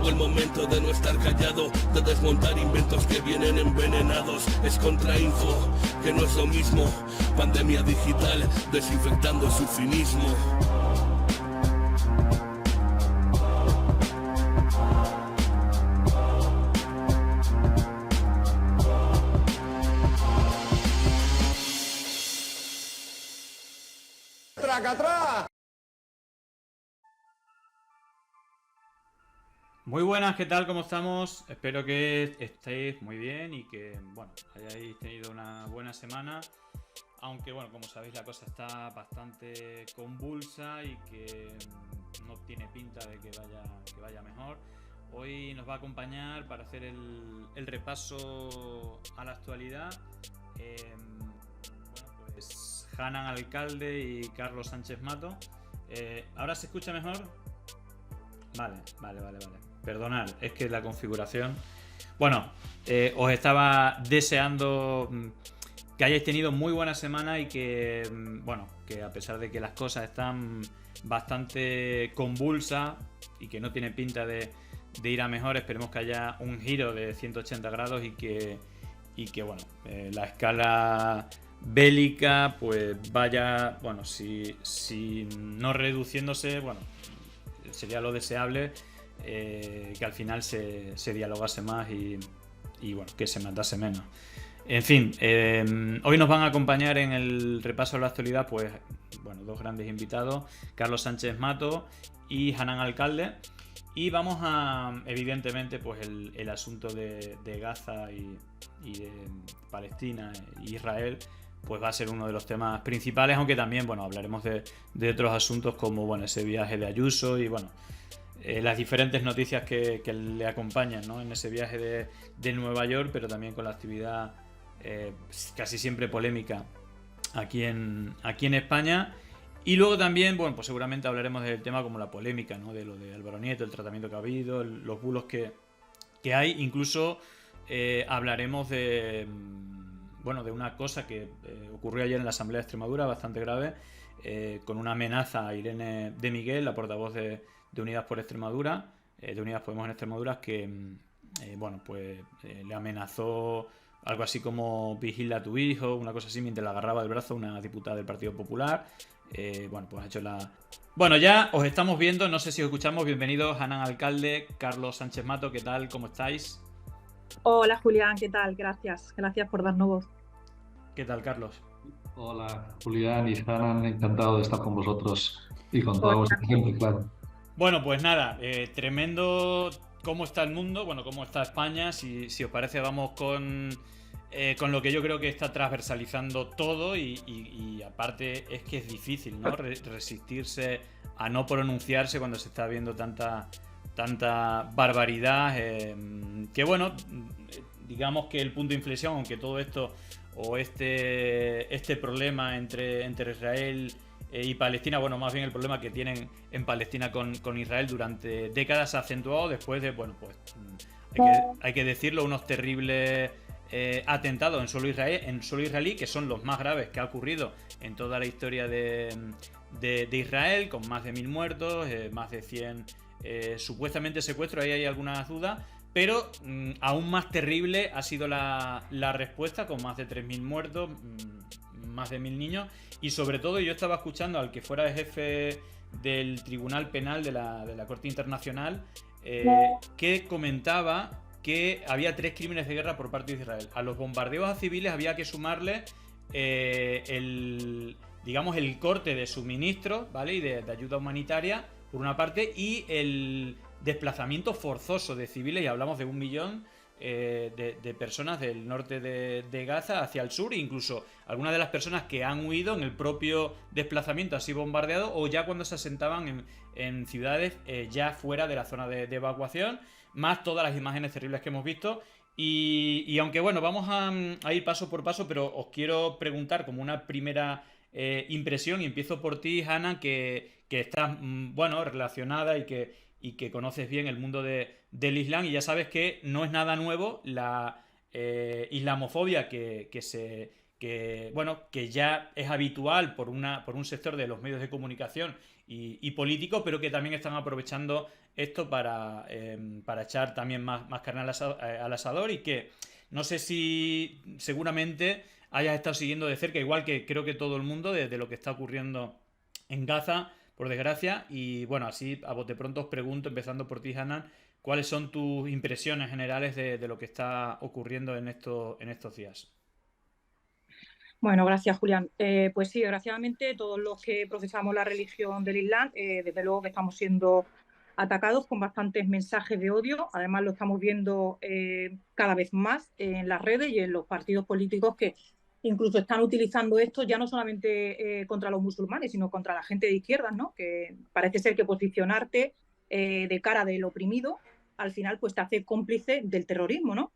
Llegó el momento de no estar callado, de desmontar inventos que vienen envenenados. Es contrainfo, que no es lo mismo. Pandemia digital, desinfectando su cinismo. Muy buenas, ¿qué tal? ¿Cómo estamos? Espero que estéis muy bien y que, bueno, hayáis tenido una buena semana. Aunque, bueno, como sabéis, la cosa está bastante convulsa y que no tiene pinta de que vaya mejor. Hoy nos va a acompañar para hacer el repaso a la actualidad. Bueno, pues Hanan Alcalde y Carlos Sánchez Mato. ¿Ahora se escucha mejor? Vale. Perdonad, es que la configuración... Bueno, os estaba deseando que hayáis tenido muy buena semana y que, bueno, que a pesar de que las cosas están bastante convulsas y que no tiene pinta de ir a mejor, esperemos que haya un giro de 180 grados y que bueno, la escala bélica pues vaya, bueno, si no reduciéndose, bueno, sería lo deseable. Que al final se dialogase más y bueno, que se matase menos. En fin, hoy nos van a acompañar en el repaso de la actualidad, pues bueno, dos grandes invitados, Carlos Sánchez Mato y Hanan Alcalde, y vamos a, evidentemente, pues el asunto de Gaza y de Palestina e Israel, pues va a ser uno de los temas principales, aunque también, bueno, hablaremos de otros asuntos como, bueno, ese viaje de Ayuso y, bueno, las diferentes noticias que le acompañan, ¿no?, en ese viaje de Nueva York, pero también con la actividad casi siempre polémica aquí en España. Y luego también, bueno, pues seguramente hablaremos del tema como la polémica, ¿no?, de lo de Álvaro Nieto, el tratamiento que ha habido, los bulos que hay. Incluso hablaremos de, bueno, de una cosa que ocurrió ayer en la Asamblea de Extremadura, bastante grave, con una amenaza a Irene de Miguel, la portavoz de Unidas por Extremadura, de Unidas Podemos en Extremadura, que bueno, pues le amenazó algo así como vigila a tu hijo, una cosa así, mientras la agarraba del brazo una diputada del Partido Popular. Bueno, pues ha hecho la... Bueno, ya os estamos viendo, no sé si os escuchamos. Bienvenidos, Hanan Alcalde, Carlos Sánchez Mato, ¿qué tal? ¿Cómo estáis? Hola Julián, ¿qué tal? Gracias por darnos voz. ¿Qué tal, Carlos? Hola Julián y Hanan, encantado de estar con vosotros y con toda vuestra gente, claro. Bueno, pues nada, tremendo cómo está el mundo, bueno, cómo está España. Si os parece, vamos con lo que yo creo que está transversalizando todo y aparte es que es difícil, ¿no?, resistirse a no pronunciarse cuando se está viendo tanta barbaridad, que bueno, digamos que el punto de inflexión, aunque todo esto o este problema entre Israel y Palestina, bueno, más bien el problema que tienen en Palestina con Israel durante décadas se ha acentuado después de, bueno, pues hay que decirlo, unos terribles atentados en suelo israelí, que son los más graves que ha ocurrido en toda la historia de Israel, con más de 1000 muertos, más de 100 supuestamente secuestros. Ahí hay algunas dudas, pero aún más terrible ha sido la respuesta, con más de 3000 muertos, más de 1000 niños. Y sobre todo, yo estaba escuchando al que fuera el jefe del Tribunal Penal de la Corte Internacional, que comentaba que había 3 crímenes de guerra por parte de Israel. A los bombardeos a civiles había que sumarle digamos, el corte de suministro, ¿vale?, y de ayuda humanitaria, por una parte, y el desplazamiento forzoso de civiles, y hablamos de 1 millón de personas del norte de Gaza hacia el sur, e incluso algunas de las personas que han huido en el propio desplazamiento así bombardeado, o ya cuando se asentaban en ciudades ya fuera de la zona de evacuación, más todas las imágenes terribles que hemos visto. Y aunque, bueno, vamos a ir paso por paso, pero os quiero preguntar como una primera impresión, y empiezo por ti, Hanan, que estás, bueno, relacionada y que conoces bien el mundo del Islam, y ya sabes que no es nada nuevo la islamofobia que ya es habitual por un sector de los medios de comunicación y políticos, pero que también están aprovechando esto para echar también más carne al asador y que no sé si seguramente hayas estado siguiendo de cerca, igual que creo que todo el mundo, de lo que está ocurriendo en Gaza, por desgracia. Y bueno, así a bote pronto os pregunto, empezando por ti, Hanan, ¿cuáles son tus impresiones generales de lo que está ocurriendo en estos días? Bueno, gracias, Julián. Pues sí, desgraciadamente todos los que profesamos la religión del Islam, desde luego que estamos siendo atacados con bastantes mensajes de odio. Además, lo estamos viendo cada vez más en las redes y en los partidos políticos que incluso están utilizando esto ya no solamente contra los musulmanes, sino contra la gente de izquierdas, ¿no? Que parece ser que posicionarte de cara del oprimido al final pues te hace cómplice del terrorismo, ¿no?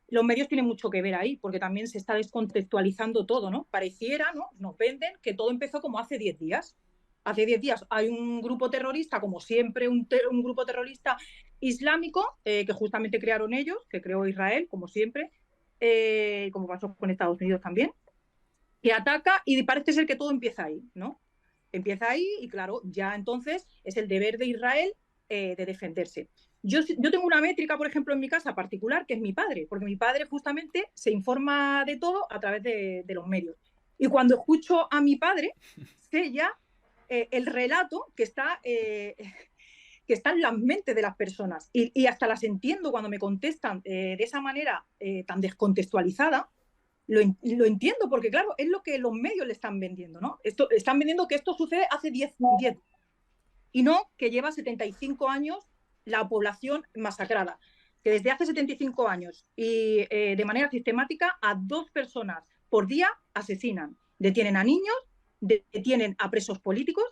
Los medios tienen mucho que ver ahí, porque también se está descontextualizando todo, ¿no? Pareciera, ¿no? Nos venden que todo empezó como hace 10 días. Hace 10 días hay un grupo terrorista, como siempre, un grupo terrorista islámico, que justamente crearon ellos, que creó Israel, como siempre, como pasó con Estados Unidos también, que ataca y parece ser que todo empieza ahí, ¿no? Empieza ahí y claro, ya entonces es el deber de Israel de defenderse. Yo tengo una métrica, por ejemplo, en mi casa particular, que es mi padre, porque mi padre justamente se informa de todo a través de los medios. Y cuando escucho a mi padre, sé ya el relato que está en las mentes de las personas. Y hasta las entiendo cuando me contestan de esa manera tan descontextualizada. Lo entiendo porque, claro, es lo que los medios le están vendiendo, ¿no? Están vendiendo que esto sucede hace 10 y no que lleva 75 años la población masacrada. Que desde hace 75 años y de manera sistemática a 2 personas por día asesinan. Detienen a niños, detienen a presos políticos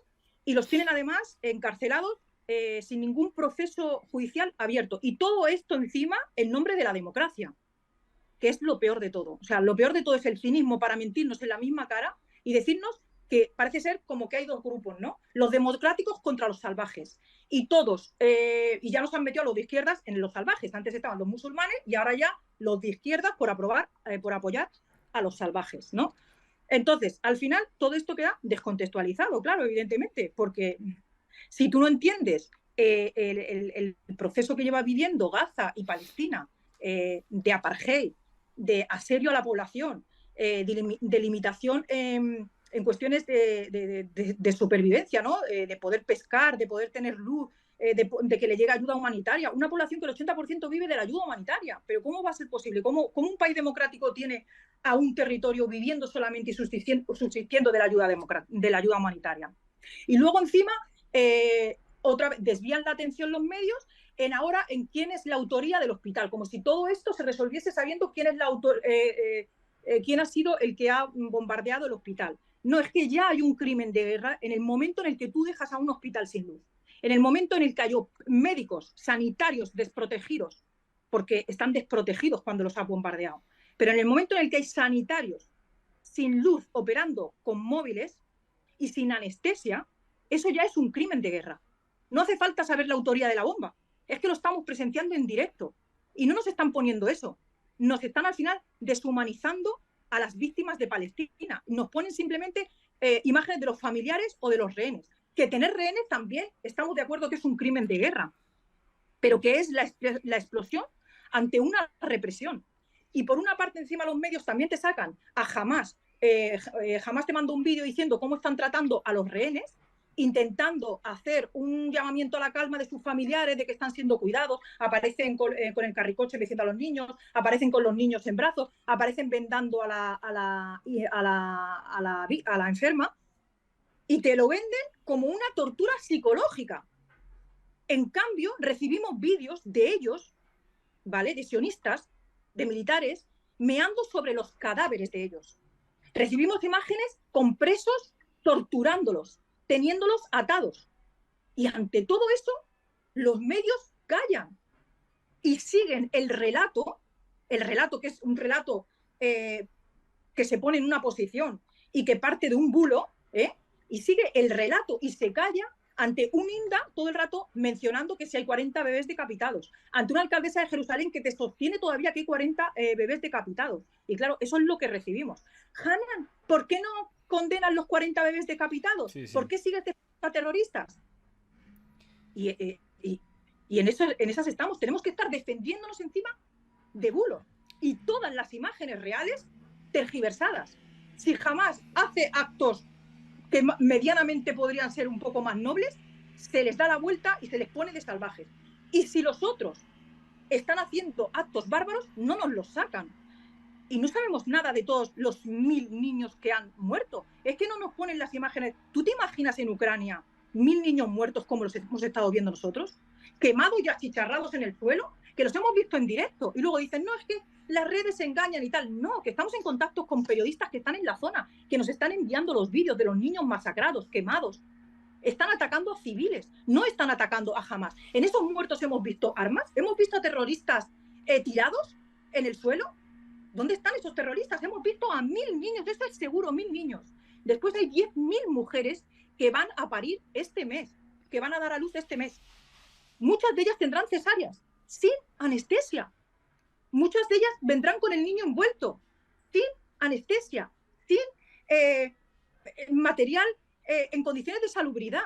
y los tienen además encarcelados sin ningún proceso judicial abierto. Y todo esto encima en nombre de la democracia, que es lo peor de todo. O sea, lo peor de todo es el cinismo para mentirnos en la misma cara y decirnos que parece ser como que hay 2 grupos, ¿no? Los democráticos contra los salvajes. Y todos, y ya nos han metido a los de izquierdas en los salvajes. Antes estaban los musulmanes y ahora ya los de izquierdas por apoyar a los salvajes, ¿no? Entonces, al final, todo esto queda descontextualizado, claro, evidentemente, porque si tú no entiendes el proceso que lleva viviendo Gaza y Palestina, de apartheid, de asedio a la población, de limitación en cuestiones de supervivencia, ¿no? De poder pescar, de poder tener luz, de que le llegue ayuda humanitaria. Una población que el 80% vive de la ayuda humanitaria. Pero ¿cómo va a ser posible? ¿Cómo un país democrático tiene a un territorio viviendo solamente y subsistiendo de la ayuda humanitaria? Y luego encima, otra vez, desvían la atención los medios en quién es la autoría del hospital, como si todo esto se resolviese sabiendo quién es quién ha sido el que ha bombardeado el hospital. No, es que ya hay un crimen de guerra en el momento en el que tú dejas a un hospital sin luz, en el momento en el que hay médicos, sanitarios desprotegidos, porque están desprotegidos cuando los has bombardeado, pero en el momento en el que hay sanitarios sin luz operando con móviles y sin anestesia, eso ya es un crimen de guerra. No hace falta saber la autoría de la bomba, es que lo estamos presenciando en directo y no nos están poniendo eso. Nos están al final deshumanizando a las víctimas de Palestina. Nos ponen simplemente imágenes de los familiares o de los rehenes. Que tener rehenes también estamos de acuerdo que es un crimen de guerra, pero que es la explosión ante una represión. Y por una parte encima los medios también te sacan a Hamás. Hamás te mandó un vídeo diciendo cómo están tratando a los rehenes, intentando hacer un llamamiento a la calma de sus familiares, de que están siendo cuidados, aparecen con el carricoche diciendo a los niños, aparecen con los niños en brazos, aparecen vendando a la enferma y te lo venden como una tortura psicológica. En cambio, recibimos vídeos de ellos, ¿vale? De sionistas, de militares, meando sobre los cadáveres de ellos. Recibimos imágenes con presos torturándolos, teniéndolos atados. Y ante todo eso, los medios callan y siguen el relato que es un relato que se pone en una posición y que parte de un bulo, y sigue el relato y se calla ante un INDA todo el rato mencionando que si hay 40 bebés decapitados, ante una alcaldesa de Jerusalén que te sostiene todavía que hay 40 bebés decapitados. Y claro, eso es lo que recibimos. Hanan, ¿por qué no condenan los 40 bebés decapitados? Sí, sí. ¿Por qué sigues defendiendo a terroristas? Y Y en esas estamos. Tenemos que estar defendiéndonos encima de bulos. Y todas las imágenes reales tergiversadas. Si Hamás hace actos que medianamente podrían ser un poco más nobles, se les da la vuelta y se les pone de salvajes. Y si los otros están haciendo actos bárbaros, no nos los sacan. Y no sabemos nada de todos los 1000 niños que han muerto. Es que no nos ponen las imágenes. ¿Tú te imaginas en Ucrania 1000 niños muertos como los hemos estado viendo nosotros? Quemados y achicharrados en el suelo, que los hemos visto en directo. Y luego dicen, no, es que las redes se engañan y tal. No, que estamos en contacto con periodistas que están en la zona, que nos están enviando los vídeos de los niños masacrados, quemados. Están atacando a civiles, no están atacando a Hamás. En esos muertos hemos visto armas, hemos visto a terroristas tirados en el suelo. ¿Dónde están esos terroristas? Hemos visto a 1000 niños, eso es seguro, 1000 niños. Después hay 10.000 mujeres que van a parir este mes, que van a dar a luz este mes. Muchas de ellas tendrán cesáreas, sin anestesia. Muchas de ellas vendrán con el niño envuelto, sin anestesia, sin material en condiciones de salubridad.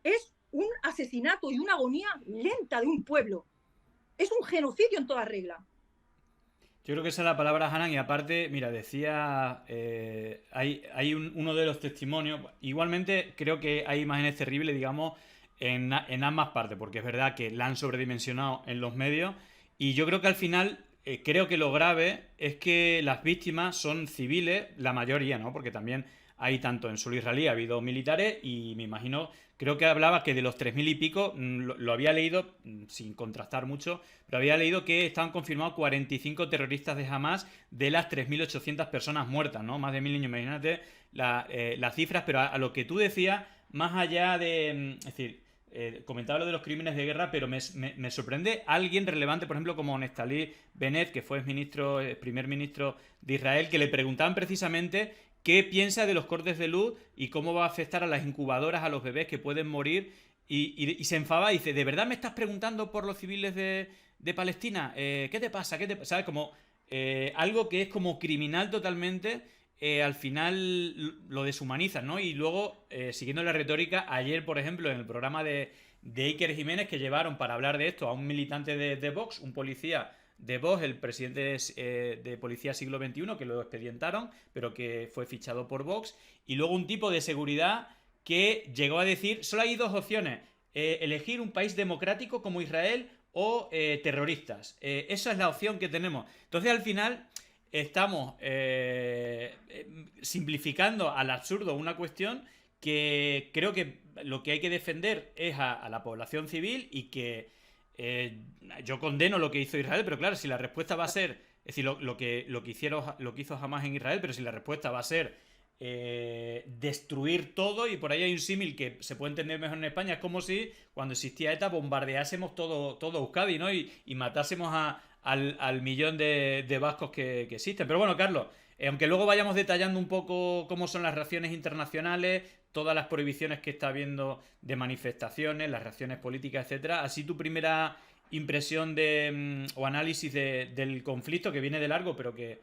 Es un asesinato y una agonía lenta de un pueblo. Es un genocidio en toda regla. Yo creo que esa es la palabra, Hanan, y aparte, mira, decía, hay uno de los testimonios, igualmente creo que hay imágenes terribles, digamos, en ambas partes, porque es verdad que la han sobredimensionado en los medios, y yo creo que al final, creo que lo grave es que las víctimas son civiles, la mayoría, ¿no? Porque también hay tanto en suelo israelí, ha habido militares, y me imagino, creo que hablaba que de los 3000 y pico, lo había leído, sin contrastar mucho, pero había leído que estaban confirmados 45 terroristas de Hamás de las 3800 personas muertas, ¿no? Más de 1000 niños, imagínate las cifras, pero a lo que tú decías, más allá de, es decir, comentaba lo de los crímenes de guerra, pero me sorprende alguien relevante, por ejemplo, como Naftali Bennett, que fue primer ministro de Israel, que le preguntaban precisamente qué piensa de los cortes de luz y cómo va a afectar a las incubadoras, a los bebés que pueden morir, y se enfada y dice, ¿de verdad me estás preguntando por los civiles de Palestina? ¿Qué te pasa? ¿Sabes? Como algo que es como criminal totalmente, al final lo deshumanizan, ¿no? Y luego, siguiendo la retórica, ayer, por ejemplo, en el programa de Iker Jiménez, que llevaron para hablar de esto a un militante de Vox, un policía de Vox, el presidente de Policía Siglo XXI, que lo expedientaron, pero que fue fichado por Vox, y luego un tipo de seguridad que llegó a decir, solo hay dos opciones, elegir un país democrático como Israel o terroristas. Esa es la opción que tenemos. Entonces, al final, estamos simplificando al absurdo una cuestión que creo que lo que hay que defender es a la población civil, y que yo condeno lo que hizo Israel, pero claro, si la respuesta va a ser, es decir, lo que hizo Hamás en Israel, pero si la respuesta va a ser destruir todo, y por ahí hay un símil que se puede entender mejor en España, es como si cuando existía ETA bombardeásemos todo Euskadi, ¿no? Y matásemos al millón de vascos que existen. Pero bueno, Carlos, aunque luego vayamos detallando un poco cómo son las reacciones internacionales, todas las prohibiciones que está habiendo de manifestaciones, las reacciones políticas, etcétera, así tu primera impresión o análisis del conflicto, que viene de largo, pero que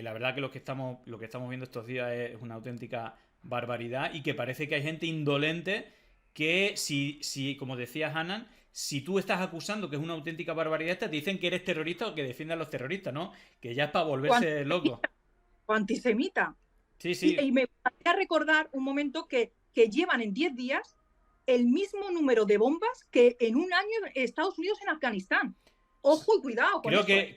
la verdad que lo que estamos viendo estos días es una auténtica barbaridad, y que parece que hay gente indolente que, si como decía Hanan, si tú estás acusando que es una auténtica barbaridad, te dicen que eres terrorista o que defiendes a los terroristas, ¿no? Que ya es para volverse loco. O antisemita. Sí, sí. Y me gustaría recordar un momento que llevan en 10 días el mismo número de bombas que en un año Estados Unidos en Afganistán. Ojo y cuidado con creo eso. Creo que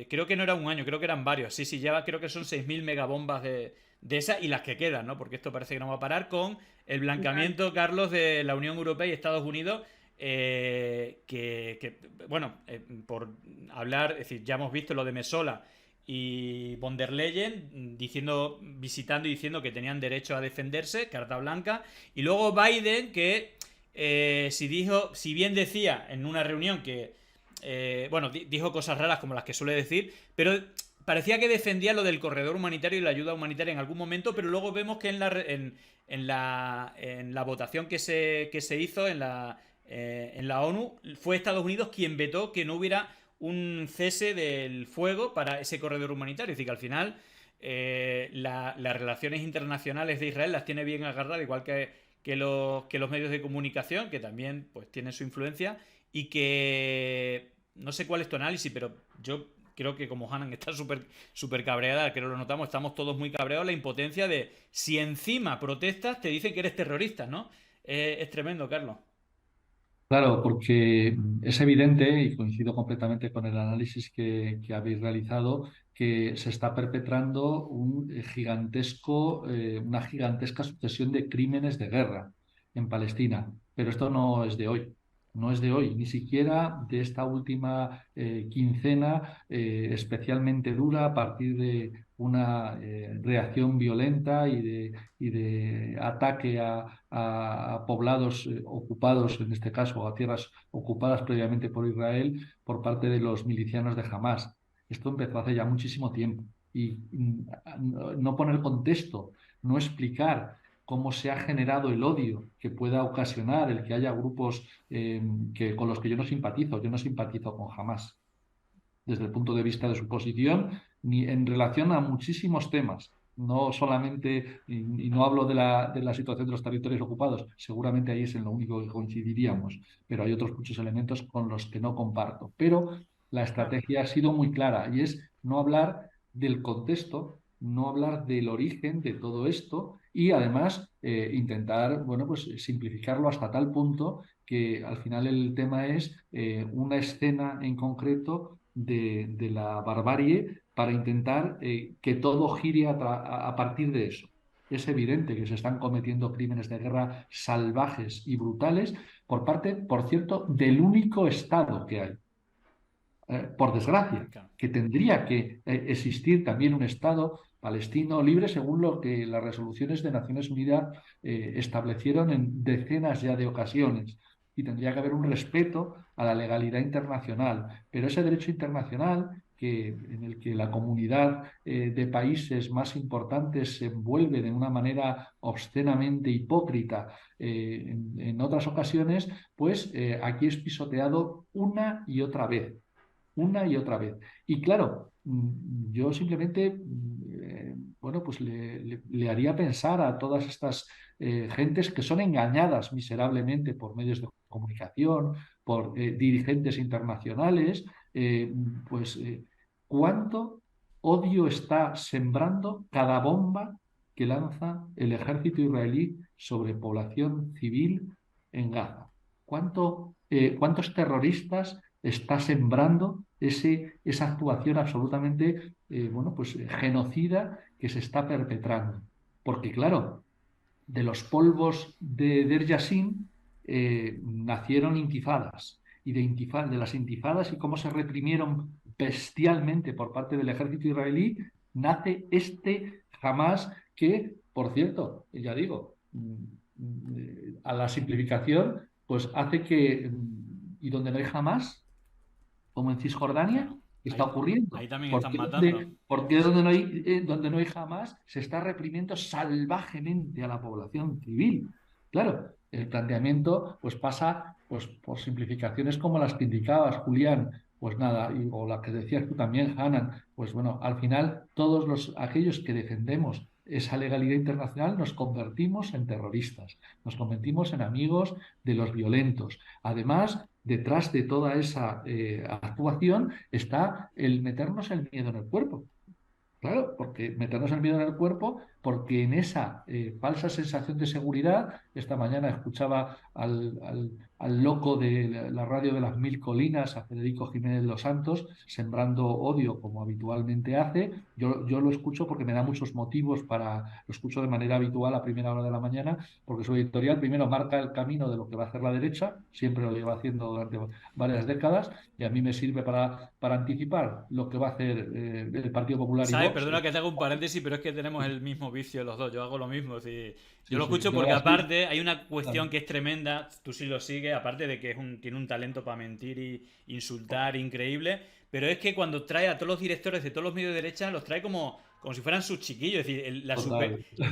creo que no era un año, creo que eran varios. Sí, ya creo que son 6000 megabombas de esas, y las que quedan, ¿no? Porque esto parece que no va a parar con el blancamiento, Carlos, de la Unión Europea y Estados Unidos. Bueno, por hablar, es decir, ya hemos visto lo de Metsola y von der Leyen visitando y diciendo que tenían derecho a defenderse, carta blanca, y luego Biden, que si bien decía en una reunión que dijo cosas raras como las que suele decir, pero parecía que defendía lo del corredor humanitario y la ayuda humanitaria en algún momento, pero luego vemos que en la votación que se hizo en la ONU, fue Estados Unidos quien vetó que no hubiera un cese del fuego para ese corredor humanitario. Es decir, que al final las relaciones internacionales de Israel las tiene bien agarradas, igual que que los medios de comunicación, que también pues tienen su influencia, y que no sé cuál es tu análisis, pero yo creo que como Hanan está súper cabreada, que lo notamos, estamos todos muy cabreados, la impotencia de si encima protestas te dicen que eres terrorista, ¿no? Es tremendo, Carlos. Claro, porque es evidente, y coincido completamente con el análisis que habéis realizado, que se está perpetrando una gigantesca sucesión de crímenes de guerra en Palestina. Pero esto no es de hoy, no es de hoy, ni siquiera de esta última quincena especialmente dura a partir de una reacción violenta y de ataque a poblados ocupados, en este caso a tierras ocupadas previamente por Israel, por parte de los milicianos de Hamas. Esto empezó hace ya muchísimo tiempo. Y no poner contexto, no explicar cómo se ha generado el odio que pueda ocasionar el que haya grupos con los que yo no simpatizo. Yo no simpatizo con Hamas desde el punto de vista de su posición, ni en relación a muchísimos temas. No solamente, y no hablo de la situación de los territorios ocupados, seguramente ahí es en lo único que coincidiríamos, pero hay otros muchos elementos con los que no comparto. Pero la estrategia ha sido muy clara y es no hablar del contexto, no hablar del origen de todo esto y además intentar, bueno, pues simplificarlo hasta tal punto que al final el tema es una escena en concreto de la barbarie para intentar que todo gire a partir de eso. Es evidente que se están cometiendo crímenes de guerra salvajes y brutales por parte, por cierto, del único Estado que hay. Por desgracia, que tendría que existir también un Estado palestino libre según lo que las resoluciones de Naciones Unidas establecieron en decenas ya de ocasiones. Y tendría que haber un respeto a la legalidad internacional. Pero ese derecho internacional en el que la comunidad de países más importantes se envuelve de una manera obscenamente hipócrita en otras ocasiones, pues aquí es pisoteado una y otra vez. Una y otra vez. Y claro, yo simplemente, bueno, pues le haría pensar a todas estas gentes que son engañadas miserablemente por medios de comunicación, por dirigentes internacionales, pues cuánto odio está sembrando cada bomba que lanza el ejército israelí sobre población civil en Gaza. ¿Cuántos terroristas está sembrando esa actuación absolutamente bueno, pues, genocida que se está perpetrando? Porque claro, de los polvos de Der Yassin nacieron intifadas y de las intifadas y cómo se reprimieron bestialmente por parte del ejército israelí, nace este Hamas que, por cierto, ya digo, a la simplificación, pues hace que, y donde no hay Hamas, como en Cisjordania, ¿qué está ocurriendo? Ahí también están matando. ¿Por qué donde no hay Hamas se está reprimiendo salvajemente a la población civil? Claro, el planteamiento pues pasa pues, por simplificaciones como las que indicabas, Julián, pues nada, o la que decías tú también, Hanan, pues bueno, al final aquellos que defendemos esa legalidad internacional nos convertimos en terroristas, nos convertimos en amigos de los violentos. Además, detrás de toda esa actuación está el meternos el miedo en el cuerpo. Claro, porque meternos el miedo en el cuerpo, porque en esa falsa sensación de seguridad, esta mañana escuchaba al loco de la radio de las Mil Colinas, a Federico Jiménez Los Santos, sembrando odio como habitualmente hace. Yo lo escucho porque me da muchos motivos lo escucho de manera habitual a primera hora de la mañana, porque su editorial primero marca el camino de lo que va a hacer la derecha, siempre lo lleva haciendo durante varias décadas, y a mí me sirve para anticipar lo que va a hacer el Partido Popular. ¿Sabes? Perdona que te hago un paréntesis, pero es que tenemos el mismo vicio los dos. Yo hago lo mismo. Es decir, yo lo escucho porque aparte hay una cuestión que es tremenda. Tú sí lo sigues, aparte de que tiene un talento para mentir y insultar increíble. Pero es que cuando trae a todos los directores de todos los medios de derecha, los trae como si fueran sus chiquillos. Es decir,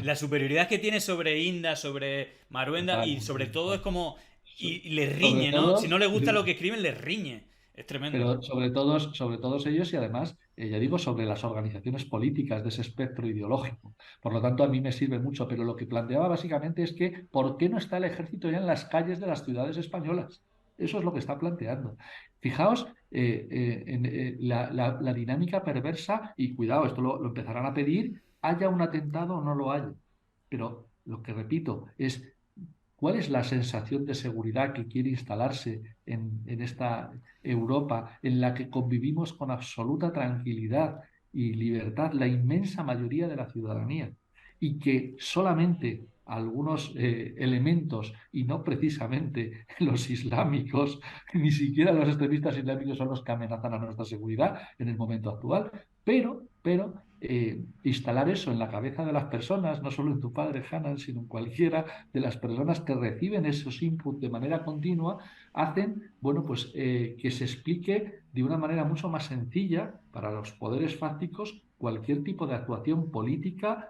la superioridad que tiene sobre Inda, sobre Maruenda y sobre todo es como... Y les riñe, ¿no? Si no le gusta lo que escriben, les riñe. Es tremendo. Pero sobre todos ellos y además, ya digo, sobre las organizaciones políticas de ese espectro ideológico. Por lo tanto, a mí me sirve mucho, pero lo que planteaba básicamente es que ¿por qué no está el ejército ya en las calles de las ciudades españolas? Eso es lo que está planteando. Fijaos en la dinámica perversa y cuidado, esto lo empezarán a pedir, haya un atentado o no lo haya. Pero lo que repito es, ¿cuál es la sensación de seguridad que quiere instalarse en esta Europa en la que convivimos con absoluta tranquilidad y libertad la inmensa mayoría de la ciudadanía? Y que solamente algunos elementos, y no precisamente los islámicos, ni siquiera los extremistas islámicos son los que amenazan a nuestra seguridad en el momento actual, pero instalar eso en la cabeza de las personas, no solo en tu padre, Hanan, sino en cualquiera de las personas que reciben esos inputs de manera continua, hacen, bueno, pues que se explique de una manera mucho más sencilla para los poderes fácticos cualquier tipo de actuación política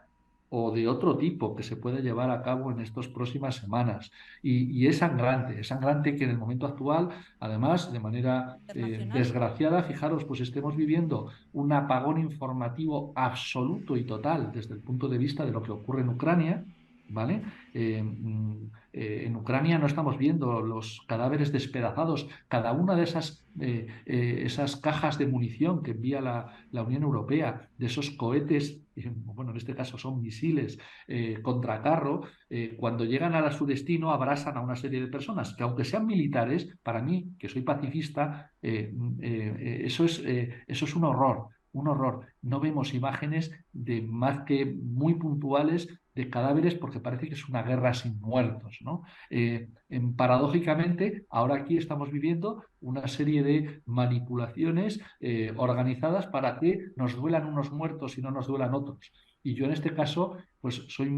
o de otro tipo que se puede llevar a cabo en estas próximas semanas. Y es sangrante que en el momento actual, además, de manera Internacional. desgraciada, fijaros, pues estemos viviendo un apagón informativo absoluto y total desde el punto de vista de lo que ocurre en Ucrania, ¿vale? En Ucrania no estamos viendo los cadáveres despedazados, cada una de esas cajas de munición que envía la Unión Europea, de esos cohetes, bueno, en este caso son misiles contra carro, cuando llegan a su destino abrasan a una serie de personas que aunque sean militares, para mí, que soy pacifista, eso es un horror. Un horror. No vemos imágenes de más que muy puntuales de cadáveres porque parece que es una guerra sin muertos, ¿no? Paradójicamente, ahora aquí estamos viviendo una serie de manipulaciones organizadas para que nos duelan unos muertos y no nos duelan otros. Y yo en este caso, pues soy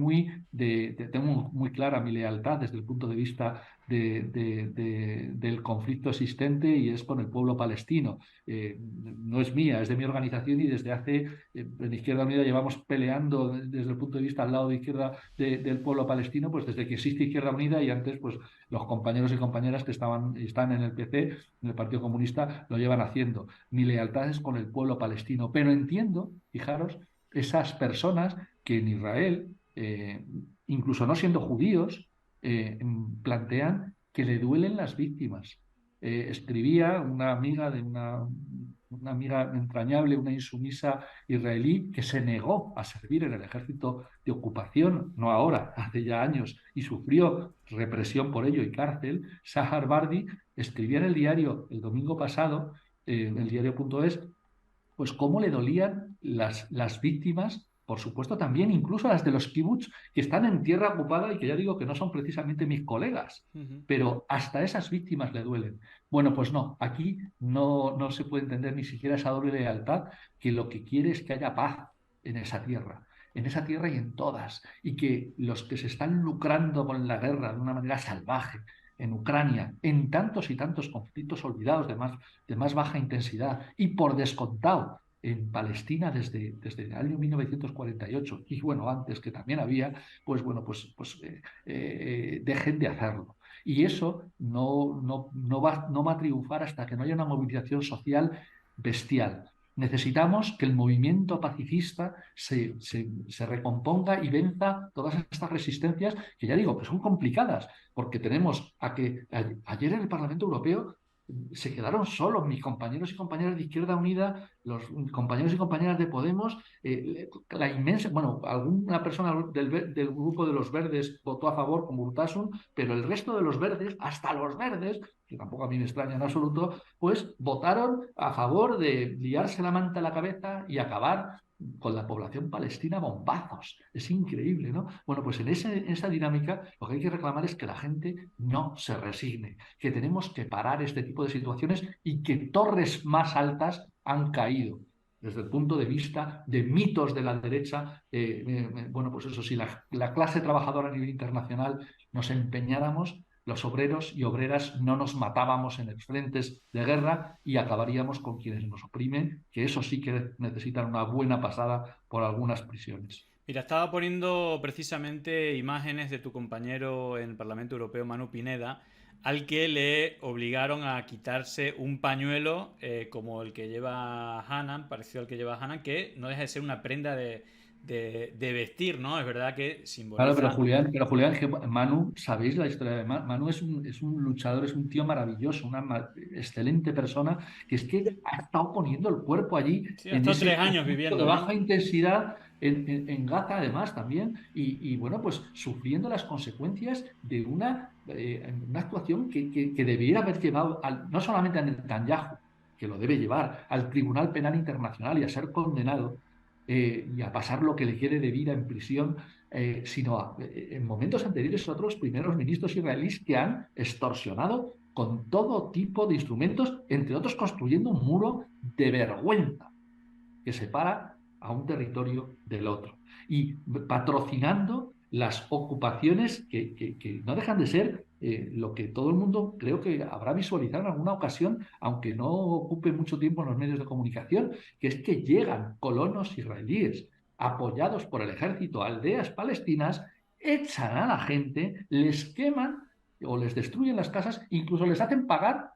tengo muy clara mi lealtad desde el punto de vista del conflicto existente y es con el pueblo palestino. No es mía, es de mi organización y desde hace, en Izquierda Unida llevamos peleando desde el punto de vista al lado de izquierda del pueblo palestino, pues desde que existe Izquierda Unida y antes, pues los compañeros y compañeras que están en el PC, en el Partido Comunista, lo llevan haciendo. Mi lealtad es con el pueblo palestino, pero entiendo, fijaros, esas personas que en Israel, incluso no siendo judíos, plantean que le duelen las víctimas. Escribía una amiga una amiga entrañable, una insumisa israelí que se negó a servir en el ejército de ocupación, no ahora, hace ya años, y sufrió represión por ello y cárcel. Sahar Bardi escribía en el diario el domingo pasado, en el diario.es, pues cómo le dolían las víctimas, por supuesto también incluso las de los kibbutz que están en tierra ocupada y que ya digo que no son precisamente mis colegas, pero hasta esas víctimas le duelen. Bueno, pues no, aquí no se puede entender ni siquiera esa doble lealtad, que lo que quiere es que haya paz en esa tierra y en todas, y que los que se están lucrando con la guerra de una manera salvaje, en Ucrania, en tantos y tantos conflictos olvidados de más baja intensidad y por descontado en Palestina desde el año 1948 y bueno, antes que también había, pues bueno, dejen de hacerlo. Y eso no va a triunfar hasta que no haya una movilización social bestial. Necesitamos que el movimiento pacifista se recomponga y venza todas estas resistencias que ya digo que son complicadas, porque tenemos ayer en el Parlamento Europeo se quedaron solos mis compañeros y compañeras de Izquierda Unida, los compañeros y compañeras de Podemos, la inmensa, bueno, alguna persona del grupo de los verdes votó a favor como Urtasun, pero el resto de los verdes, hasta los verdes, que tampoco a mí me extraña en absoluto, pues votaron a favor de liarse la manta a la cabeza y acabar con la población palestina a bombazos. Es increíble, ¿no? Bueno, pues en esa dinámica lo que hay que reclamar es que la gente no se resigne, que tenemos que parar este tipo de situaciones y que torres más altas han caído desde el punto de vista de mitos de la derecha. Bueno, pues eso sí, la clase trabajadora a nivel internacional nos empeñáramos, los obreros y obreras no nos matábamos en los frentes de guerra y acabaríamos con quienes nos oprimen, que eso sí que necesitan una buena pasada por algunas prisiones. Mira, estaba poniendo precisamente imágenes de tu compañero en el Parlamento Europeo, Manu Pineda, al que le obligaron a quitarse un pañuelo como el que lleva Hanan, parecido al que lleva Hanan, que no deja de ser una prenda de vestir, ¿no? Es verdad que Claro, simboliza... Pero Julián, que Manu, ¿sabéis la historia de Manu? Manu es un luchador, es un tío maravilloso, una excelente persona, que es que ha estado poniendo el cuerpo allí Sí, ha en estado ese 3 años conflicto de viviendo, ¿no? baja intensidad en Gaza, además, también, y bueno, pues sufriendo las consecuencias de una actuación que debiera haber llevado no solamente a Netanyahu, que lo debe llevar al Tribunal Penal Internacional y a ser condenado, y a pasar lo que le quede de vida en prisión, en momentos anteriores otros primeros ministros israelíes que han extorsionado con todo tipo de instrumentos, entre otros construyendo un muro de vergüenza que separa a un territorio del otro y patrocinando las ocupaciones que no dejan de ser lo que todo el mundo creo que habrá visualizado en alguna ocasión, aunque no ocupe mucho tiempo en los medios de comunicación, que es que llegan colonos israelíes apoyados por el ejército a aldeas palestinas, echan a la gente, les queman o les destruyen las casas, incluso les hacen pagar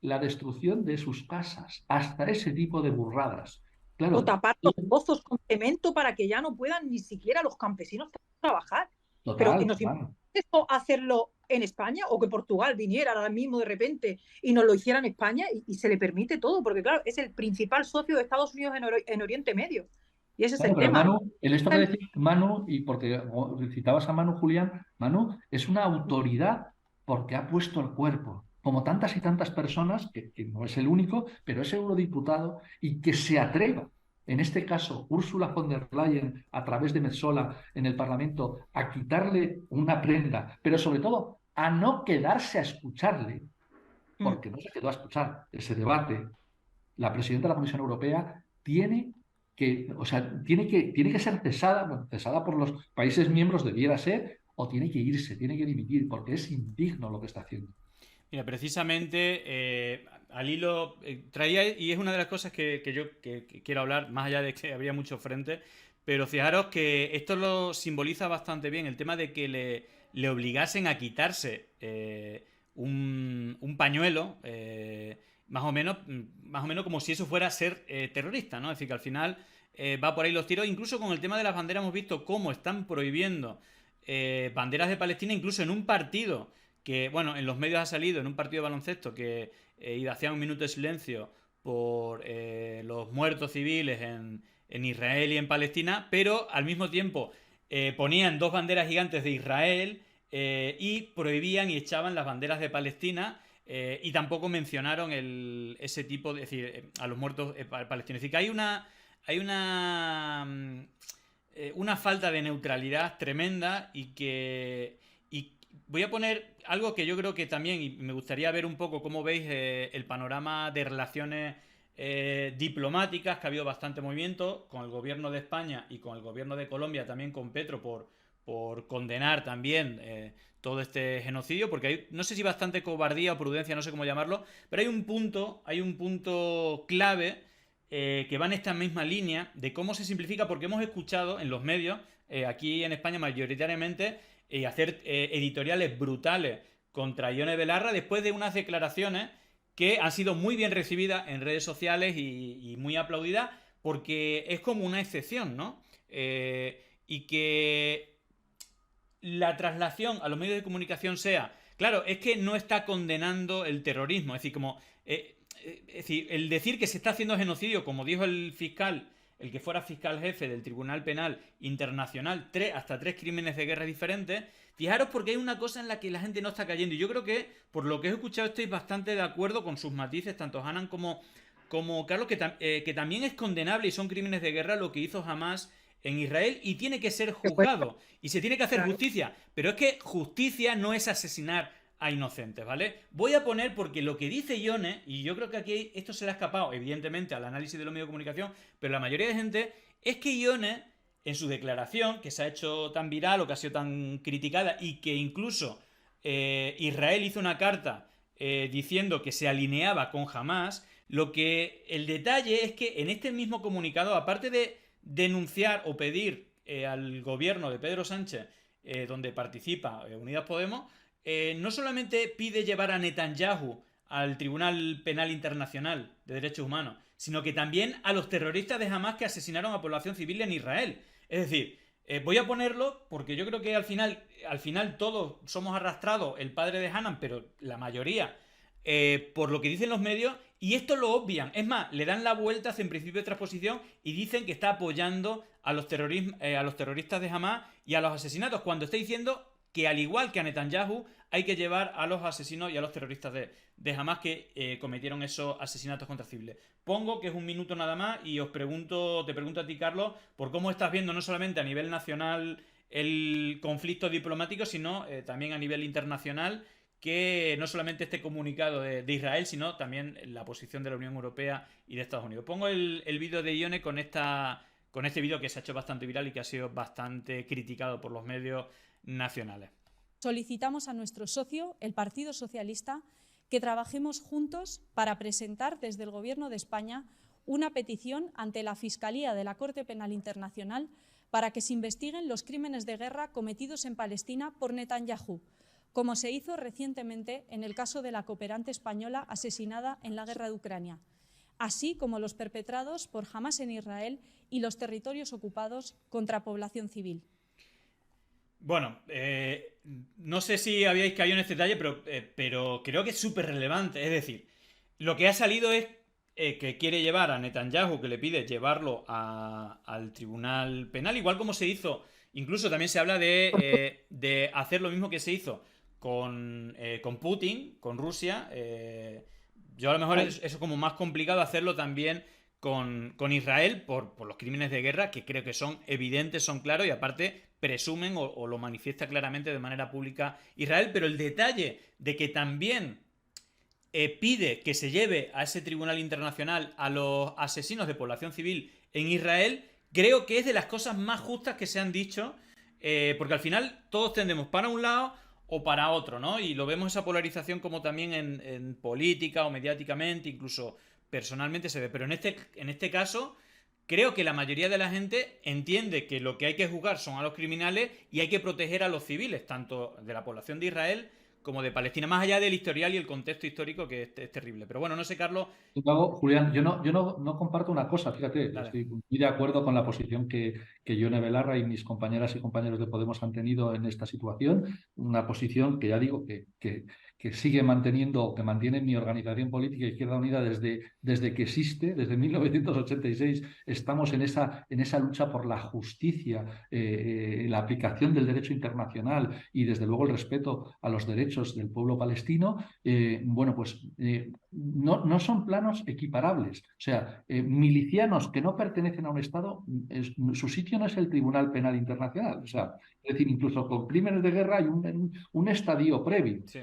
la destrucción de sus casas, hasta ese tipo de burradas. O Claro, tapar los pozos con cemento para que ya no puedan ni siquiera los campesinos trabajar. Pero total, nos claro. esto hacerlo en España o que Portugal viniera ahora mismo de repente y nos lo hiciera en España y se le permite todo, porque claro, es el principal socio de Estados Unidos en Oriente Medio. Y ese es Claro, el pero tema. Manu, en esto que decía Manu, y porque citabas a Manu Julián, Manu es una autoridad porque ha puesto el cuerpo, como tantas y tantas personas, que no es el único, pero es eurodiputado y que se atreva, en este caso Ursula von der Leyen, a través de Metsola en el Parlamento, a quitarle una prenda, pero sobre todo a no quedarse a escucharle, porque no se quedó a escuchar ese debate. La presidenta de la Comisión Europea tiene que ser cesada, bueno, cesada por los países miembros debiera ser, o tiene que irse, tiene que dimitir, porque es indigno lo que está haciendo. Mira, precisamente al hilo traía, y es una de las cosas que yo que quiero hablar, más allá de que habría mucho frente, pero fijaros que esto lo simboliza bastante bien, el tema de que le obligasen a quitarse un pañuelo, más o menos como si eso fuera ser terrorista, ¿no? Es decir, que al final va por ahí los tiros, incluso con el tema de las banderas hemos visto cómo están prohibiendo banderas de Palestina, incluso en un partido que, bueno, en los medios ha salido, en un partido de baloncesto, que hacían un minuto de silencio por los muertos civiles en Israel y en Palestina, pero al mismo tiempo ponían 2 banderas gigantes de Israel y prohibían y echaban las banderas de Palestina. Y tampoco mencionaron ese tipo de... Es decir, a los muertos palestinos. Es decir, que hay una falta de neutralidad tremenda y que... Y voy a poner algo que yo creo que también, y me gustaría ver un poco cómo veis el panorama de relaciones diplomáticas, que ha habido bastante movimiento con el gobierno de España y con el gobierno de Colombia, también con Petro, por condenar también todo este genocidio, porque hay, no sé si bastante cobardía o prudencia, no sé cómo llamarlo, pero hay un punto clave que va en esta misma línea de cómo se simplifica, porque hemos escuchado en los medios, aquí en España mayoritariamente, hacer editoriales brutales contra Ione Belarra después de unas declaraciones que han sido muy bien recibidas en redes sociales y muy aplaudidas, porque es como una excepción, ¿no? Y que la traslación a los medios de comunicación sea, claro, es que no está condenando el terrorismo, es decir, el decir que se está haciendo genocidio, como dijo el fiscal, el que fuera fiscal jefe del Tribunal Penal Internacional, hasta 3 crímenes de guerra diferentes. Fijaros, porque hay una cosa en la que la gente no está cayendo, y yo creo que, por lo que he escuchado, estoy bastante de acuerdo con sus matices, tanto Hanan como Carlos, que también es condenable y son crímenes de guerra lo que hizo Hamas en Israel, y tiene que ser juzgado y se tiene que hacer justicia, pero es que justicia no es asesinar a inocentes, ¿vale? Voy a poner, porque lo que dice Ione, y yo creo que aquí esto se le ha escapado evidentemente al análisis de los medios de comunicación, pero la mayoría de gente, es que Ione, en su declaración, que se ha hecho tan viral o que ha sido tan criticada, y que incluso Israel hizo una carta diciendo que se alineaba con Hamas, el detalle es que en este mismo comunicado, aparte de denunciar o pedir al gobierno de Pedro Sánchez, donde participa Unidas Podemos, no solamente pide llevar a Netanyahu al Tribunal Penal Internacional de Derechos Humanos, sino que también a los terroristas de Hamas que asesinaron a población civil en Israel. Es decir, voy a ponerlo porque yo creo que al final todos somos arrastrados, el padre de Hanan, pero la mayoría, por lo que dicen los medios, y esto lo obvian. Es más, le dan la vuelta, hacen principio de transposición y dicen que está apoyando a los terroristas de Hamas y a los asesinatos, cuando está diciendo que al igual que a Netanyahu hay que llevar a los asesinos y a los terroristas de Hamas que cometieron esos asesinatos contra civiles. Pongo que es un minuto nada más y te pregunto a ti, Carlos, por cómo estás viendo no solamente a nivel nacional el conflicto diplomático, sino también a nivel internacional, que no solamente este comunicado de Israel, sino también la posición de la Unión Europea y de Estados Unidos. Pongo el vídeo de Ione con este vídeo que se ha hecho bastante viral y que ha sido bastante criticado por los medios nacionales. Solicitamos a nuestro socio, el Partido Socialista, que trabajemos juntos para presentar desde el Gobierno de España una petición ante la Fiscalía de la Corte Penal Internacional para que se investiguen los crímenes de guerra cometidos en Palestina por Netanyahu, como se hizo recientemente en el caso de la cooperante española asesinada en la guerra de Ucrania, así como los perpetrados por Hamas en Israel y los territorios ocupados contra población civil. Bueno, no sé si habíais caído en este detalle, pero creo que es súper relevante. Es decir, lo que ha salido es que quiere llevar a Netanyahu, que le pide llevarlo al Tribunal Penal, igual como se hizo, incluso también se habla de hacer lo mismo que se hizo con Putin, con Rusia. Yo a lo mejor es como más complicado hacerlo también con Israel por los crímenes de guerra, que creo que son evidentes, son claros, y aparte presumen o lo manifiesta claramente de manera pública Israel. Pero el detalle de que también pide que se lleve a ese tribunal internacional a los asesinos de población civil en Israel, creo que es de las cosas más justas que se han dicho, porque al final todos tendemos para un lado o para otro, ¿no? Y lo vemos esa polarización como también en política o mediáticamente, incluso personalmente se ve. Pero en este caso, creo que la mayoría de la gente entiende que lo que hay que juzgar son a los criminales y hay que proteger a los civiles, tanto de la población de Israel como de Palestina, más allá del historial y el contexto histórico, que es terrible. Pero bueno, no sé, Carlos. Julián, yo no comparto una cosa, fíjate, Dale. estoy muy de acuerdo con la posición que Ione Belarra y mis compañeras y compañeros de Podemos han tenido en esta situación, una posición que ya digo que sigue manteniendo, o que mantiene mi organización política Izquierda Unida desde que existe, desde 1986, estamos en esa lucha por la justicia, la aplicación del derecho internacional y desde luego el respeto a los derechos del pueblo palestino. No son planos equiparables. O sea, milicianos que no pertenecen a un Estado, su sitio no es el Tribunal Penal Internacional. O sea, es decir, incluso con crímenes de guerra hay un estadio previo. Sí.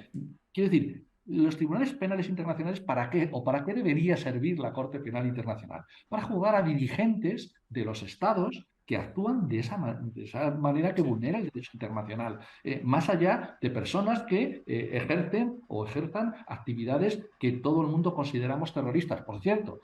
Quiero decir, los tribunales penales internacionales, ¿para qué? ¿O para qué debería servir la Corte Penal Internacional? Para juzgar a dirigentes de los Estados que actúan de esa manera que vulnera el derecho internacional, más allá de personas que ejercen o ejerzan actividades que todo el mundo consideramos terroristas. Por cierto,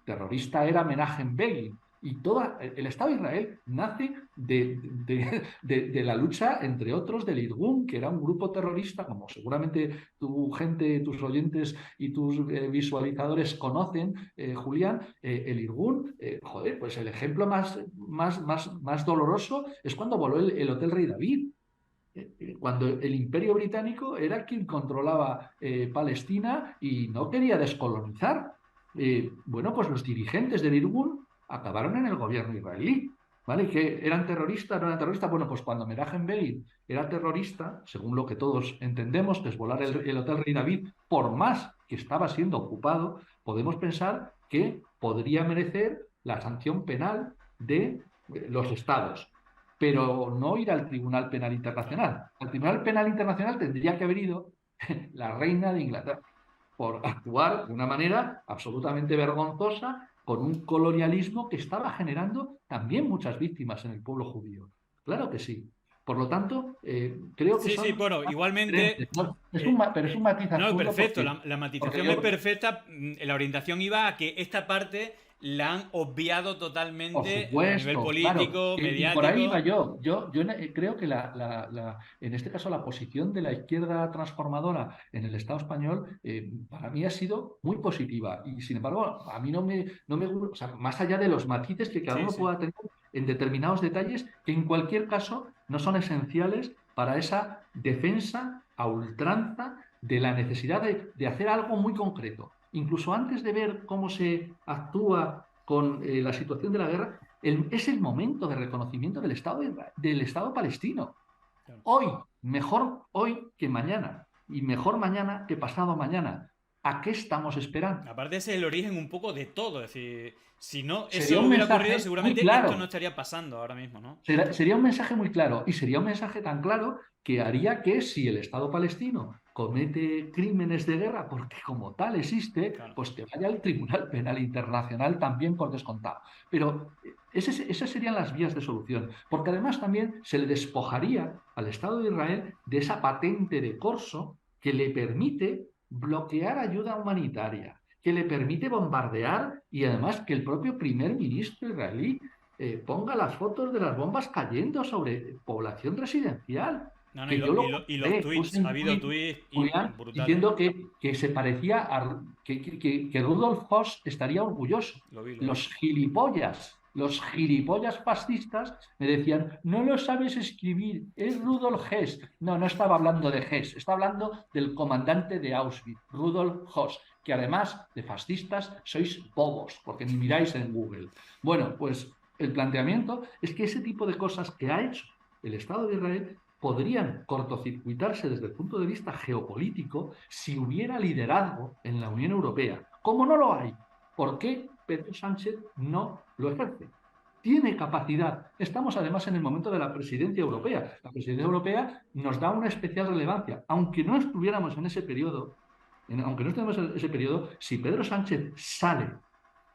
terrorista era Menachem Begin. Y todo el Estado de Israel nace de la lucha, entre otros, del Irgun, que era un grupo terrorista, como seguramente tus oyentes y tus visualizadores conocen, Julián. El Irgun, pues el ejemplo más doloroso es cuando voló el Hotel Rey David. Cuando el Imperio Británico era quien controlaba Palestina y no quería descolonizar. Pues los dirigentes del Irgun acabaron en el gobierno israelí, ¿vale? ¿Que eran terroristas, no eran terroristas? Bueno, pues cuando Menachem Begin era terrorista, según lo que todos entendemos, que es volar el Hotel Rey David, por más que estaba siendo ocupado, podemos pensar que podría merecer la sanción penal de los estados, pero no ir al Tribunal Penal Internacional. Al Tribunal Penal Internacional tendría que haber ido la reina de Inglaterra, por actuar de una manera absolutamente vergonzosa con un colonialismo que estaba generando también muchas víctimas en el pueblo judío. Claro que sí. Por lo tanto, creo que sí, bueno, igualmente... pero es un matiz No, absurdo perfecto, porque, la matización es perfecta. La orientación iba a que esta parte la han obviado Por totalmente a supuesto, nivel claro. político, Y por ahí iba mediático. Creo que en este caso la posición de la izquierda transformadora en el Estado español para mí ha sido muy positiva. Y sin embargo, a mí no me gusta, o sea, más allá de los matices que cada Sí, uno sí. pueda tener en determinados detalles, que en cualquier caso no son esenciales para esa defensa a ultranza de la necesidad de hacer algo muy concreto. Incluso antes de ver cómo se actúa con la situación de la guerra, es el momento de reconocimiento del Estado palestino. Claro. Hoy, mejor hoy que mañana, y mejor mañana que pasado mañana. ¿A qué estamos esperando? Aparte, ese es el origen un poco de todo. Es decir, si no Sería eso un hubiera ocurrido, mensaje muy seguramente esto no claro. estaría pasando ahora mismo, ¿no? Sería un mensaje muy claro, y sería un mensaje tan claro que haría que si el Estado palestino comete crímenes de guerra, porque como tal existe, Claro. pues que vaya al Tribunal Penal Internacional también por descontado. Pero esas serían las vías de solución, porque además también se le despojaría al Estado de Israel de esa patente de corso que le permite bloquear ayuda humanitaria, que le permite bombardear y además que el propio primer ministro israelí ponga las fotos de las bombas cayendo sobre población residencial. No, no, Que yo lo y los puse tweets, ha en habido tweet, tweets Julián, brutales. diciendo que se parecía que Rudolf Hoss estaría orgulloso. Lo vi, lo vi. Los gilipollas fascistas me decían, no lo sabes escribir, es Rudolf Hess. No, no estaba hablando de Hess, estaba hablando del comandante de Auschwitz, Rudolf Hoss, que además de fascistas sois bobos, porque ni miráis en Google. Bueno, pues el planteamiento es que ese tipo de cosas que ha hecho el Estado de Israel podrían cortocircuitarse desde el punto de vista geopolítico si hubiera liderazgo en la Unión Europea. Como no lo hay, ¿por qué Pedro Sánchez no lo ejerce? Tiene capacidad. Estamos además en el momento de la presidencia europea. La presidencia europea nos da una especial relevancia. Aunque no estuviéramos en ese periodo, si Pedro Sánchez sale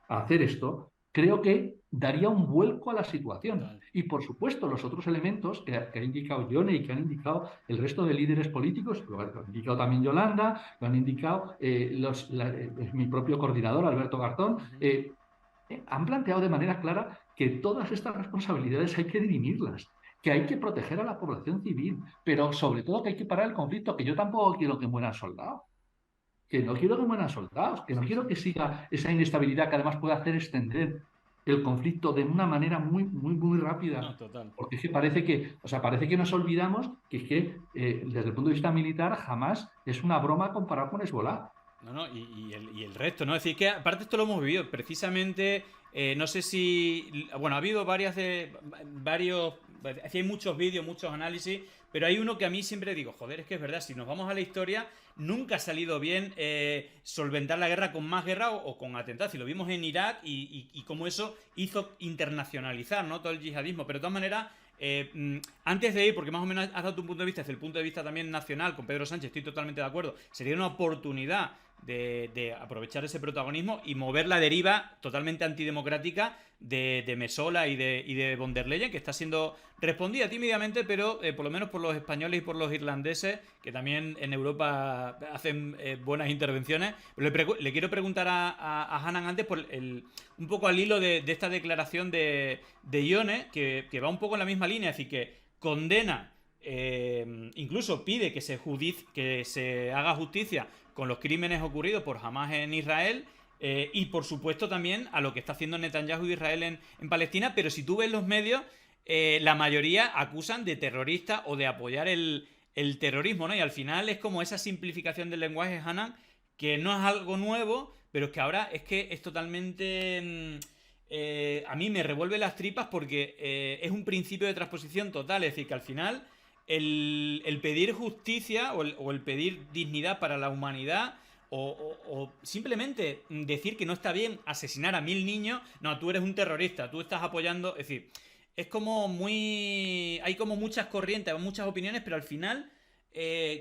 a hacer esto, creo que daría un vuelco a la situación. Total. Y por supuesto, los otros elementos que ha indicado Yone y que han indicado el resto de líderes políticos, lo ha indicado también Yolanda, lo han indicado mi propio coordinador, Alberto Garzón, han planteado de manera clara que todas estas responsabilidades hay que dirimirlas, que hay que proteger a la población civil, pero sobre todo que hay que parar el conflicto, que yo tampoco quiero que mueran soldados. Que no quiero que mueran soldados, que no quiero que siga esa inestabilidad que además puede hacer extender el conflicto de una manera muy, muy, muy No, rápida. total. Porque es que parece que nos desde el punto de vista militar jamás es una broma comparado con Hezbollah. No, no, y el resto, ¿no? Es decir, que aparte esto lo hemos vivido precisamente, no sé si, bueno, ha habido varios, hay muchos vídeos, muchos análisis, pero hay uno que a mí siempre digo, joder, es que es verdad, si nos vamos a la historia, nunca ha salido bien solventar la guerra con más guerra o con atentados, y lo vimos en Irak y cómo eso hizo internacionalizar, ¿no? Todo el yihadismo, pero de todas maneras... antes de ir, porque más o menos has dado tu punto de vista desde el punto de vista también nacional con Pedro Sánchez, estoy totalmente de acuerdo, sería una oportunidad de aprovechar ese protagonismo y mover la deriva totalmente antidemocrática de Metsola y de von der Leyen, que está siendo respondida tímidamente, pero por lo menos por los españoles y por los irlandeses, que también en Europa hacen buenas intervenciones. Pero le quiero preguntar a Hanan antes por un poco al hilo de esta declaración de Ione, que va un poco en la misma línea, es decir, que condena, incluso pide que se haga justicia con los crímenes ocurridos por Hamas en Israel, y por supuesto también a lo que está haciendo Netanyahu y Israel en Palestina, pero si tú ves los medios, la mayoría acusan de terrorista o de apoyar el terrorismo, ¿no? Y al final es como esa simplificación del lenguaje, Hanan, que no es algo nuevo, pero es que ahora es que es totalmente... a mí me revuelve las tripas porque es un principio de transposición total, es decir, que al final el pedir justicia o el pedir dignidad para la humanidad o simplemente decir que no está bien asesinar a 1000 niños, no, tú eres un terrorista, tú estás apoyando, es decir, es como hay como muchas corrientes, muchas opiniones, pero al final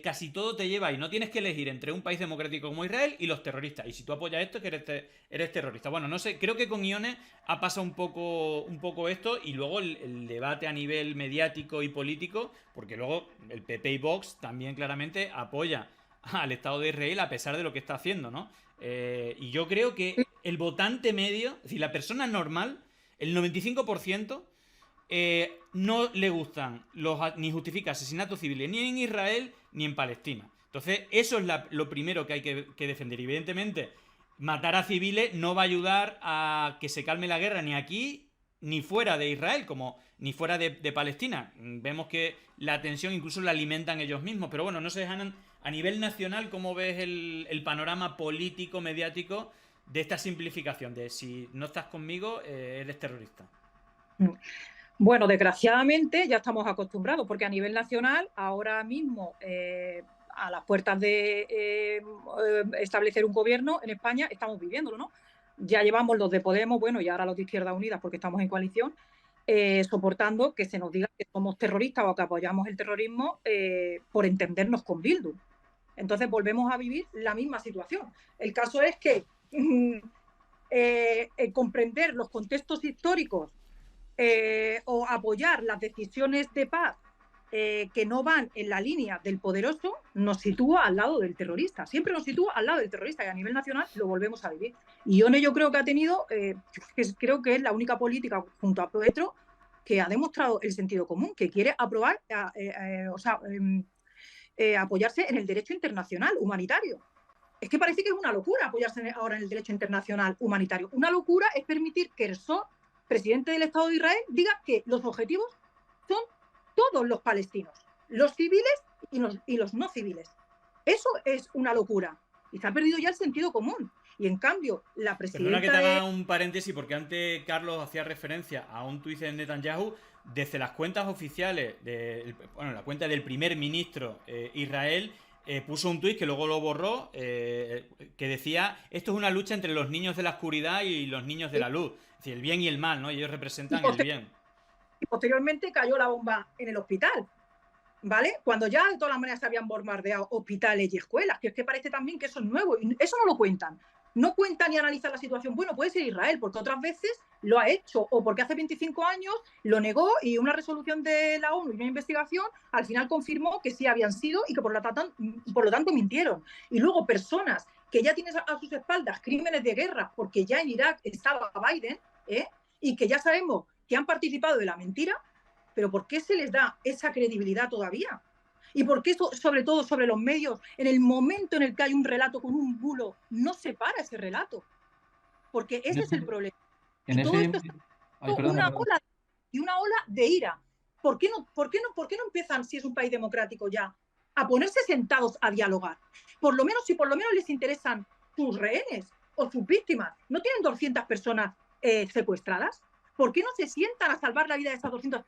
casi todo te lleva y no tienes que elegir entre un país democrático como Israel y los terroristas. Y si tú apoyas esto, que eres terrorista. Bueno, no sé, creo que con Ione ha pasado un poco esto y luego el debate a nivel mediático y político, porque luego el PP y Vox también claramente apoya al Estado de Israel a pesar de lo que está haciendo, ¿no? Y yo creo que el votante medio, es decir, la persona normal, el 95%, no le gustan ni justifica asesinatos civiles ni en Israel ni en Palestina. Entonces, eso es lo primero que hay que defender. Evidentemente, matar a civiles no va a ayudar a que se calme la guerra ni aquí ni fuera de Israel, ni fuera de Palestina. Vemos que la tensión incluso la alimentan ellos mismos. Pero bueno, no sé, Hanan, a nivel nacional, ¿cómo ves el panorama político, mediático de esta simplificación? De si no estás conmigo, eres terrorista. Bueno, desgraciadamente ya estamos acostumbrados, porque a nivel nacional, ahora mismo, a las puertas de establecer un gobierno en España, estamos viviéndolo, ¿no? Ya llevamos los de Podemos, bueno, y ahora los de Izquierda Unida, porque estamos en coalición, soportando que se nos diga que somos terroristas o que apoyamos el terrorismo por entendernos con Bildu. Entonces volvemos a vivir la misma situación. El caso es que comprender los contextos históricos o apoyar las decisiones de paz que no van en la línea del poderoso, nos sitúa al lado del terrorista. Siempre nos sitúa al lado del terrorista, y a nivel nacional lo volvemos a vivir. Y Ione, yo creo que ha tenido, creo que es la única política junto a Petro que ha demostrado el sentido común, que quiere aprobar, apoyarse en el derecho internacional humanitario. Es que parece que es una locura apoyarse ahora en el derecho internacional humanitario. Una locura es permitir que Herzog, presidente del Estado de Israel, diga que los objetivos son todos los palestinos, los civiles y los no civiles. Eso es una locura. Y se ha perdido ya el sentido común. Y en cambio, la presidenta... Perdona que te haga un paréntesis, porque antes Carlos hacía referencia a un tuit de Netanyahu. Desde las cuentas oficiales, la cuenta del primer ministro Israel, puso un tuit que luego lo borró, que decía: esto es una lucha entre los niños de la oscuridad y los niños de la luz. Es decir, el bien y el mal, ¿no? Y ellos representan el bien. Y posteriormente cayó la bomba en el hospital, ¿vale? Cuando ya de todas las maneras se habían bombardeado hospitales y escuelas, que es que parece también que eso es nuevo, y eso no lo cuentan. No cuentan ni analizan la situación. Bueno, puede ser Israel, porque otras veces lo ha hecho, o porque hace 25 años lo negó y una resolución de la ONU y una investigación al final confirmó que sí habían sido y que por lo tanto mintieron. Y luego personas que ya tienen a sus espaldas crímenes de guerra, porque ya en Irak estaba Biden, y que ya sabemos que han participado de la mentira, pero ¿por qué se les da esa credibilidad todavía? ¿Y por qué, sobre todo sobre los medios, en el momento en el que hay un relato con un bulo, no se para ese relato? Porque ese es el problema. Y todo esto está una ola de ira. ¿Por qué no empiezan, si es un país democrático ya, a ponerse sentados a dialogar? Si por lo menos les interesan sus rehenes o sus víctimas. ¿No tienen 200 personas secuestradas? ¿Por qué no se sientan a salvar la vida de esas 200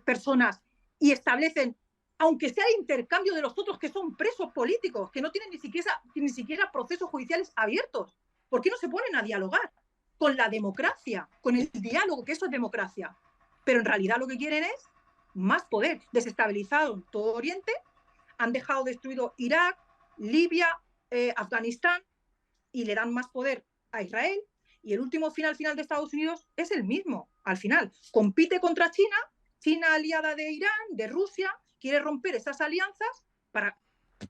personas y establecen, aunque sea el intercambio de los otros que son presos políticos, que no tienen ni siquiera procesos judiciales abiertos? ¿Por qué no se ponen a dialogar con la democracia, con el diálogo, que eso es democracia? Pero en realidad lo que quieren es más poder. Desestabilizaron todo Oriente, han dejado destruido Irak, Libia, Afganistán, y le dan más poder a Israel. Y el último final de Estados Unidos es el mismo. Al final, compite contra China, China aliada de Irán, de Rusia, quiere romper esas alianzas para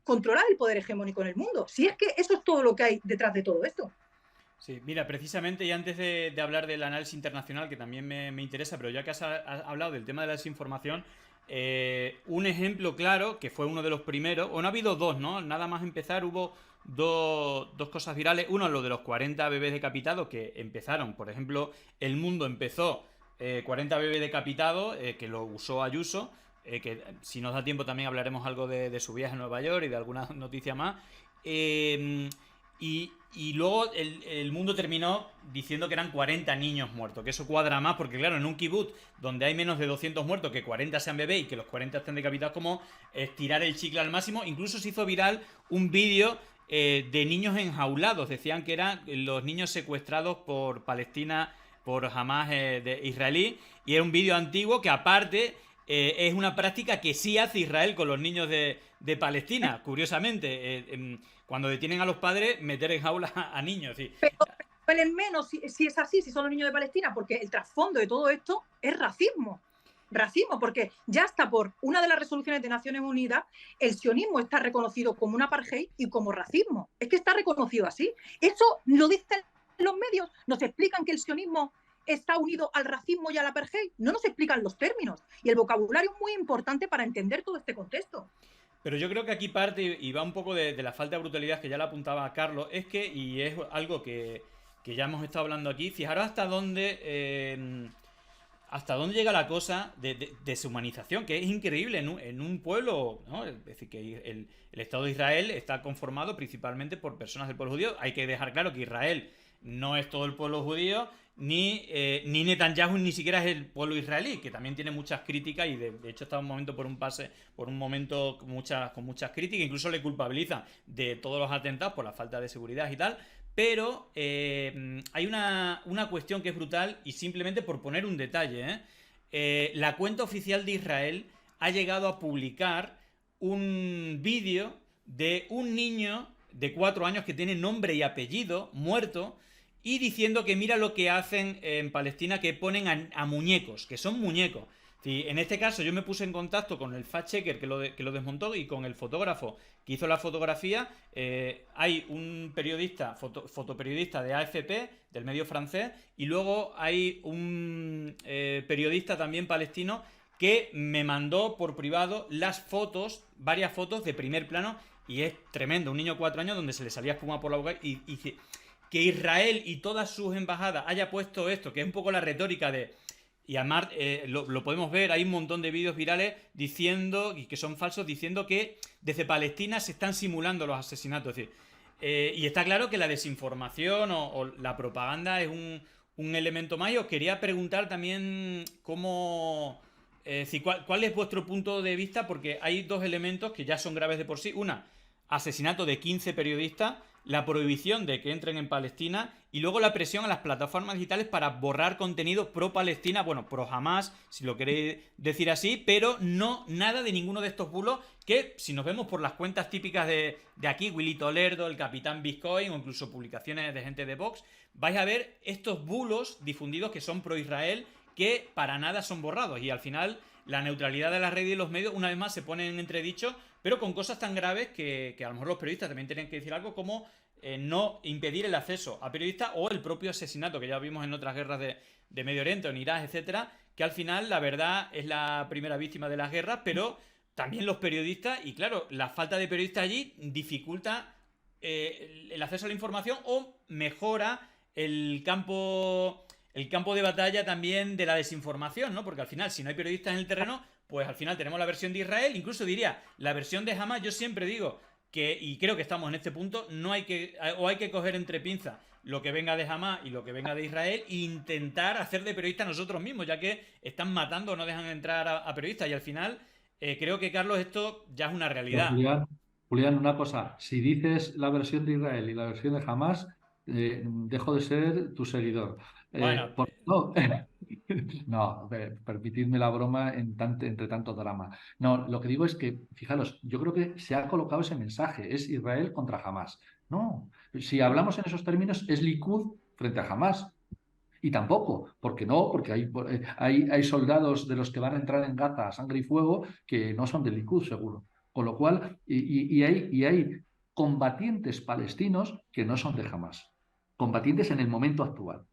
controlar el poder hegemónico en el mundo. Si es que eso es todo lo que hay detrás de todo esto. Sí, mira, precisamente, y antes de hablar del análisis internacional, que también me interesa, pero ya que has hablado del tema de la desinformación, un ejemplo claro, que fue uno de los primeros, o no ha habido dos, ¿no? Nada más empezar hubo dos cosas virales. Uno, lo de los 40 bebés decapitados, que empezaron, por ejemplo, El Mundo empezó 40 bebés decapitados, que lo usó Ayuso, que si nos da tiempo también hablaremos algo de su viaje a Nueva York y de alguna noticia más. Y luego el Mundo terminó diciendo que eran 40 niños muertos, que eso cuadra más, porque claro, en un kibutz donde hay menos de 200 muertos, que 40 sean bebés y que los 40 estén decapitados, como estirar el chicle al máximo. Incluso se hizo viral un vídeo de niños enjaulados. Decían que eran los niños secuestrados por Palestina, por Hamas de israelí, y era un vídeo antiguo que aparte es una práctica que sí hace Israel con los niños de Palestina, curiosamente. Cuando detienen a los padres, meter en jaulas a niños. ¿Sí? Pero duelen menos si es así, si son los niños de Palestina, porque el trasfondo de todo esto es racismo. racismo, porque ya hasta por una de las resoluciones de Naciones Unidas, el sionismo está reconocido como un apartheid y como racismo. Es que está reconocido así. Eso lo dicen los medios, nos explican que el sionismo está unido al racismo y al apartheid, no nos explican los términos. Y el vocabulario es muy importante para entender todo este contexto. Pero yo creo que aquí parte, y va un poco de la falta de brutalidad que ya la apuntaba Carlos, es que, y es algo que ya hemos estado hablando aquí, fijaros hasta dónde llega la cosa de deshumanización, que es increíble en un pueblo, ¿no? Es decir, que el Estado de Israel está conformado principalmente por personas del pueblo judío. Hay que dejar claro que Israel no es todo el pueblo judío, ni Netanyahu ni siquiera es el pueblo israelí, que también tiene muchas críticas, y de hecho está un momento con muchas críticas, incluso le culpabilizan de todos los atentados por la falta de seguridad y tal. Pero hay una cuestión que es brutal, y simplemente por poner un detalle, la cuenta oficial de Israel ha llegado a publicar un vídeo de un niño de 4 años que tiene nombre y apellido, muerto, y diciendo que mira lo que hacen en Palestina, que ponen a muñecos, que son muñecos. En este caso yo me puse en contacto con el fact-checker que lo desmontó y con el fotógrafo que hizo la fotografía. Hay un periodista, fotoperiodista de AFP, del medio francés, y luego hay un periodista también palestino que me mandó por privado varias fotos de primer plano, y es tremendo. Un niño de 4 años donde se le salía espuma por la boca, y que Israel y todas sus embajadas haya puesto esto, que es un poco la retórica de... Y además lo podemos ver, hay un montón de vídeos virales diciendo, y que son falsos, diciendo que desde Palestina se están simulando los asesinatos. Es decir, y está claro que la desinformación o la propaganda es un elemento más. Y os quería preguntar también cuál es vuestro punto de vista, porque hay dos elementos que ya son graves de por sí. Una, asesinato de 15 periodistas, la prohibición de que entren en Palestina, y luego la presión a las plataformas digitales para borrar contenido pro-Palestina, bueno, pro-Hamas, si lo queréis decir así, pero no nada de ninguno de estos bulos que, si nos vemos por las cuentas típicas de aquí, Willy Toledo, el Capitán Bitcoin, o incluso publicaciones de gente de Vox, vais a ver estos bulos difundidos que son pro-Israel, que para nada son borrados, y al final la neutralidad de las redes y los medios una vez más se pone en entredicho, pero con cosas tan graves que a lo mejor los periodistas también tienen que decir algo, como no impedir el acceso a periodistas, o el propio asesinato, que ya vimos en otras guerras de Medio Oriente, o en Irak, etcétera, que al final la verdad es la primera víctima de las guerras, pero también los periodistas, y claro, la falta de periodistas allí dificulta el acceso a la información, o mejora el campo de batalla también de la desinformación, ¿no? Porque al final, si no hay periodistas en el terreno, pues al final tenemos la versión de Israel, incluso diría la versión de Hamas. Yo siempre digo que, y creo que estamos en este punto, hay que coger entre pinzas lo que venga de Hamas y lo que venga de Israel, e intentar hacer de periodistas nosotros mismos, ya que están matando o no dejan entrar a periodistas, y al final creo que, Carlos, esto ya es una realidad. Julián, una cosa, si dices la versión de Israel y la versión de Hamas, dejo de ser tu seguidor. Bueno, no, permitidme la broma entre tanto drama. No, lo que digo es que, fijaros, yo creo que se ha colocado ese mensaje, es Israel contra Hamas. No, si hablamos en esos términos, es Likud frente a Hamas. Y tampoco, porque hay soldados de los que van a entrar en Gaza a sangre y fuego que no son del Likud, seguro. Con lo cual, hay combatientes palestinos que no son de Hamas. Combatientes en el momento actual.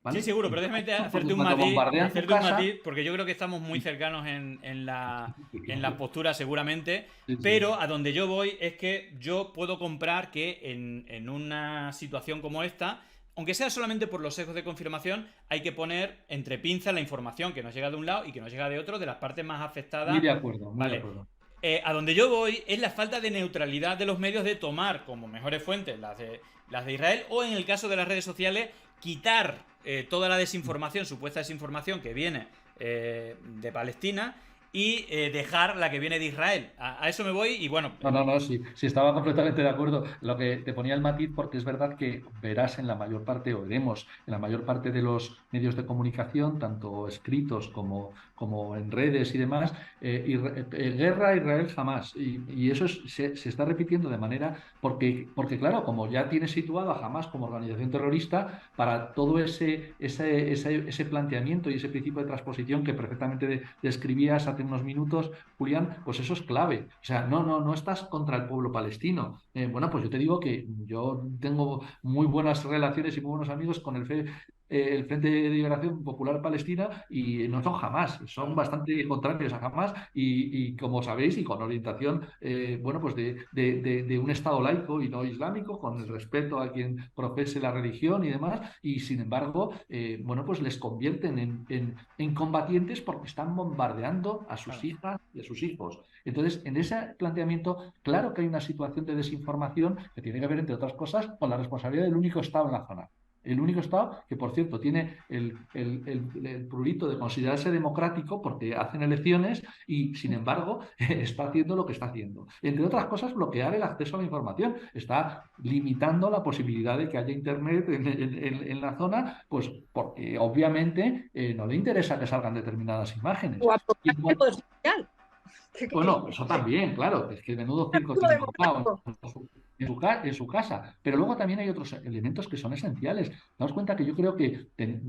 ¿Vale? Sí, seguro, pero déjame hacerte un matiz, porque yo creo que estamos muy cercanos en las posturas, seguramente, pero a donde yo voy es que yo puedo comprar que en una situación como esta, aunque sea solamente por los sesgos de confirmación, hay que poner entre pinzas la información que nos llega de un lado y que nos llega de otro, de las partes más afectadas. Muy de acuerdo, de acuerdo. A donde yo voy es la falta de neutralidad de los medios, de tomar como mejores fuentes las de Israel, o en el caso de las redes sociales, quitar toda la desinformación, supuesta desinformación que viene de Palestina, y dejar la que viene de Israel. A eso me voy y bueno. No, sí, sí, estaba completamente de acuerdo. Lo que te ponía el matiz, porque es verdad que verás en la mayor parte, o veremos en la mayor parte de los medios de comunicación, tanto escritos como en redes y demás, guerra Israel jamás. Y eso se está repitiendo de manera, porque claro, como ya tienes situado a Hamás como organización terrorista, para todo ese planteamiento y ese principio de transposición que perfectamente describías hace unos minutos, Julián, pues eso es clave. O sea, no estás contra el pueblo palestino. Bueno, pues yo te digo que yo tengo muy buenas relaciones y muy buenos amigos con el Frente de Liberación Popular Palestina y no son Hamás, son bastante contrarios a Hamás y como sabéis, y con orientación, bueno, pues de un Estado laico y no islámico, con el respeto a quien profese la religión y demás, y sin embargo, bueno, pues les convierten en combatientes porque están bombardeando a sus hijas y a sus hijos. Entonces, en ese planteamiento, claro que hay una situación de desinformación que tiene que ver, entre otras cosas, con la responsabilidad del único Estado en la zona. El único Estado que, por cierto, tiene el prurito de considerarse democrático porque hacen elecciones y, sin embargo, está haciendo lo que está haciendo. Entre otras cosas, bloquear el acceso a la información. Está limitando la posibilidad de que haya Internet en la zona, pues porque obviamente no le interesa que salgan determinadas imágenes. O apoyar el poder social. Bueno, eso también, claro, es que menudo circo tiene montado en su casa. Pero luego también hay otros elementos que son esenciales. Daos cuenta que yo creo que,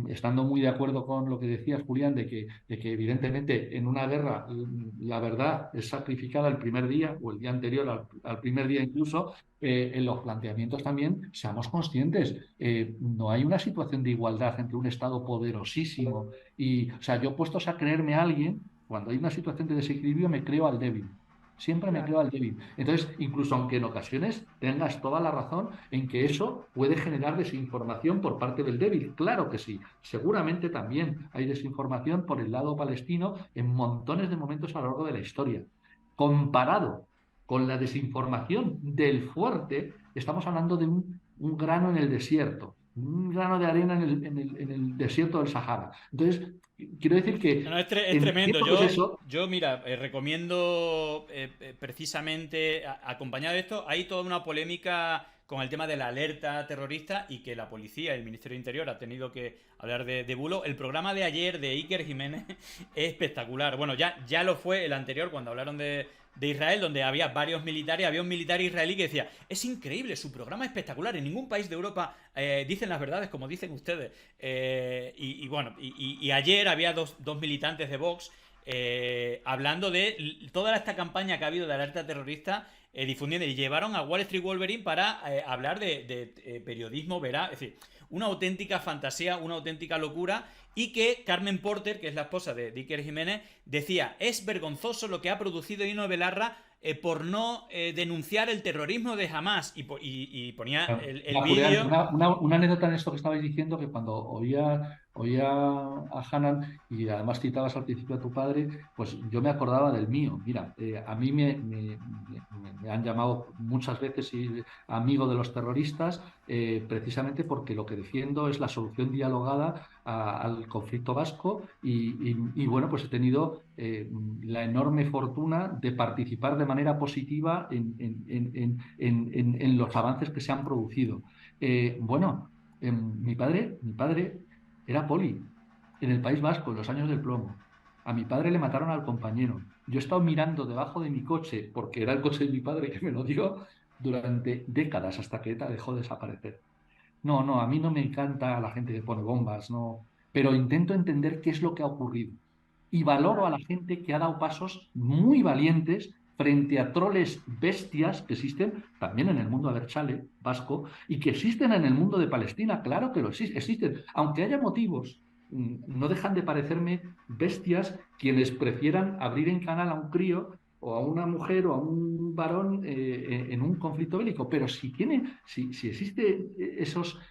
estando muy de acuerdo con lo que decías, Julián, de que evidentemente en una guerra la verdad es sacrificada el primer día o el día anterior al primer día incluso, en los planteamientos también seamos conscientes. No hay una situación de igualdad entre un Estado poderosísimo y, o sea, yo puestos a creerme a alguien. Cuando hay una situación de desequilibrio, me creo al débil. Siempre me creo al débil. Entonces, incluso aunque en ocasiones tengas toda la razón en que eso puede generar desinformación por parte del débil, claro que sí. Seguramente también hay desinformación por el lado palestino en montones de momentos a lo largo de la historia. Comparado con la desinformación del fuerte, estamos hablando de un grano en el desierto, un grano de arena en el desierto del Sahara. Entonces, quiero decir que no, es tremendo. eso, Yo mira, recomiendo precisamente, acompañado de esto, hay toda una polémica con el tema de la alerta terrorista y que la policía y el Ministerio de Interior ha tenido que hablar de bulo. El programa de ayer de Iker Jiménez es espectacular. Bueno, ya lo fue el anterior cuando hablaron de Israel, donde había varios militares, había un militar israelí que decía, es increíble, su programa es espectacular, en ningún país de Europa dicen las verdades como dicen ustedes. Y ayer había dos militantes de Vox hablando de toda esta campaña que ha habido de alerta terrorista, difundiendo, y llevaron a Wall Street Wolverine para hablar de periodismo veraz, es decir, una auténtica fantasía, una auténtica locura. Y que Carmen Porter, que es la esposa de Iker Jiménez, decía, es vergonzoso lo que ha producido Ino Belarra por no denunciar el terrorismo de Hamás. Y ponía el vídeo. Una anécdota en esto que estabais diciendo, que cuando oía a Hanan y además citabas al principio a tu padre, pues yo me acordaba del mío. Mira, a mí me han llamado muchas veces amigo de los terroristas, precisamente porque lo que defiendo es la solución dialogada al conflicto vasco y bueno, pues he tenido la enorme fortuna de participar de manera positiva en los avances que se han producido. Mi padre era poli en el País Vasco en los años del plomo. A mi padre le mataron al compañero. Yo he estado mirando debajo de mi coche, porque era el coche de mi padre que me lo dio, durante décadas hasta que ETA dejó de desaparecer. No, a mí no me encanta la gente que pone bombas, no, pero intento entender qué es lo que ha ocurrido. Y valoro a la gente que ha dado pasos muy valientes frente a troles bestias que existen también en el mundo abertzale vasco y que existen en el mundo de Palestina, claro que lo existen, aunque haya motivos. No dejan de parecerme bestias quienes prefieran abrir en canal a un crío o a una mujer o a un varón en un conflicto bélico. Pero si existen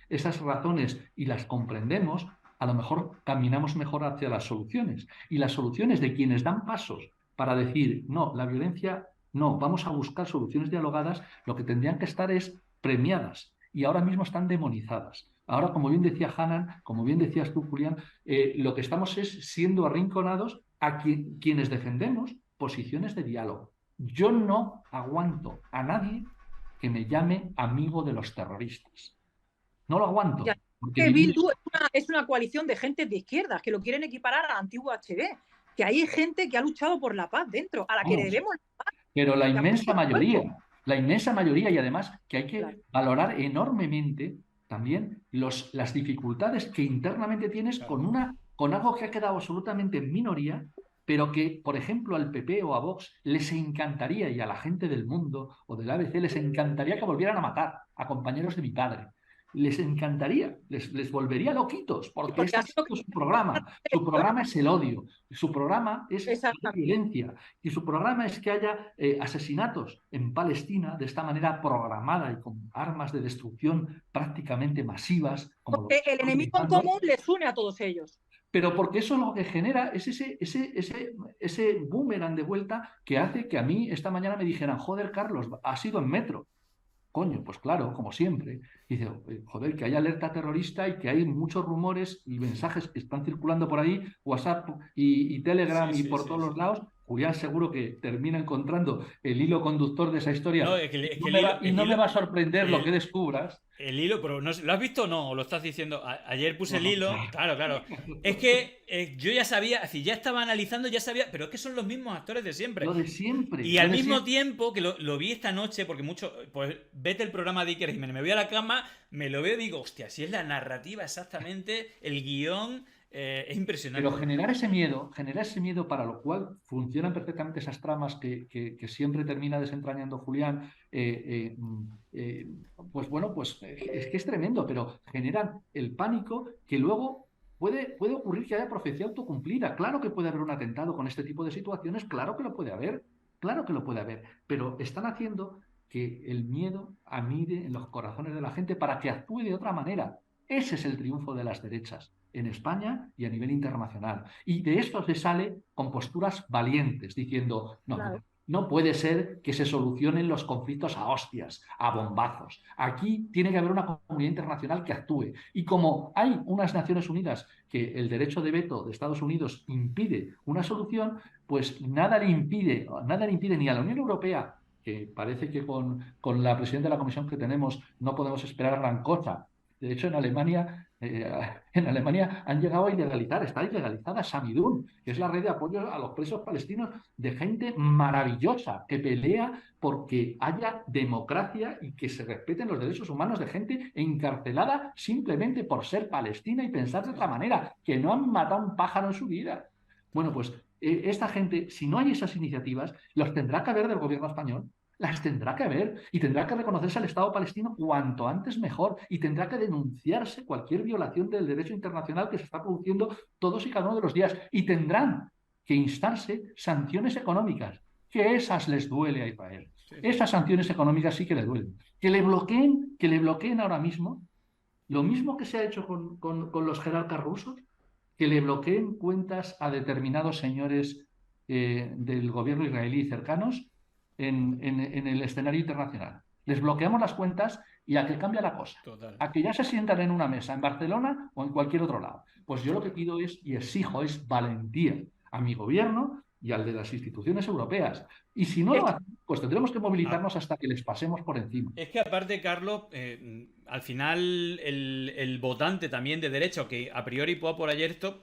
esas razones y las comprendemos, a lo mejor caminamos mejor hacia las soluciones. Y las soluciones de quienes dan pasos para decir, no, la violencia, no, vamos a buscar soluciones dialogadas, lo que tendrían que estar es premiadas. Y ahora mismo están demonizadas. Ahora, como bien decía Hanan, como bien decías tú, Julián, lo que estamos es siendo arrinconados quienes defendemos posiciones de diálogo. Yo no aguanto a nadie que me llame amigo de los terroristas. No lo aguanto. Ya, Porque que Bildu es una coalición de gente de izquierdas que lo quieren equiparar a la antigua HD, que hay gente que ha luchado por la paz dentro, a la que debemos la paz. Pero la inmensa mayoría, y además que hay que valorar enormemente también las dificultades que internamente tienes con algo que ha quedado absolutamente en minoría, pero que, por ejemplo, al PP o a Vox les encantaría, y a la gente del Mundo o del ABC les encantaría que volvieran a matar a compañeros de mi padre. Les encantaría, les volvería loquitos, porque este ha sido su programa. Su programa es el odio, su programa es la violencia, y su programa es que haya asesinatos en Palestina de esta manera programada y con armas de destrucción prácticamente masivas. Porque el enemigo en común les une a todos ellos. Pero porque eso lo que genera es ese boomerang de vuelta que hace que a mí esta mañana me dijeran, joder, Carlos, has ido en metro. Coño, pues claro, como siempre. Dice, joder, que hay alerta terrorista y que hay muchos rumores y mensajes que están circulando por ahí, WhatsApp y Telegram y por todos los lados. Julián seguro que termina encontrando el hilo conductor de esa historia. No me va a sorprender lo que descubras. El hilo, pero no, ¿lo has visto o no? ¿O lo estás diciendo? Ayer puse el hilo. Claro. Es que yo ya sabía, es decir, ya estaba analizando, ya sabía, pero es que son los mismos actores de siempre. Lo de siempre. Y al mismo tiempo que lo vi esta noche, porque pues vete el programa de Iker Jiménez, me voy a la cama, me lo veo y digo, hostia, si es la narrativa exactamente, el guión. Es impresionante. Pero generar ese miedo para lo cual funcionan perfectamente esas tramas que siempre termina desentrañando Julián, pues bueno, pues es que es tremendo, pero generan el pánico que luego puede ocurrir que haya profecía autocumplida. Claro que puede haber un atentado con este tipo de situaciones, claro que lo puede haber, pero están haciendo que el miedo anide en los corazones de la gente para que actúe de otra manera. Ese es el triunfo de las derechas en España y a nivel internacional. Y de esto se sale con posturas valientes, diciendo, no puede ser que se solucionen los conflictos a hostias, a bombazos. Aquí tiene que haber una comunidad internacional que actúe. Y como hay unas Naciones Unidas que el derecho de veto de Estados Unidos impide una solución, pues nada le impide ni a la Unión Europea, que parece que con la presidenta de la Comisión que tenemos no podemos esperar gran cosa. De hecho, en Alemania han llegado a ilegalizar, está ilegalizada Samidun, que es la red de apoyo a los presos palestinos, de gente maravillosa que pelea porque haya democracia y que se respeten los derechos humanos de gente encarcelada simplemente por ser palestina y pensar de otra manera, que no han matado un pájaro en su vida. Bueno, pues esta gente, si no hay esas iniciativas, los tendrá que haber del gobierno español. Las tendrá que haber y tendrá que reconocerse al Estado palestino cuanto antes mejor y tendrá que denunciarse cualquier violación del derecho internacional que se está produciendo todos y cada uno de los días y tendrán que instarse sanciones económicas, que esas les duele a Israel. Esas sanciones económicas sí que le duelen. Que le bloqueen ahora mismo, lo mismo que se ha hecho con los jerarcas rusos, que le bloqueen cuentas a determinados señores del gobierno israelí cercanos en el escenario internacional. Les bloqueamos las cuentas y a que cambia la cosa. Total. A que ya se sientan en una mesa en Barcelona o en cualquier otro lado. Pues yo lo que pido y exijo es valentía a mi gobierno y al de las instituciones europeas. Y si no lo hacen, pues tendremos que movilizarnos hasta que les pasemos por encima. Es que aparte, Carlos, al final el votante también de derecha, que a priori pueda por ayer esto,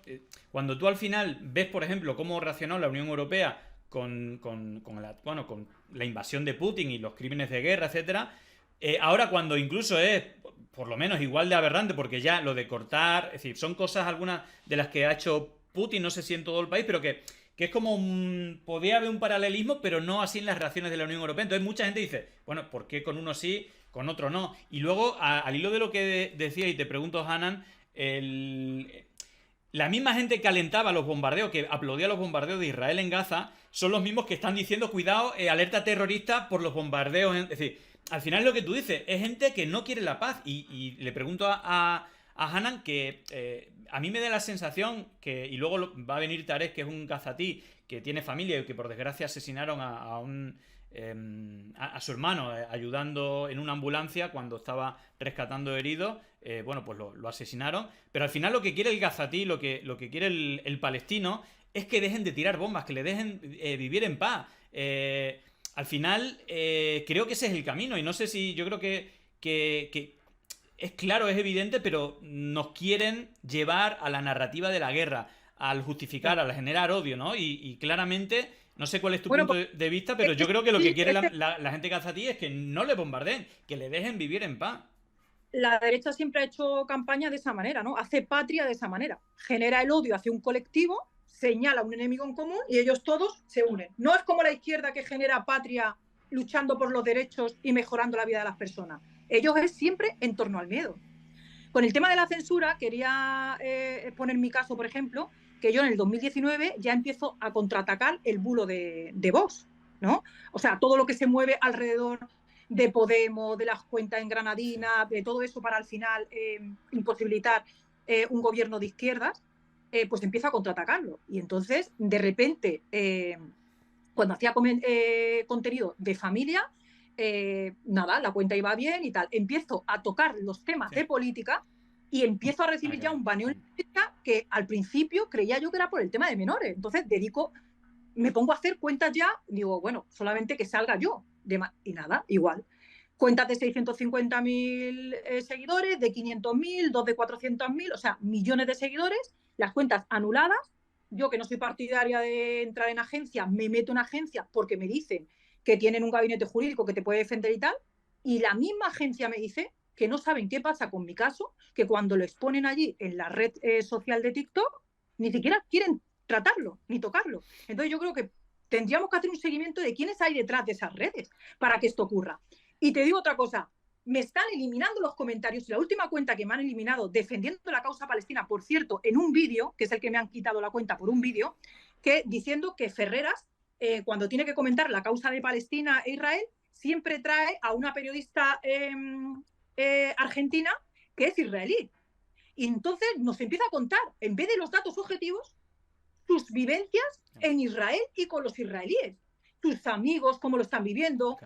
cuando tú al final ves, por ejemplo, cómo reaccionó la Unión Europea con la invasión de Putin y los crímenes de guerra, etcétera. Ahora cuando incluso es por lo menos igual de aberrante, porque ya lo de cortar, es decir, son cosas algunas de las que ha hecho Putin, no sé si en todo el país, pero que es como podría haber un paralelismo, pero no así en las reacciones de la Unión Europea. Entonces mucha gente dice, bueno, ¿por qué con uno sí, con otro no? Y luego, al hilo de lo que decía, y te pregunto, Hanan, la misma gente que alentaba los bombardeos, que aplaudía los bombardeos de Israel en Gaza, son los mismos que están diciendo, cuidado, alerta terrorista por los bombardeos. Es decir, al final es lo que tú dices, es gente que no quiere la paz. Y le pregunto a Hanan que a mí me da la sensación que, y luego va a venir Tarek, que es un gazatí, que tiene familia y que por desgracia asesinaron a su hermano ayudando en una ambulancia cuando estaba rescatando heridos. Bueno, pues lo asesinaron. Pero al final lo que quiere el gazatí, lo que quiere el palestino, es que dejen de tirar bombas, que le dejen vivir en paz. Al final, creo que ese es el camino. Y no sé si yo creo que es claro, es evidente, pero nos quieren llevar a la narrativa de la guerra, al justificar, al generar odio, ¿no? Y claramente, no sé cuál es tu punto de vista, pero yo creo que lo que quiere la gente que hace a ti es que no le bombardeen, que le dejen vivir en paz. La derecha siempre ha hecho campaña de esa manera, ¿no? Hace patria de esa manera. Genera el odio hacia un colectivo, señala un enemigo en común y ellos todos se unen. No es como la izquierda que genera patria luchando por los derechos y mejorando la vida de las personas. Ellos es siempre en torno al miedo. Con el tema de la censura, quería poner mi caso, por ejemplo, que yo en el 2019 ya empiezo a contraatacar el bulo de Vox, ¿no? O sea, todo lo que se mueve alrededor de Podemos, de las cuentas en Granadina, de todo eso para al final imposibilitar un gobierno de izquierdas, pues empiezo a contraatacarlo. Y entonces, de repente, cuando hacía contenido de familia, nada, la cuenta iba bien y tal. Empiezo a tocar los temas de política y empiezo a recibir ya un baneo en política que al principio creía yo que era por el tema de menores. Entonces me pongo a hacer cuentas ya, digo, bueno, solamente que salga yo. Y nada, igual. Cuentas de 650.000 seguidores, de 500.000, dos de 400.000, o sea, millones de seguidores, las cuentas anuladas. Yo, que no soy partidaria de entrar en agencias, me meto en agencias porque me dicen que tienen un gabinete jurídico que te puede defender y tal, y la misma agencia me dice que no saben qué pasa con mi caso, que cuando lo exponen allí en la red social de TikTok, ni siquiera quieren tratarlo, ni tocarlo. Entonces yo creo que tendríamos que hacer un seguimiento de quiénes hay detrás de esas redes para que esto ocurra. Y te digo otra cosa, me están eliminando los comentarios. La última cuenta que me han eliminado defendiendo la causa palestina, por cierto, en un vídeo, que es el que me han quitado la cuenta por un vídeo, que diciendo que Ferreras, cuando tiene que comentar la causa de Palestina e Israel, siempre trae a una periodista argentina que es israelí. Y entonces nos empieza a contar, en vez de los datos objetivos, sus vivencias en Israel y con los israelíes. Sus amigos, cómo lo están viviendo,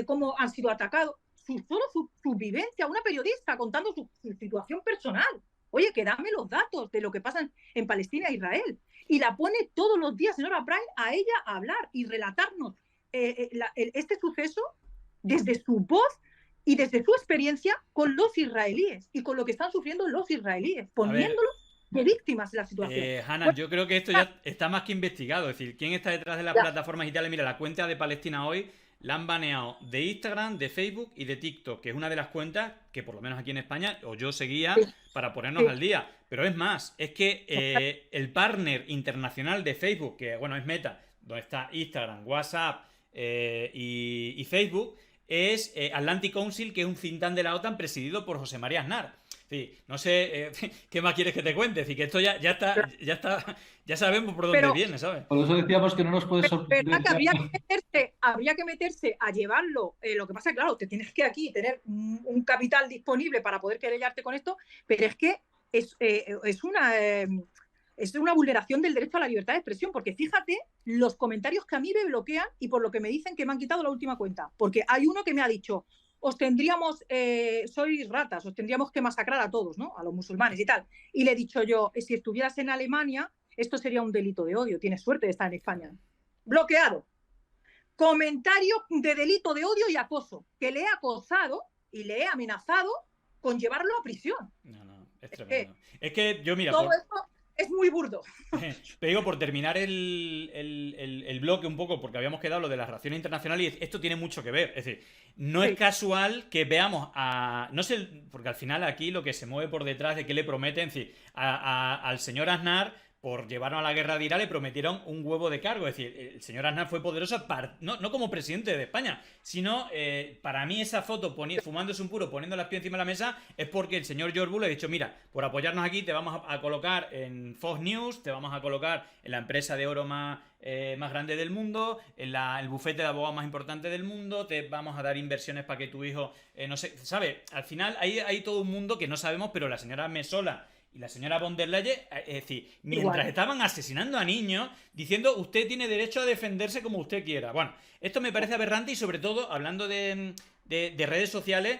cómo han sido atacados. Solo su vivencia, una periodista contando su situación personal. Oye, que dame los datos de lo que pasa en Palestina e Israel. Y la pone todos los días, señora Prime, a ella a hablar y relatarnos este suceso desde su voz y desde su experiencia con los israelíes y con lo que están sufriendo los israelíes, poniéndolos de víctimas de la situación. Hanna, yo creo que esto ya está más que investigado. Es decir, ¿quién está detrás de las plataformas digitales? Mira, la cuenta de Palestina Hoy la han baneado de Instagram, de Facebook y de TikTok, que es una de las cuentas que por lo menos aquí en España o yo seguía para ponernos al día. Pero es más, es que el partner internacional de Facebook, que bueno, es Meta, donde está Instagram, WhatsApp y Facebook, es Atlantic Council, que es un think tank de la OTAN presidido por José María Aznar. Sí, no sé qué más quieres que te cuente, es decir, que esto ya está, ya sabemos por dónde viene, ¿sabes? Por eso decíamos que no nos puede sorprender. Que habría que meterse a llevarlo. Lo que pasa es que, claro, te tienes que aquí tener un capital disponible para poder querellarte con esto, pero es que es una vulneración del derecho a la libertad de expresión, porque fíjate los comentarios que a mí me bloquean y por lo que me dicen que me han quitado la última cuenta, porque hay uno que me ha dicho: sois ratas, os tendríamos que masacrar a todos, ¿no? A los musulmanes y tal. Y le he dicho yo, si estuvieras en Alemania, esto sería un delito de odio, tienes suerte de estar en España. Bloqueado. Comentario de delito de odio y acoso, que le he acosado y le he amenazado con llevarlo a prisión. No, es tremendo. Es que yo, mira... Todo esto es muy burdo. Te digo, por terminar el bloque un poco, porque habíamos quedado lo de las relaciones internacionales, y esto tiene mucho que ver. Es decir, no es casual que veamos a... No sé, porque al final aquí lo que se mueve por detrás de qué le prometen, es decir, al señor Aznar, por llevarnos a la guerra de Irak, le prometieron un huevo de cargo. Es decir, el señor Aznar fue poderoso no como presidente de España, sino para mí esa foto fumándose un puro, poniendo las pies encima de la mesa, es porque el señor George Bush le ha dicho: mira, por apoyarnos aquí te vamos a colocar en Fox News, te vamos a colocar en la empresa de oro más grande del mundo, en el bufete de abogados más importante del mundo, te vamos a dar inversiones para que tu hijo, no sé, ¿sabes? Al final hay todo un mundo que no sabemos, pero la señora Mesola y la señora von der Leyen, es decir, mientras estaban asesinando a niños, diciendo: usted tiene derecho a defenderse como usted quiera. Bueno, esto me parece aberrante y sobre todo, hablando de redes sociales,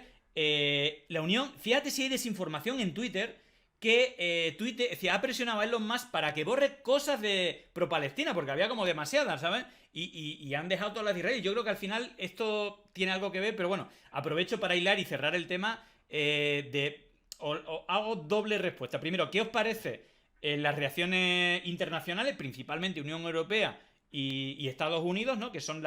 la Unión, fíjate si hay desinformación en Twitter, que ha presionado a Elon Musk para que borre cosas de pro-Palestina, porque había como demasiadas, ¿sabes? Y han dejado todas las de Israel. Yo creo que al final esto tiene algo que ver, pero bueno, aprovecho para hilar y cerrar el tema hago doble respuesta. Primero, ¿qué os parece las reacciones internacionales, principalmente Unión Europea y Estados Unidos, ¿no? Que son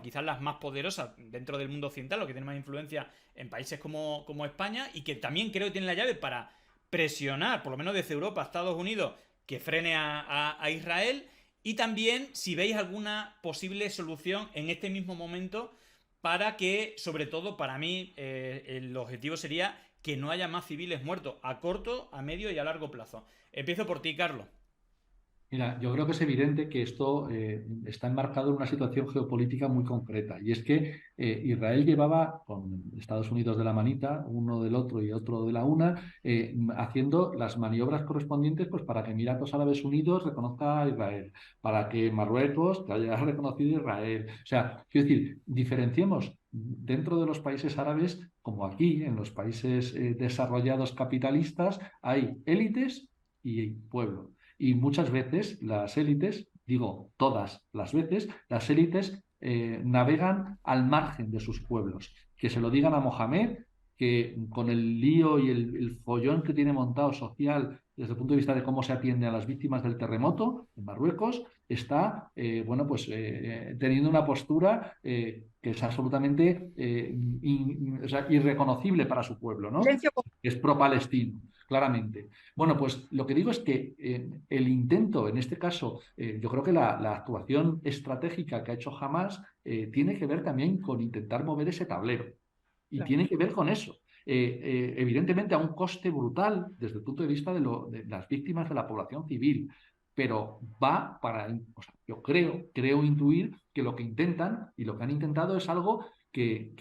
quizás las más poderosas dentro del mundo occidental, lo que tiene más influencia en países como España, y que también creo que tienen la llave para presionar, por lo menos desde Europa a Estados Unidos, que frene a Israel, y también si veis alguna posible solución en este mismo momento para que, sobre todo para mí, el objetivo sería que no haya más civiles muertos a corto, a medio y a largo plazo. Empiezo por ti, Carlos. Mira, yo creo que es evidente que esto está enmarcado en una situación geopolítica muy concreta, y es que Israel llevaba con Estados Unidos de la manita, uno del otro y otro de la una, haciendo las maniobras correspondientes pues, para que Emiratos Árabes Unidos reconozca a Israel, para que Marruecos haya reconocido a Israel. O sea, quiero decir, diferenciemos dentro de los países árabes, como aquí, en los países desarrollados capitalistas, hay élites y pueblo. Y muchas veces las élites, digo todas las veces, las élites navegan al margen de sus pueblos. Que se lo digan a Mohamed, que con el lío y el follón que tiene montado social desde el punto de vista de cómo se atiende a las víctimas del terremoto en Marruecos, está teniendo una postura que es absolutamente irreconocible para su pueblo, ¿no? Es pro-palestino. Claramente. Bueno, pues lo que digo es que el intento, en este caso, yo creo que la actuación estratégica que ha hecho Hamás tiene que ver también con intentar mover ese tablero. Y claro, tiene que ver con eso. Evidentemente a un coste brutal desde el punto de vista de las víctimas de la población civil, pero va para, o sea, yo creo intuir que lo que intentan y lo que han intentado es algo que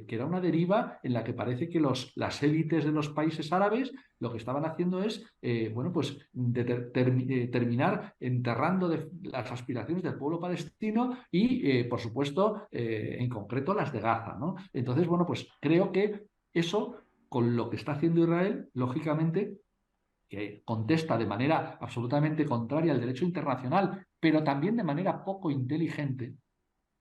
era una deriva en la que parece que las élites de los países árabes lo que estaban haciendo es terminar enterrando las aspiraciones del pueblo palestino y, por supuesto, en concreto las de Gaza, ¿no? Entonces, bueno, pues creo que eso, con lo que está haciendo Israel, lógicamente, que contesta de manera absolutamente contraria al derecho internacional, pero también de manera poco inteligente,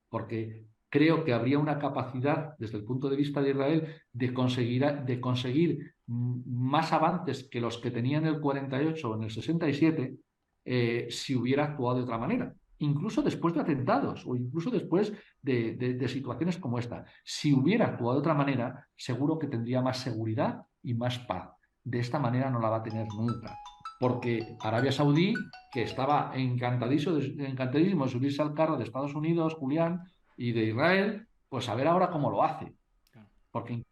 porque creo que habría una capacidad, desde el punto de vista de Israel, de conseguir más avances que los que tenía en el 48 o en el 67 si hubiera actuado de otra manera. Incluso después de atentados o incluso después de situaciones como esta. Si hubiera actuado de otra manera, seguro que tendría más seguridad y más paz. De esta manera no la va a tener nunca. Porque Arabia Saudí, que estaba encantadísimo de subirse al carro de Estados Unidos, Julián, y de Israel, pues a ver ahora cómo lo hace. Porque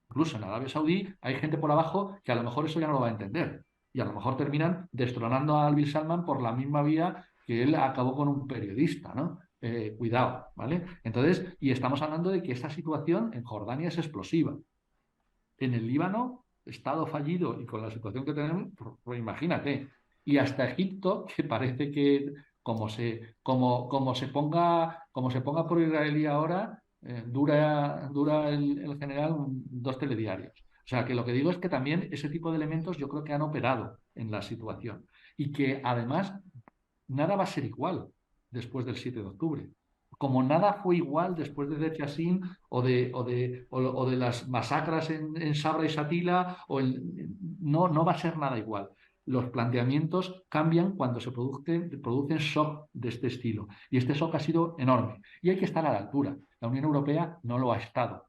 incluso en Arabia Saudí hay gente por abajo que a lo mejor eso ya no lo va a entender. Y a lo mejor terminan destronando a Bin Salman por la misma vía que él acabó con un periodista, ¿no? Cuidado, ¿vale? Entonces, y estamos hablando de que esta situación en Jordania es explosiva. En el Líbano, Estado fallido y con la situación que tenemos, pues imagínate. Y hasta Egipto, que parece que como se ponga por israelí ahora, dura el general 2 telediarios. O sea, que lo que digo es que también ese tipo de elementos yo creo que han operado en la situación. Y que además nada va a ser igual después del 7 de octubre. Como nada fue igual después de Deir Yassin o de las masacres en Sabra y Shatila, no va a ser nada igual. Los planteamientos cambian cuando se producen shock de este estilo. Y este shock ha sido enorme. Y hay que estar a la altura. La Unión Europea no lo ha estado.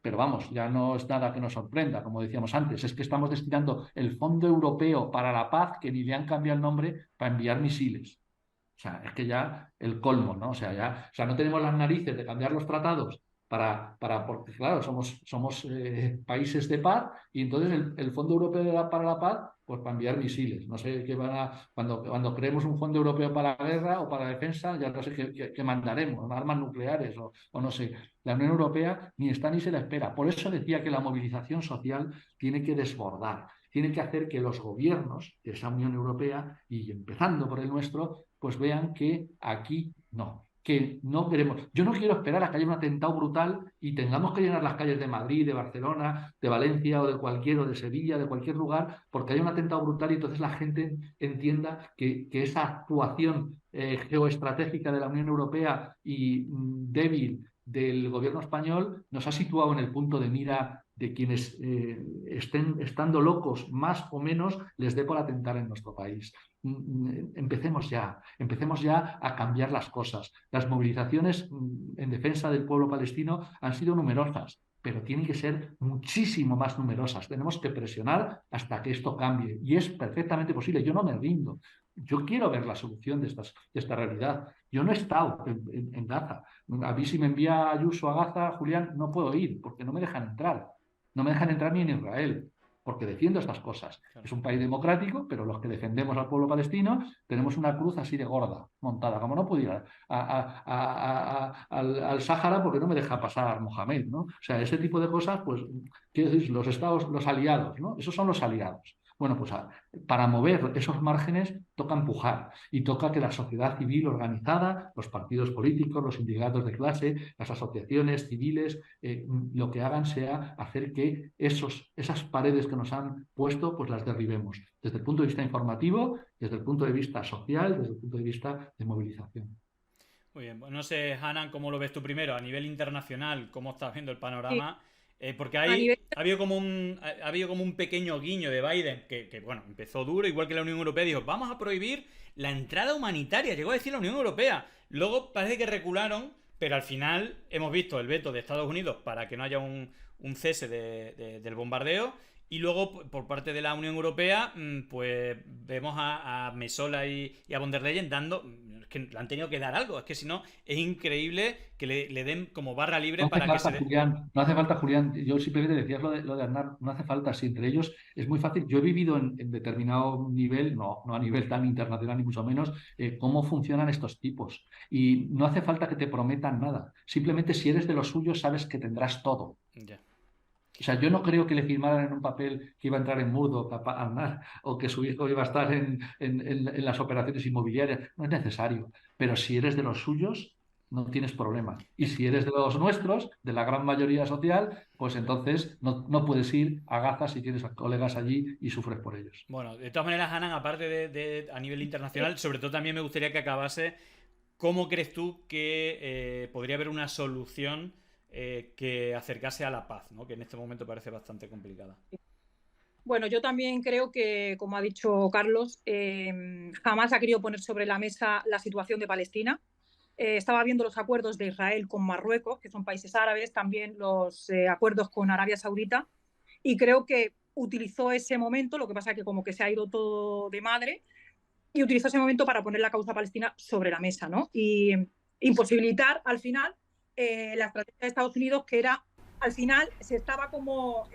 Pero vamos, ya no es nada que nos sorprenda, como decíamos antes. Es que estamos destinando el Fondo Europeo para la Paz, que ni le han cambiado el nombre, para enviar misiles. O sea, es que ya el colmo, ¿no? O sea, no tenemos las narices de cambiar los tratados porque claro, somos países de paz y entonces el Fondo Europeo para la Paz, pues para enviar misiles. No sé qué cuando creemos un Fondo Europeo para la guerra o para la defensa, ya no sé qué mandaremos, armas nucleares o no sé. La Unión Europea ni está ni se la espera. Por eso decía que la movilización social tiene que desbordar, tiene que hacer que los gobiernos de esa Unión Europea, y empezando por el nuestro, pues vean que aquí no. que no queremos. Yo no quiero esperar a que haya un atentado brutal y tengamos que llenar las calles de Madrid, de Barcelona, de Valencia o de cualquier, o de Sevilla, de cualquier lugar, porque haya un atentado brutal y entonces la gente entienda que esa actuación geoestratégica de la Unión Europea y débil del gobierno español nos ha situado en el punto de mira de quienes estén estando locos más o menos les dé por atentar en nuestro país. Empecemos ya a cambiar las cosas. Las movilizaciones en defensa del pueblo palestino han sido numerosas, pero tienen que ser muchísimo más numerosas. Tenemos que presionar hasta que esto cambie y es perfectamente posible. Yo no me rindo. Yo quiero ver la solución de esta realidad. Yo no he estado en Gaza. A mí si me envía Ayuso a Gaza, Julián, no puedo ir porque no me dejan entrar. No me dejan entrar ni en Israel, porque defiendo estas cosas. Claro. Es un país democrático, pero los que defendemos al pueblo palestino tenemos una cruz así de gorda, montada. Como no puedo ir al Sáhara porque no me deja pasar Mohamed, ¿no? O sea, ese tipo de cosas, pues, ¿qué decís? Los estados, los aliados, ¿no? Esos son los aliados. Bueno, pues para mover esos márgenes toca empujar y toca que la sociedad civil organizada, los partidos políticos, los sindicatos de clase, las asociaciones civiles, lo que hagan sea hacer que esas paredes que nos han puesto, pues las derribemos. Desde el punto de vista informativo, desde el punto de vista social, desde el punto de vista de movilización. Muy bien, pues no sé, Hanan, ¿cómo lo ves tú primero? A nivel internacional, ¿cómo estás viendo el panorama? Sí. Porque ha habido como un pequeño guiño de Biden que, bueno, empezó duro, igual que la Unión Europea dijo, vamos a prohibir la entrada humanitaria, llegó a decir la Unión Europea. Luego parece que recularon, pero al final hemos visto el veto de Estados Unidos para que no haya un cese del bombardeo. Y luego, por parte de la Unión Europea, pues vemos a Metsola y a von der Leyen dando... Es que le han tenido que dar algo. Es que si no, es increíble que le den como barra libre para que se... Julián, no hace falta, Julián. Yo simplemente decías lo de Aznar. No hace falta. Si entre ellos es muy fácil. Yo he vivido en determinado nivel, no a nivel tan internacional ni mucho menos, cómo funcionan estos tipos. Y no hace falta que te prometan nada. Simplemente si eres de los suyos sabes que tendrás todo. Ya. O sea, yo no creo que le firmaran en un papel que iba a entrar en Murdoch a Aznar o que su hijo iba a estar en las operaciones inmobiliarias. No es necesario. Pero si eres de los suyos, no tienes problema. Y si eres de los nuestros, de la gran mayoría social, pues entonces no puedes ir a Gaza si tienes a colegas allí y sufres por ellos. Bueno, de todas maneras, Hanan, aparte de a nivel internacional, sobre todo también me gustaría que acabase, ¿cómo crees tú que podría haber una solución que acercase a la paz, ¿no? Que en este momento parece bastante complicada? Bueno, yo también creo que, como ha dicho Carlos, jamás ha querido poner sobre la mesa la situación de Palestina. Estaba viendo los acuerdos de Israel con Marruecos, que son países árabes, también los acuerdos con Arabia Saudita, y creo que utilizó ese momento, lo que pasa es que como que se ha ido todo de madre, y utilizó ese momento para poner la causa palestina sobre la mesa, ¿no? Y imposibilitar al final la estrategia de Estados Unidos, que era, al final, se estaba como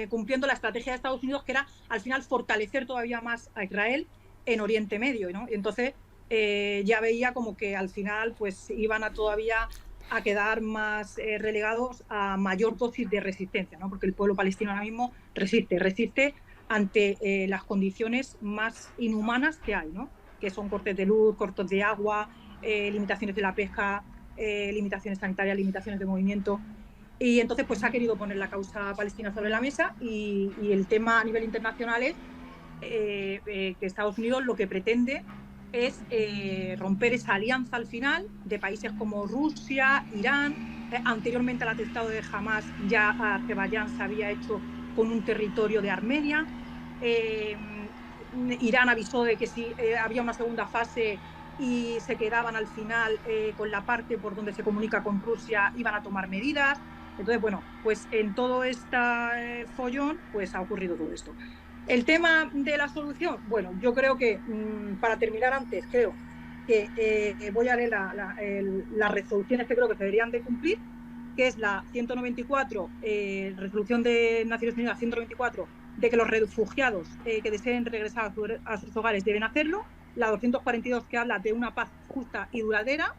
cumpliendo la estrategia de Estados Unidos, que era, al final, fortalecer todavía más a Israel en Oriente Medio, ¿no? Y entonces ya veía como que al final pues iban a todavía a quedar más relegados a mayor dosis de resistencia, ¿no? Porque el pueblo palestino ahora mismo resiste ante las condiciones más inhumanas que hay, ¿no? Que son cortes de luz, cortes de agua, limitaciones de la pesca, limitaciones sanitarias, limitaciones de movimiento. Y entonces pues ha querido poner la causa palestina sobre la mesa y el tema a nivel internacional es que Estados Unidos lo que pretende es romper esa alianza al final de países como Rusia, Irán. Anteriormente al atentado de Hamas ya Azerbaiyán se había hecho con un territorio de Armenia. Irán avisó de que si había una segunda fase y se quedaban al final con la parte por donde se comunica con Rusia, iban a tomar medidas. Entonces, bueno, pues en todo este follón pues ha ocurrido todo esto. El tema de la solución, bueno, yo creo que, para terminar antes, creo que voy a leer las resoluciones que creo que se deberían de cumplir, que es la 194, resolución de Naciones Unidas 194, de que los refugiados que deseen regresar a sus hogares deben hacerlo, la 242 que habla de una paz justa y duradera,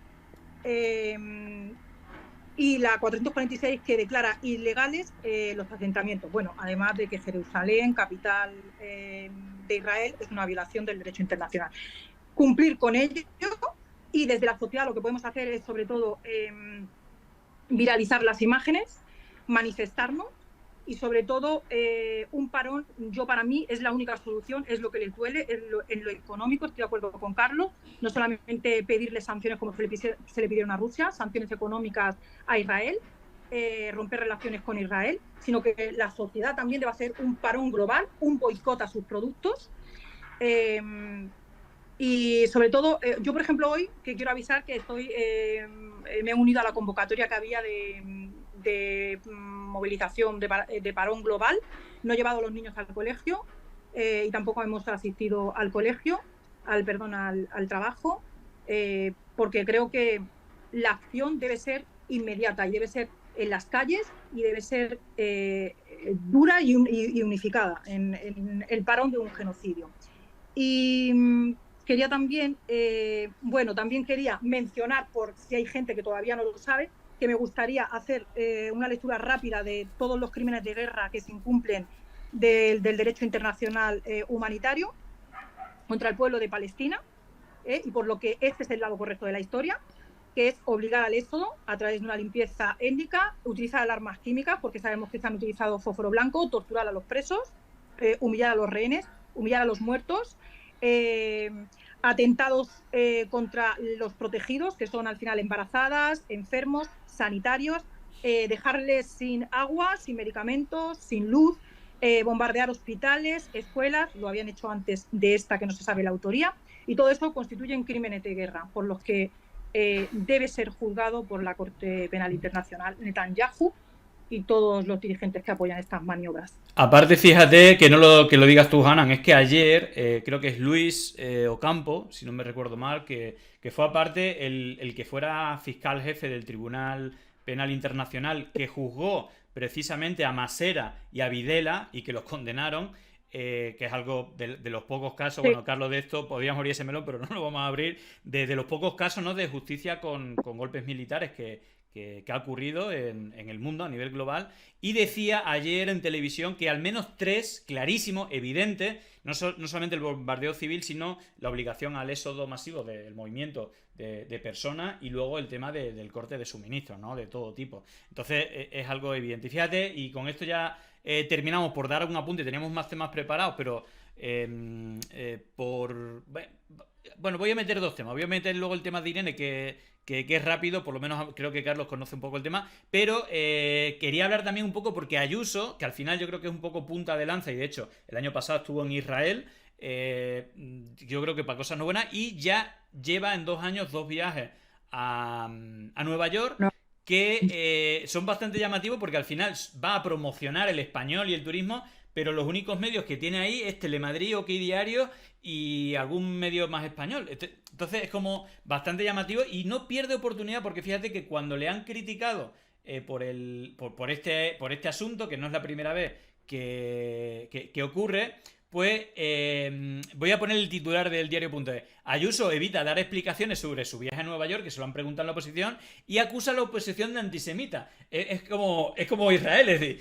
y la 446 que declara ilegales los asentamientos. Bueno, además de que Jerusalén, capital de Israel, es una violación del derecho internacional. Cumplir con ello Y desde la sociedad lo que podemos hacer es, sobre todo, viralizar las imágenes, manifestarnos y, sobre todo, un parón, para mí, es la única solución, es lo que les duele, en lo económico. Estoy de acuerdo con Carlos, no solamente pedirle sanciones como se le pidieron a Rusia, sanciones económicas a Israel, romper relaciones con Israel, sino que la sociedad también debe hacer un parón global, un boicot a sus productos. Y sobre todo, yo por ejemplo hoy, que quiero avisar que me he unido a la convocatoria que había de movilización de parón global. No he llevado a los niños al colegio y tampoco hemos asistido al al trabajo, porque creo que la acción debe ser inmediata y debe ser en las calles y debe ser dura y unificada en el parón de un genocidio. Y quería también, también quería mencionar, por si hay gente que todavía no lo sabe, que me gustaría hacer una lectura rápida de todos los crímenes de guerra que se incumplen del derecho internacional humanitario contra el pueblo de Palestina, y por lo que este es el lado correcto de la historia, que es obligar al éxodo a través de una limpieza étnica, utilizar armas químicas, porque sabemos que se han utilizado fósforo blanco, torturar a los presos, humillar a los rehenes, humillar a los muertos, atentados contra los protegidos, que son al final embarazadas, enfermos, sanitarios, dejarles sin agua, sin medicamentos, sin luz, bombardear hospitales, escuelas, lo habían hecho antes de esta que no se sabe la autoría, y todo eso constituyen crímenes de guerra, por los que debe ser juzgado por la Corte Penal Internacional Netanyahu y todos los dirigentes que apoyan estas maniobras. Aparte, fíjate que que lo digas tú, Hanan, es que ayer creo que es Luis Ocampo, si no me recuerdo mal, que fue aparte el que fuera fiscal jefe del Tribunal Penal Internacional, que juzgó precisamente a Masera y a Videla y que los condenaron, que es algo de los pocos casos, bueno, Carlos, de esto podríamos abrir ese melón, pero no lo vamos a abrir, de los pocos casos, ¿no?, de justicia con golpes militares que ha ocurrido en el mundo a nivel global. Y decía ayer en televisión que al menos 3, clarísimo, evidente, no solamente el bombardeo civil, sino la obligación al éxodo masivo del movimiento de personas y luego el tema del corte de suministros, ¿no?, de todo tipo. Entonces es algo evidente. Y fíjate, y con esto ya terminamos, por dar un apunte, teníamos más temas preparados, pero bueno, voy a meter 2 temas. Voy a meter luego el tema de Irene, que es rápido, por lo menos creo que Carlos conoce un poco el tema, pero quería hablar también un poco porque Ayuso, que al final yo creo que es un poco punta de lanza, y de hecho el año pasado estuvo en Israel, yo creo que para cosas no buenas, y ya lleva en 2 años 2 viajes a Nueva York, que son bastante llamativos porque al final va a promocionar el español y el turismo, pero los únicos medios que tiene ahí es Telemadrid, OK Diario y algún medio más español. Entonces es como bastante llamativo y no pierde oportunidad, porque fíjate que cuando le han criticado por este asunto, que no es la primera vez que ocurre, pues voy a poner el titular del diario.es. Ayuso evita dar explicaciones sobre su viaje a Nueva York, que se lo han preguntado en la oposición, y acusa a la oposición de antisemita. Es como Israel, es decir,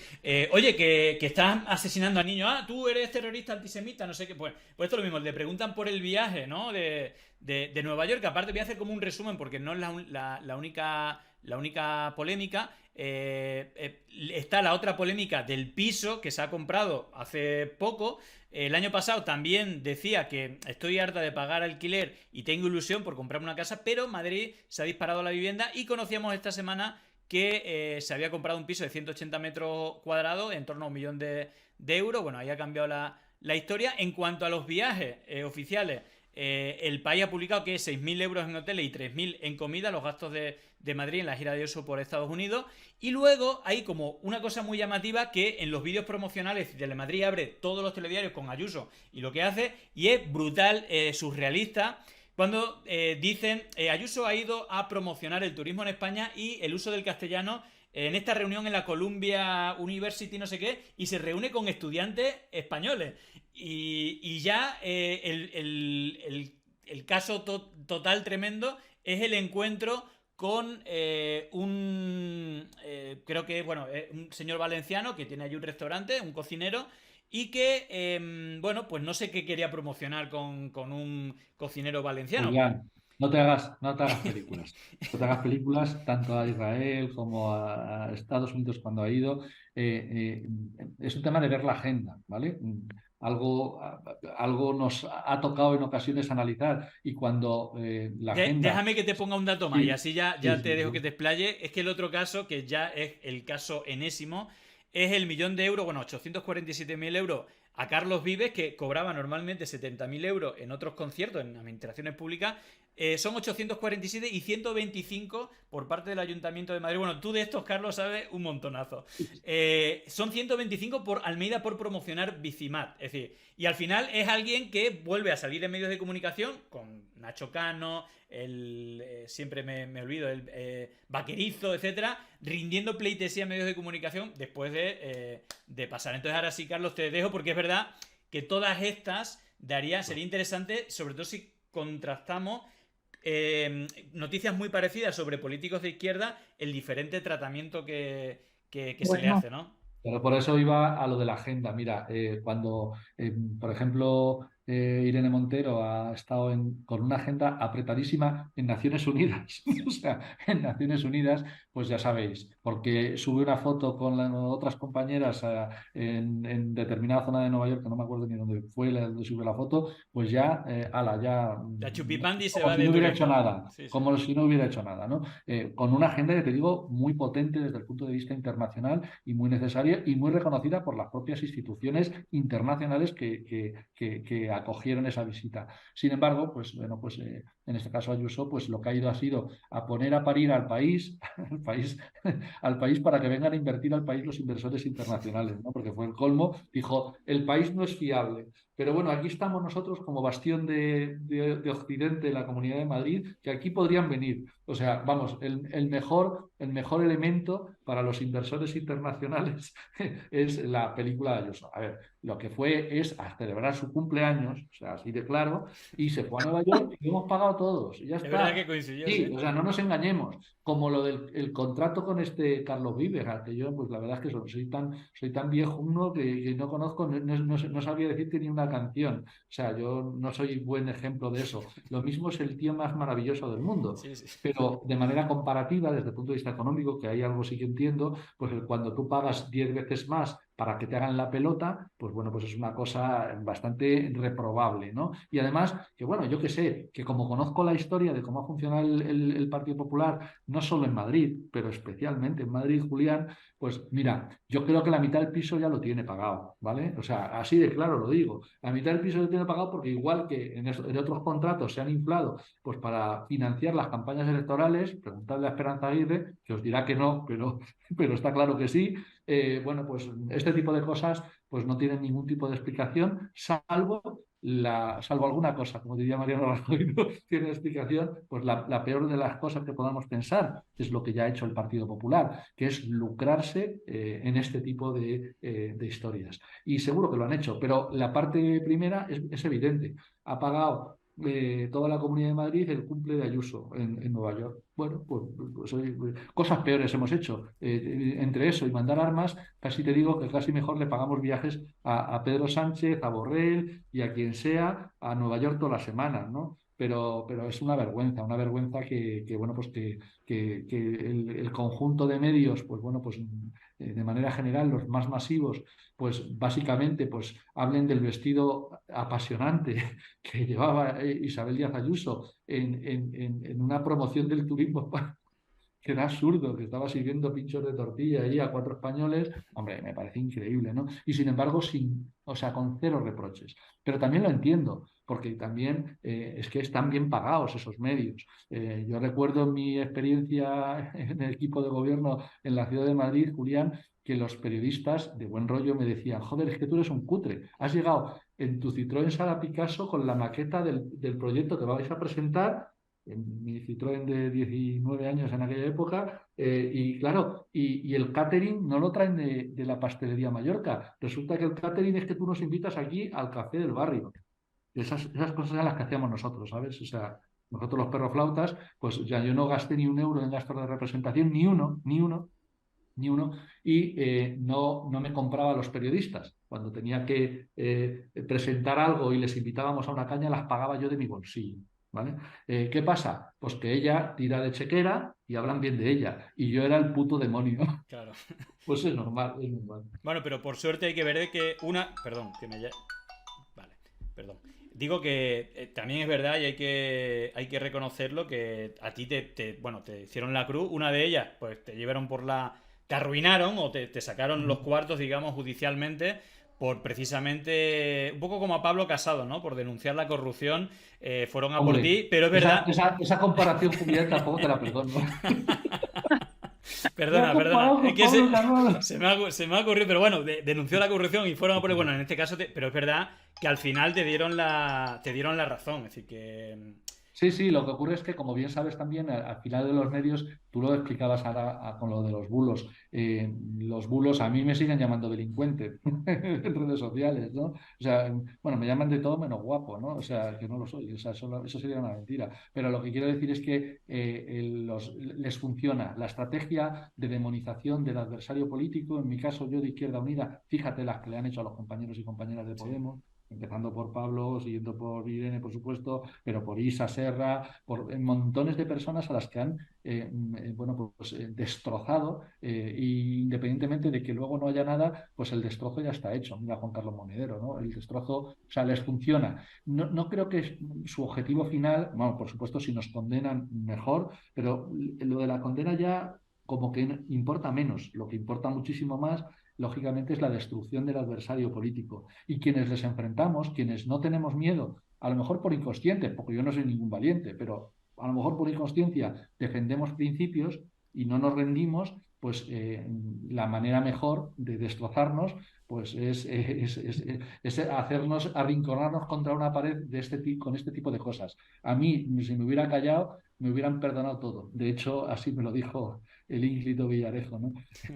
oye, que estás asesinando a niños, tú eres terrorista antisemita, no sé qué. Pues esto es lo mismo, le preguntan por el viaje, ¿no?, de Nueva York, que aparte voy a hacer como un resumen porque no es la única polémica. Está la otra polémica del piso que se ha comprado hace poco. El año pasado también decía que estoy harta de pagar alquiler y tengo ilusión por comprarme una casa, pero Madrid se ha disparado la vivienda, y conocíamos esta semana que se había comprado un piso de 180 metros cuadrados en torno a 1 millón de euros. Bueno, ahí ha cambiado la historia. En cuanto a los viajes oficiales, el país ha publicado que 6.000 euros en hoteles y 3.000 en comida, los gastos de Madrid en la gira de Ayuso por Estados Unidos. Y luego hay como una cosa muy llamativa, que en los vídeos promocionales Telemadrid abre todos los telediarios con Ayuso y lo que hace, y es brutal, surrealista, cuando dicen Ayuso ha ido a promocionar el turismo en España y el uso del castellano en esta reunión en la Columbia University no sé qué, y se reúne con estudiantes españoles. Y ya el caso total tremendo es el encuentro con creo que, bueno, un señor valenciano que tiene allí un restaurante, un cocinero, y que, bueno, pues no sé qué quería promocionar con un cocinero valenciano. Julián, no te hagas películas. No te hagas películas tanto a Israel como a Estados Unidos cuando ha ido. Es un tema de ver la agenda, ¿vale? Algo nos ha tocado en ocasiones analizar y cuando la agenda... Déjame que te ponga un dato más y Sí, así ya, sí, ya te sí, dejo sí. que te explaye. Es que el otro caso, que ya es el caso enésimo, es el 1.000.000 de euros, bueno, 847.000 euros a Carlos Vives, que cobraba normalmente 70.000 euros en otros conciertos, en administraciones públicas. Son 847 y 125 por parte del Ayuntamiento de Madrid. Bueno, tú de estos, Carlos, sabes un montonazo. Son 125 por Almeida por promocionar Bicimat. Es decir, y al final es alguien que vuelve a salir en medios de comunicación con Nacho Cano, siempre me olvido, el Vaquerizo, etcétera, rindiendo pleitesía en medios de comunicación después de pasar. Entonces ahora sí, Carlos, te dejo porque es verdad que todas estas sería interesante, sobre todo si contrastamos noticias muy parecidas sobre políticos de izquierda, el diferente tratamiento que se le Bueno, hace, ¿no? Pero por eso iba a lo de la agenda. Mira, cuando, por ejemplo, Irene Montero ha estado con una agenda apretadísima en Naciones Unidas, o sea, en Naciones Unidas, pues ya sabéis, porque sube una foto con otras compañeras en determinada zona de Nueva York, que no me acuerdo ni dónde fue, donde subió la foto, pues ya, ya, La Chupipandi se como va si de no hubiera hecho turismo. nada, Sí, sí. como si no hubiera hecho nada, ¿no? Con una agenda que te digo muy potente desde el punto de vista internacional y muy necesaria y muy reconocida por las propias instituciones internacionales que acogieron esa visita. Sin embargo, pues bueno, pues en este caso Ayuso, pues lo que ha ido ha sido a poner a parir al país, al país, al país para que vengan a invertir al país los inversores internacionales, ¿no? Porque fue el colmo, dijo, el país no es fiable. Pero bueno, aquí estamos nosotros como bastión de Occidente, la Comunidad de Madrid, que aquí podrían venir. O sea, vamos, el mejor elemento para los inversores internacionales es la película de Ayuso. A ver, lo que fue es a celebrar su cumpleaños, o sea, así de claro, y se fue a Nueva York y hemos pagado todos, y ya Es verdad que está. coincidió, Sí, sí. o sea, no nos engañemos. Como lo del el contrato con este Carlos Vives, al que yo, pues la verdad es que soy tan viejo uno que no conozco, no sabría decirte ni una canción. O sea, yo no soy buen ejemplo de eso. Lo mismo es el tío más maravilloso del mundo. Sí, sí. Pero de manera comparativa, desde el punto de vista económico, que hay algo sí que entiendo, pues cuando tú pagas 10 veces más para que te hagan la pelota, pues bueno, pues es una cosa bastante reprobable, ¿no? Y además, que bueno, yo que sé, que como conozco la historia de cómo ha funcionado el Partido Popular, no solo en Madrid, pero especialmente en Madrid, Julián, pues mira, yo creo que la mitad del piso ya lo tiene pagado, ¿vale? O sea, así de claro lo digo. La mitad del piso lo tiene pagado porque igual que en otros contratos se han inflado, pues para financiar las campañas electorales, preguntadle a Esperanza Aguirre, que os dirá que no, pero está claro que sí. Bueno, pues este tipo de cosas pues no tienen ningún tipo de explicación, salvo alguna cosa, como diría Mariano Rajoy, no tiene explicación, pues la peor de las cosas que podamos pensar es lo que ya ha hecho el Partido Popular, que es lucrarse en este tipo de historias. Y seguro que lo han hecho, pero la parte primera es evidente. Ha pagado toda la Comunidad de Madrid el cumple de Ayuso en Nueva York. Bueno, cosas peores hemos hecho. Entre eso y mandar armas, casi te digo que casi mejor le pagamos viajes a Pedro Sánchez, a Borrell y a quien sea a Nueva York todas las semanas, ¿no? Pero es una vergüenza bueno, pues que el conjunto de medios, pues bueno, pues de manera general, los más masivos, pues básicamente pues hablen del vestido apasionante que llevaba Isabel Díaz Ayuso en una promoción del turismo que era absurdo, que estaba sirviendo pinchos de tortilla ahí a 4 españoles, hombre, me parece increíble, ¿no? Y sin embargo, o sea, con cero reproches. Pero también lo entiendo, porque también es que están bien pagados esos medios. Yo recuerdo en mi experiencia en el equipo de gobierno en la ciudad de Madrid, Julián, que los periodistas de buen rollo me decían, joder, es que tú eres un cutre, has llegado en tu Citroën Sala Picasso con la maqueta del proyecto que vais a presentar en mi Citroën de 19 años en aquella época, y claro, y el catering no lo traen de la pastelería Mallorca. Resulta que el catering es que tú nos invitas aquí al café del barrio. Esas cosas eran las que hacíamos nosotros, ¿sabes? O sea, nosotros los perroflautas, pues ya yo no gasté ni un euro en gastos de representación, ni uno, y no me compraba a los periodistas. Cuando tenía que presentar algo y les invitábamos a una caña, las pagaba yo de mi bolsillo. ¿vale? ¿Qué pasa? Pues que ella tira de chequera y hablan bien de ella. Y yo era el puto demonio. Claro. Pues es normal, es normal. Bueno, pero por suerte hay que ver de que una... Perdón, que me... Vale, perdón. Digo que también es verdad y hay que reconocerlo que a ti bueno, te hicieron la cruz. Una de ellas, pues te llevaron por la... Te arruinaron o te sacaron los cuartos, digamos, judicialmente por precisamente, un poco como a Pablo Casado, ¿no? Por denunciar la corrupción, fueron a por Hombre, ti, pero es verdad... esa comparación, Julián, tampoco te la perdono. Perdona, Ya perdona. comparado Es con que Pablo Casado. se me ha ocurrido, pero bueno, denunció la corrupción y fueron a por... Bueno, en este caso, pero es verdad que al final te dieron la razón. Es decir, que... Sí, sí, lo que ocurre es que, como bien sabes también, al final de los medios, tú lo explicabas ahora con lo de los bulos a mí me siguen llamando delincuente en redes sociales, ¿no? O sea, bueno, me llaman de todo menos guapo, ¿no? O sea, que no lo soy, o sea, eso sería una mentira. Pero lo que quiero decir es que les funciona la estrategia de demonización del adversario político, en mi caso yo de Izquierda Unida, fíjate las que le han hecho a los compañeros y compañeras de Sí. Podemos, empezando por Pablo, siguiendo por Irene, por supuesto, pero por Isa Serra, por montones de personas a las que han bueno, pues, destrozado, y independientemente de que luego no haya nada, pues el destrozo ya está hecho. Mira Juan Carlos Monedero, ¿no? El destrozo, o sea, les funciona. No creo que su objetivo final, bueno, por supuesto, si nos condenan mejor, pero lo de la condena ya como que importa menos. Lo que importa muchísimo más, lógicamente, es la destrucción del adversario político. Y quienes les enfrentamos, quienes no tenemos miedo, a lo mejor por inconsciente, porque yo no soy ningún valiente, pero a lo mejor por inconsciencia defendemos principios y no nos rendimos, pues la manera mejor de destrozarnos pues es hacernos arrinconarnos contra una pared con este tipo de cosas. A mí, si me hubiera callado, me hubieran perdonado todo. De hecho, así me lo dijo el ínclito Villarejo, ¿no?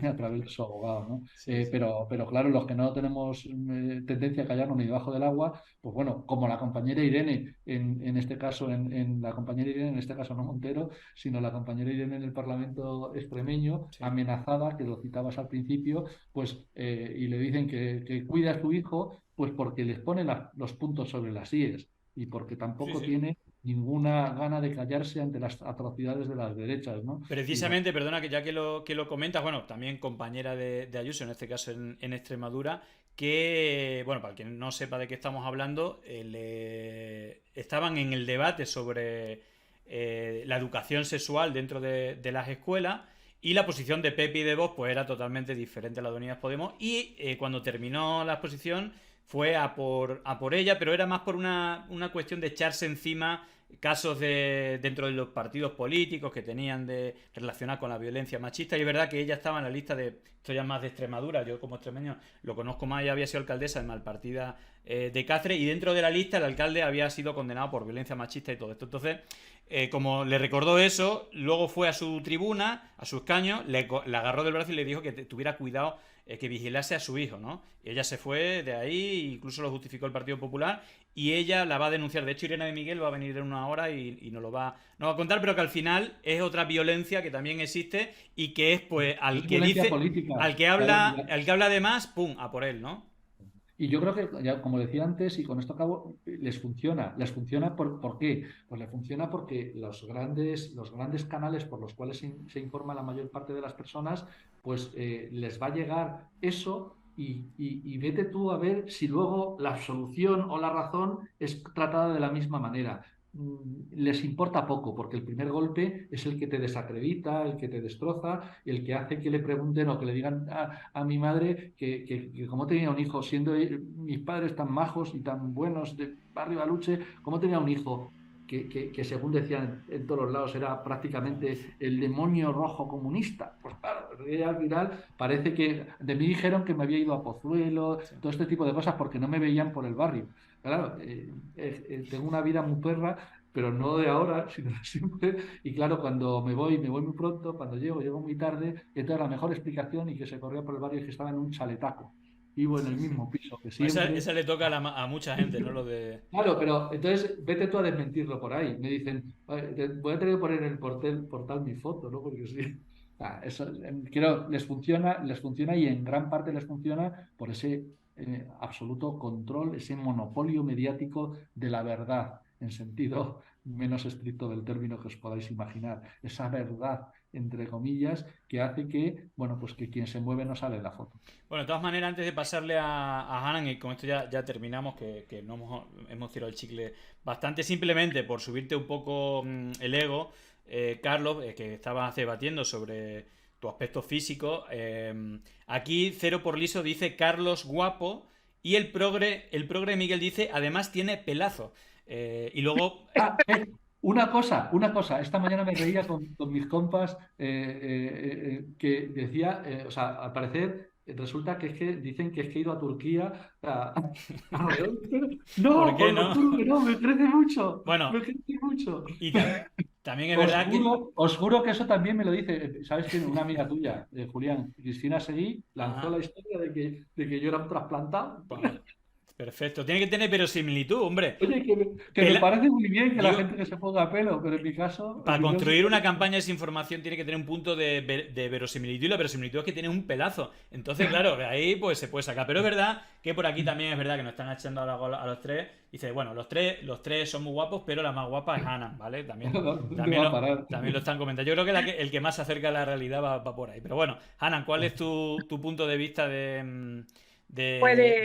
A través de su abogado, ¿no? Sí, sí. Pero claro, los que no tenemos tendencia a callarnos ni debajo del agua, pues bueno, como la compañera Irene, en este caso, la compañera Irene, en este caso no Montero, sino la compañera Irene en el Parlamento extremeño, Sí. amenazada, que lo citabas al principio, pues, y le dicen que cuida a su hijo, pues porque les ponen los puntos sobre las íes y porque Sí, tampoco sí. tiene ninguna gana de callarse ante las atrocidades de las derechas, ¿no? Y bueno, Precisamente, perdona, que ya que lo comentas, bueno, también compañera de Ayuso, en este caso en Extremadura, que, bueno, para quien no sepa de qué estamos hablando, estaban en el debate sobre la educación sexual dentro de las escuelas y la posición de Pepe y de Vox pues era totalmente diferente a la de Unidas Podemos y cuando terminó la exposición fue a por ella, pero era más por una cuestión de echarse encima casos dentro de los partidos políticos que tenían de relacionar con la violencia machista y es verdad que ella estaba en la lista de, esto ya más de Extremadura, yo como extremeño lo conozco más, ella había sido alcaldesa de Malpartida de Cáceres y dentro de la lista el alcalde había sido condenado por violencia machista y todo esto, entonces como le recordó eso, luego fue a su tribuna, a su escaño, le agarró del brazo y le dijo que tuviera cuidado, que vigilase a su hijo, ¿no? Y ella se fue de ahí, incluso lo justificó el Partido Popular, y ella la va a denunciar. De hecho, Irene de Miguel va a venir en una hora y nos va a contar, pero que al final es otra violencia que también existe y que es, pues, es violencia política. al que Claro, habla de más, pum, a por él, ¿no? y yo creo que, ya, como decía antes, y con esto acabo, les funciona. ¿Les funciona por qué? Pues les funciona porque los grandes canales por los cuales se informa la mayor parte de las personas, pues les va a llegar eso y vete tú a ver si luego la solución o la razón es tratada de la misma manera. Les importa poco, porque el primer golpe es el que te desacredita, el que te destroza, el que hace que le pregunten o que le digan a mi madre que cómo tenía un hijo, siendo mis padres tan majos y tan buenos de Barrio Baluche, cómo tenía un hijo que según decían en todos los lados era prácticamente el demonio rojo comunista. Pues claro, al final parece que de mí dijeron que me había ido a Pozuelo, Sí. todo este tipo de cosas porque no me veían por el barrio. Claro, tengo una vida muy perra, pero no de ahora, sino de siempre. Y claro, cuando me voy muy pronto, cuando llego muy tarde. Entonces la mejor explicación y que se corría por el barrio es que estaba en un chaletaco. Vivo en el mismo piso que Pues siempre. esa le toca a mucha gente, ¿no? Lo de... Claro, pero entonces vete tú a desmentirlo por ahí. Me dicen, voy a tener que poner en el portal mi foto, ¿no? Porque sí. Eso, creo, les funciona y en gran parte les funciona por ese absoluto control, ese monopolio mediático de la verdad. en sentido menos estricto del término que os podáis imaginar. Esa verdad, entre comillas, que hace que, bueno, pues que quien se mueve no sale en la foto. Bueno, de todas maneras, antes de pasarle a Hanan, y con esto ya terminamos, que no hemos tirado el chicle bastante, simplemente por subirte un poco el ego, Carlos, que estabas debatiendo sobre tu aspecto físico, aquí Cero por Liso dice Carlos guapo, y el progre Miguel dice además tiene pelazo. Y luego... Una cosa, esta mañana me reía con mis compas que decía, o sea, al parecer resulta que es que dicen que es que he ido a Turquía No, ¿Por qué os lo no? juro que no, me crece mucho, Bueno, me crece mucho. y también es verdad que... Os juro que eso también me lo dice, ¿sabes quién? Una amiga tuya, Julián, Cristina Seguí, lanzó la historia de que yo era un trasplantado. Bueno, perfecto, tiene que tener verosimilitud, hombre. Oye, que me parece muy bien que la gente que se ponga pelo, pero en mi caso... Para construir una campaña de desinformación tiene que tener un punto de verosimilitud, y la verosimilitud es que tiene un pelazo. Entonces, claro, de ahí pues se puede sacar. Pero es verdad que por aquí también es verdad que nos están echando a los tres. Dice, bueno, los tres son muy guapos, pero la más guapa es Hanan, ¿vale? También lo están comentando. Yo creo que el que más se acerca a la realidad va por ahí. Pero bueno, Hanan, ¿cuál es tu punto de vista de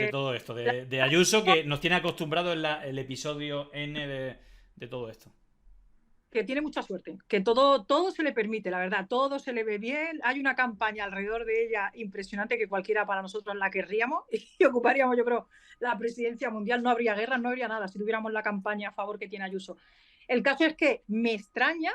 todo esto? De Ayuso, que nos tiene acostumbrado en el episodio N de todo esto. Que tiene mucha suerte, que todo se le permite, la verdad, todo se le ve bien. Hay una campaña alrededor de ella impresionante que cualquiera para nosotros la querríamos y ocuparíamos, yo creo, la presidencia mundial. No habría guerra, no habría nada si tuviéramos la campaña a favor que tiene Ayuso. El caso es que me extraña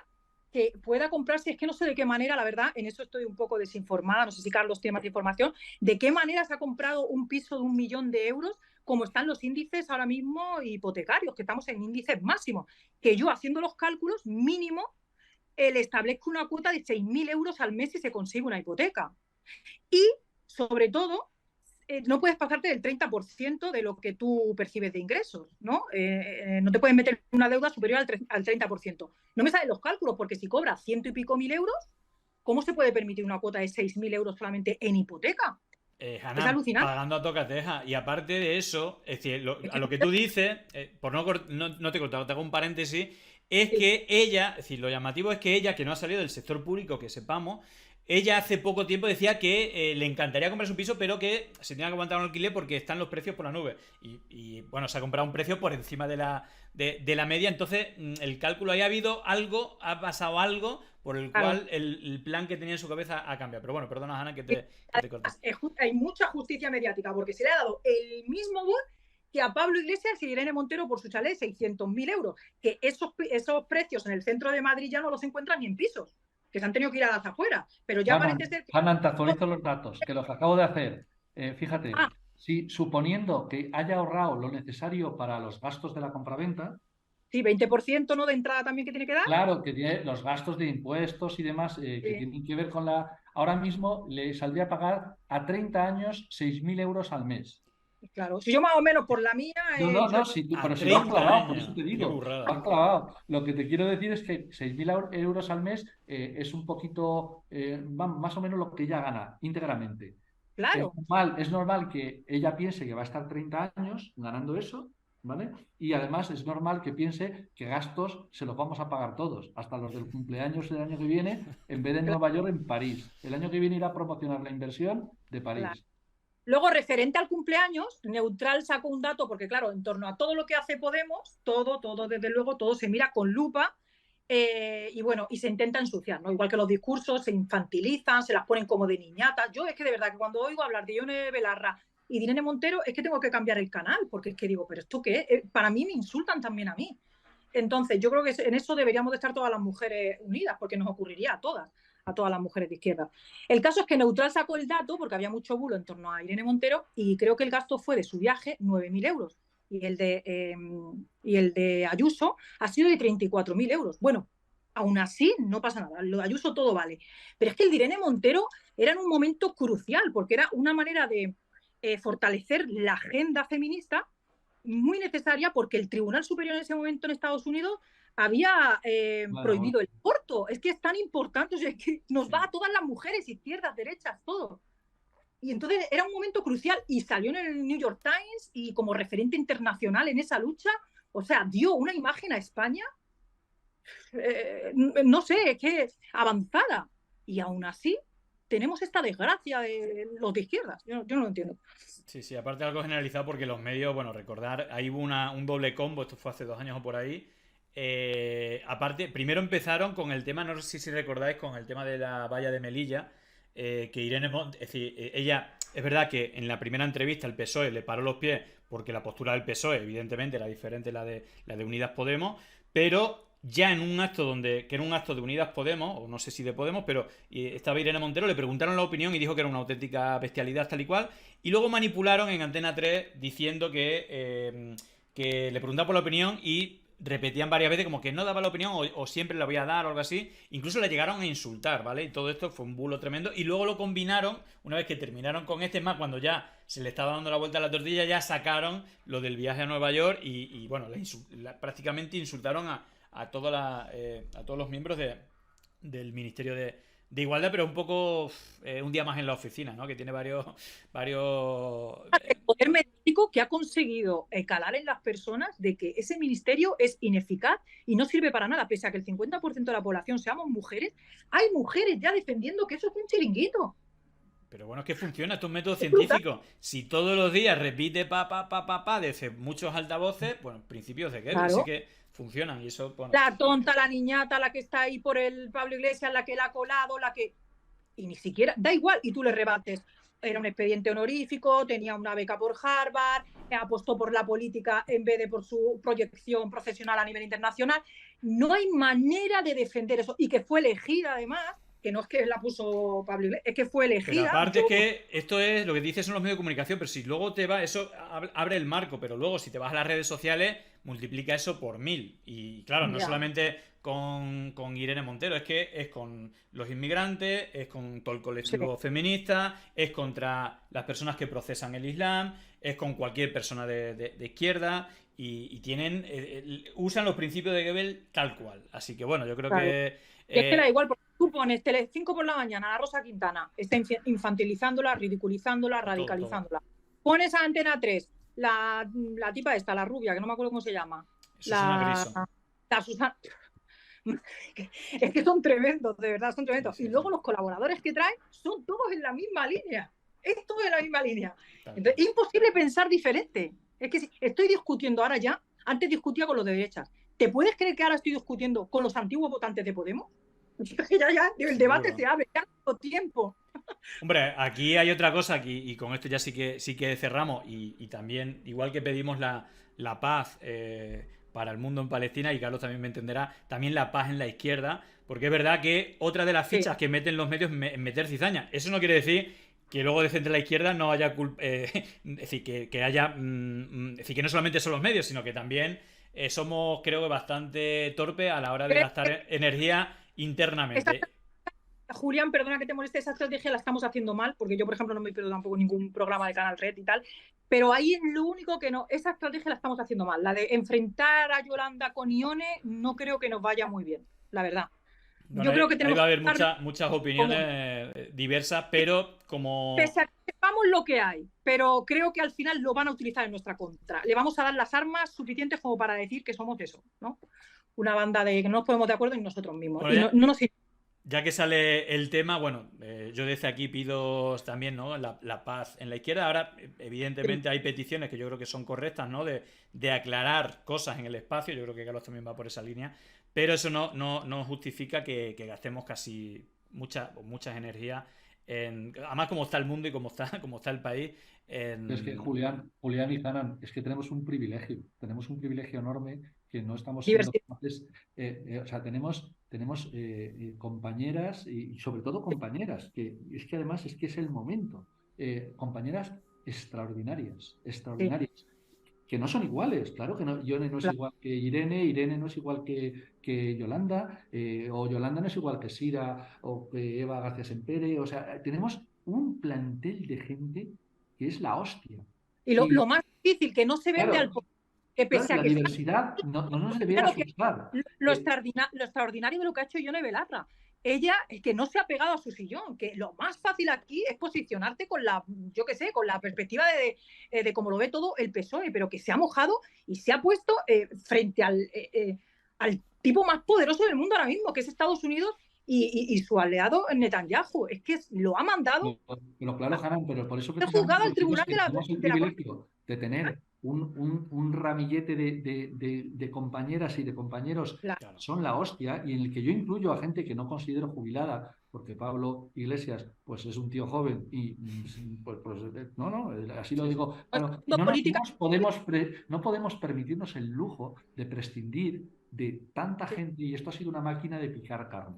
que pueda comprarse, es que no sé de qué manera, la verdad, en eso estoy un poco desinformada, no sé si Carlos tiene más información, de qué manera se ha comprado un piso de 1 millón de euros, como están los índices ahora mismo hipotecarios, que estamos en índices máximos, que yo haciendo los cálculos mínimo le establezco una cuota de 6.000 euros al mes si se consigue una hipoteca. Y, sobre todo, no puedes pasarte del 30% de lo que tú percibes de ingresos, ¿no? No te puedes meter una deuda superior al 30%. No me salen los cálculos, porque si cobras 100 y pico mil euros, ¿cómo se puede permitir una cuota de 6.000 euros solamente en hipoteca? Hanan, es alucinante. Pagando a tocateja. Y aparte de eso, es decir, a lo que tú dices, por no te he cortado, te hago un paréntesis, es que ella, es decir, lo llamativo es que ella, que no ha salido del sector público, que sepamos, ella hace poco tiempo decía que le encantaría comprar su piso, pero que se tenía que aguantar un alquiler porque están los precios por la nube. Y bueno, se ha comprado un precio por encima de la media. Entonces, el cálculo ahí ha pasado algo por el cual el plan que tenía en su cabeza ha cambiado. Pero bueno, perdona, Ana, que te corté. Hay mucha justicia mediática, porque se le ha dado el mismo boom que a Pablo Iglesias y Irene Montero por su chalet, 600.000 euros. Que esos precios en el centro de Madrid ya no los encuentran ni en pisos, que se han tenido que ir a las afueras. Pero ya parece ser que... Hanan, te actualizo los datos, que los acabo de hacer. Fíjate, si suponiendo que haya ahorrado lo necesario para los gastos de la compraventa... Sí, 20%, ¿no?, de entrada también que tiene que dar. Claro, que tiene los gastos de impuestos y demás que tienen que ver con la... Ahora mismo le saldría a pagar a 30 años 6.000 euros al mes. Claro, si yo más o menos por la mía... No, si tú, pero si lo has clavado, por eso te digo, lo has clavado. Lo que te quiero decir es que 6.000 euros al mes es un poquito, más o menos lo que ella gana íntegramente. Claro. Es normal que ella piense que va a estar 30 años ganando eso, ¿vale? Y además es normal que piense que gastos se los vamos a pagar todos, hasta los del cumpleaños del año que viene, en vez de en Nueva York, en París. El año que viene irá a promocionar la inversión de París. Claro. Luego, referente al cumpleaños, Neutral sacó un dato, porque claro, en torno a todo lo que hace Podemos, todo, desde luego, todo se mira con lupa y bueno, y se intenta ensuciar, ¿no? Igual que los discursos se infantilizan, se las ponen como de niñatas. Yo es que de verdad que cuando oigo hablar de Ione Belarra y de Irene Montero es que tengo que cambiar el canal, porque es que digo, ¿pero esto qué es? Para mí me insultan también a mí. Entonces, yo creo que en eso deberíamos de estar todas las mujeres unidas, porque nos ocurriría a todas las mujeres de izquierda. El caso es que Neutral sacó el dato, porque había mucho bulo en torno a Irene Montero, y creo que el gasto fue de su viaje 9.000 euros, y el de Ayuso ha sido de 34.000 euros. Bueno, aún así no pasa nada, lo de Ayuso todo vale. Pero es que el de Irene Montero era en un momento crucial, porque era una manera de fortalecer la agenda feminista muy necesaria, porque el Tribunal Superior en ese momento en Estados Unidos había prohibido el aborto. Es que es tan importante, o sea, que nos va a todas las mujeres, izquierdas, derechas, todo. Y entonces era un momento crucial y salió en el New York Times y como referente internacional en esa lucha, O sea, dio una imagen a España, no sé, es que avanzada. Y aún así tenemos esta desgracia de los de izquierdas. Yo no lo entiendo. Sí, sí, aparte algo generalizado porque los medios, bueno, recordar, ahí hubo un doble combo, esto fue hace 2 años o por ahí. Aparte, primero empezaron con el tema, no sé si recordáis, con el tema de la valla de Melilla, que Irene Montt, es decir, ella, es verdad que en la primera entrevista el PSOE le paró los pies porque la postura del PSOE, evidentemente, era diferente a la de Unidas Podemos, pero ya en un acto que era un acto de Unidas Podemos, o no sé si de Podemos, pero estaba Irene Montero, le preguntaron la opinión y dijo que era una auténtica bestialidad tal y cual, y luego manipularon en Antena 3 diciendo que le preguntaban por la opinión y repetían varias veces como que no daba la opinión o siempre la voy a dar o algo así. Incluso la llegaron a insultar, ¿vale? Y todo esto fue un bulo tremendo. Y luego lo combinaron, una vez que terminaron con más, cuando ya se le estaba dando la vuelta a la tortilla, ya sacaron lo del viaje a Nueva York y bueno, prácticamente insultaron a todos los miembros del Ministerio de Igualdad, pero un poco un día más en la oficina, ¿no? Que tiene varios... El poder mediático que ha conseguido calar en las personas de que ese ministerio es ineficaz y no sirve para nada, pese a que el 50% de la población seamos mujeres, hay mujeres ya defendiendo que eso es un chiringuito. Pero bueno, es que funciona, esto es un método científico. Si todos los días repite desde muchos altavoces, bueno, principios de guerra, Claro. así que funcionan y eso, bueno. La tonta, la niñata, la que está ahí por el Pablo Iglesias, la que la ha colado, la que... Y ni siquiera, da igual, y tú le rebates. Era un expediente honorífico, tenía una beca por Harvard, apostó por la política en vez de por su proyección profesional a nivel internacional. No hay manera de defender eso. Y que fue elegida, además, que no es que la puso Pablo Iglesias, es que fue elegida. Pero aparte es que esto es lo que dices son los medios de comunicación, pero si luego te va, eso abre el marco, pero luego si te vas a las redes sociales, multiplica eso por 1000. Y claro, no solamente con Irene Montero, es que es con los inmigrantes, es con todo el colectivo feminista, es contra las personas que procesan el Islam, es con cualquier persona de izquierda y tienen usan los principios de Goebbels tal cual. Así que bueno, yo creo que... Y es que da igual, porque tú pones Telecinco por la mañana, la Rosa Quintana, está infantilizándola, ridiculizándola, radicalizándola. Pones a Antena 3, la tipa esta, la rubia, que no me acuerdo cómo se llama. Susana La Susana. Es que son tremendos, de verdad, son tremendos. Y luego los colaboradores que traen son todos en la misma línea. Es todo en la misma línea. Entonces, es imposible pensar diferente. Es que si estoy discutiendo ahora ya, antes discutía con los de derechas. ¿Te puedes creer que ahora estoy discutiendo con los antiguos votantes de Podemos? Ya, el debate se abre, ya no tiempo. Hombre, aquí hay otra cosa, y con esto ya sí que cerramos, y también, igual que pedimos la paz para el mundo en Palestina, y Carlos también me entenderá, también la paz en la izquierda, porque es verdad que otra de las fichas que meten los medios es meter cizaña. Eso no quiere decir que luego de centro a la izquierda no haya es decir, que haya es decir, que no solamente son los medios, sino que también somos, creo que, bastante torpes a la hora de gastar energía internamente. Julián, perdona que te moleste, esa estrategia la estamos haciendo mal, porque yo, por ejemplo, no me pierdo tampoco ningún programa de Canal Red y tal, pero ahí es lo único que no, esa estrategia la estamos haciendo mal. La de enfrentar a Yolanda con Ione no creo que nos vaya muy bien, la verdad. Bueno, yo creo que tenemos ahí va a haber muchas opiniones diversas, pero como... Pese a que sepamos lo que hay, pero creo que al final lo van a utilizar en nuestra contra. Le vamos a dar las armas suficientes como para decir que somos eso, ¿no? Una banda de que no nos ponemos de acuerdo en nosotros mismos. Bueno, y no nos... Ya que sale el tema, bueno, yo desde aquí pido también, ¿no?, la paz en la izquierda. Ahora, evidentemente, hay peticiones que yo creo que son correctas, ¿no?, de aclarar cosas en el espacio. Yo creo que Carlos también va por esa línea. Pero eso no justifica que gastemos casi muchas energías además, como está el mundo y como está el país. Es que Julián y Zanan, es que tenemos un privilegio enorme que no estamos siendo capaces. O sea, tenemos compañeras y sobre todo compañeras, que es que además es que es el momento. Compañeras extraordinarias. Que no son iguales, claro que no. Ione no es igual que Irene no es igual que Yolanda, o Yolanda no es igual que Sira o que Eva García Sempere. O sea, tenemos un plantel de gente que es la hostia. Y lo más difícil, que no se vende al poder. Que pese a la que diversidad no nos debiera asustar. Lo extraordinario de lo que ha hecho Ione Belarra, ella es que no se ha pegado a su sillón, que lo más fácil aquí es posicionarte con la, yo qué sé, con la perspectiva de cómo lo ve todo el PSOE, pero que se ha mojado y se ha puesto frente al tipo más poderoso del mundo ahora mismo, que es Estados Unidos y su aliado Netanyahu. Es que lo ha mandado Pero claro, Hanan, pero por eso el juzgado precisamente al tribunal de la tenemos el de la privilegio de tener un ramillete de compañeras y de compañeros Claro. son la hostia, y en el que yo incluyo a gente que no considero jubilada, porque Pablo Iglesias pues es un tío joven y no, así lo digo. Claro, y política. no podemos permitirnos el lujo de prescindir de tanta gente, y esto ha sido una máquina de picar carne.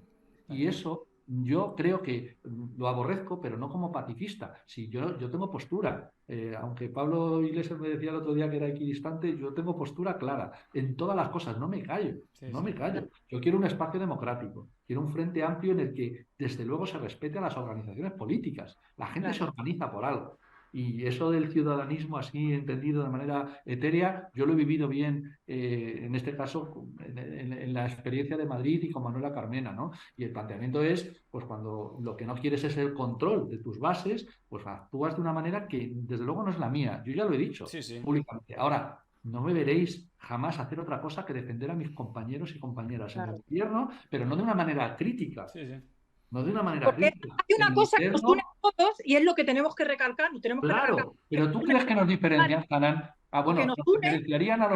Y eso yo creo que lo aborrezco, pero no como pacifista. Si yo tengo postura, aunque Pablo Iglesias me decía el otro día que era equidistante, yo tengo postura clara en todas las cosas, no me callo, no me callo. Yo quiero un espacio democrático, quiero un frente amplio en el que desde luego se respete a las organizaciones políticas. La gente se organiza por algo. Y eso del ciudadanismo así entendido de manera etérea, yo lo he vivido bien, en este caso, en la experiencia de Madrid y con Manuela Carmena, ¿no? Y el planteamiento es, pues cuando lo que no quieres es el control de tus bases, pues actúas de una manera que desde luego no es la mía. Yo ya lo he dicho públicamente. Ahora, no me veréis jamás hacer otra cosa que defender a mis compañeros y compañeras en el gobierno, pero no de una manera crítica. No de una manera crítica. Hay una cosa que nos une a todos y es lo que tenemos que recalcar. Claro, pero ¿tú crees que nos diferencian, Hanan? Bueno, nos diferenciarían a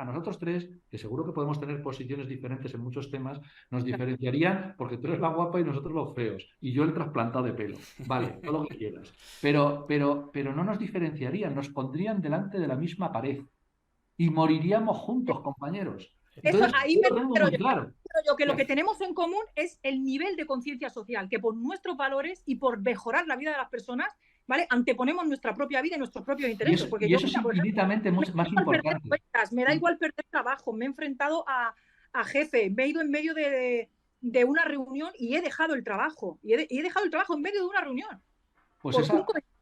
nosotros tres, que seguro que podemos tener posiciones diferentes en muchos temas, nos diferenciarían porque tú eres la guapa y nosotros los feos, y yo el trasplantado de pelo. Vale, todo lo que quieras. Pero no nos diferenciarían, nos pondrían delante de la misma pared y moriríamos juntos, compañeros. Entonces, eso ahí me muy claro. Yo que lo que tenemos en común es el nivel de conciencia social, que por nuestros valores y por mejorar la vida de las personas, ¿vale? Anteponemos nuestra propia vida y nuestros propios intereses. Y eso es infinitamente más importante. Me da igual perder trabajo, me he enfrentado a jefe, me he ido en medio de una reunión y he dejado el trabajo. Y he dejado el trabajo en medio de una reunión. Pues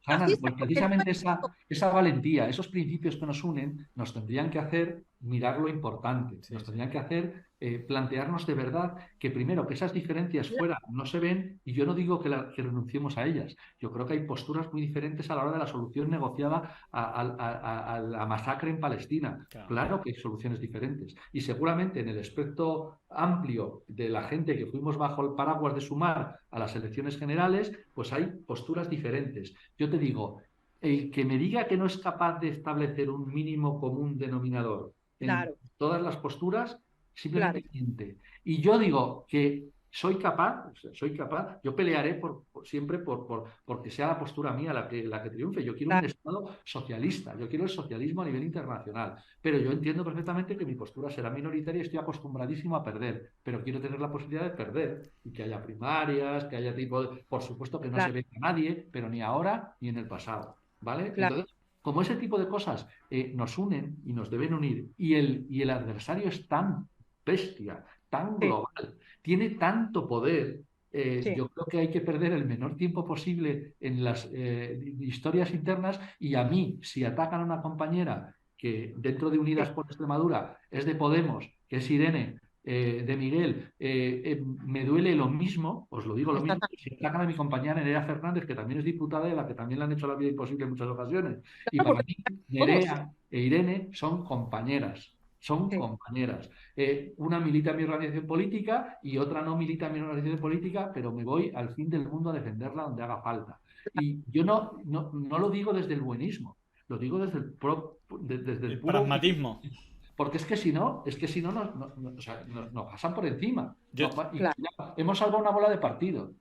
Hanan, pues precisamente esa valentía, esos principios que nos unen, nos tendrían que hacer mirar lo importante, nos tendrían que hacer plantearnos de verdad que primero que esas diferencias fuera no se ven, y yo no digo que renunciemos a ellas. Yo creo que hay posturas muy diferentes a la hora de la solución negociada a la masacre en Palestina. Claro que hay soluciones diferentes, y seguramente en el espectro amplio de la gente que fuimos bajo el paraguas de Sumar a las elecciones generales, pues hay posturas diferentes. Yo te digo, el que me diga que no es capaz de establecer un mínimo común denominador en todas las posturas, simplemente miente. Y yo digo que soy capaz, yo pelearé siempre porque sea la postura mía la que triunfe. Yo quiero un Estado socialista, yo quiero el socialismo a nivel internacional, pero yo entiendo perfectamente que mi postura será minoritaria y estoy acostumbradísimo a perder, pero quiero tener la posibilidad de perder y que haya primarias, que haya por supuesto que no se vea a nadie, pero ni ahora ni en el pasado, ¿vale? Entonces, como ese tipo de cosas nos unen y nos deben unir, y el adversario es tan bestia, tan global, tiene tanto poder, yo creo que hay que perder el menor tiempo posible en las historias internas. Y a mí, si atacan a una compañera que dentro de Unidas por Extremadura es de Podemos, que es Irene, de Miguel, me duele lo mismo, os lo digo lo mismo, si atacan a mi compañera Nerea Fernández, que también es diputada y a la que también le han hecho la vida imposible en muchas ocasiones. Y para mí, Nerea e Irene son compañeras. Una milita en mi organización política y otra no milita en mi organización política, pero me voy al fin del mundo a defenderla donde haga falta. Y yo no lo digo desde el buenismo, lo digo desde el puro pragmatismo. Porque es que si no nos pasan por encima. Hemos salvado una bola de partido.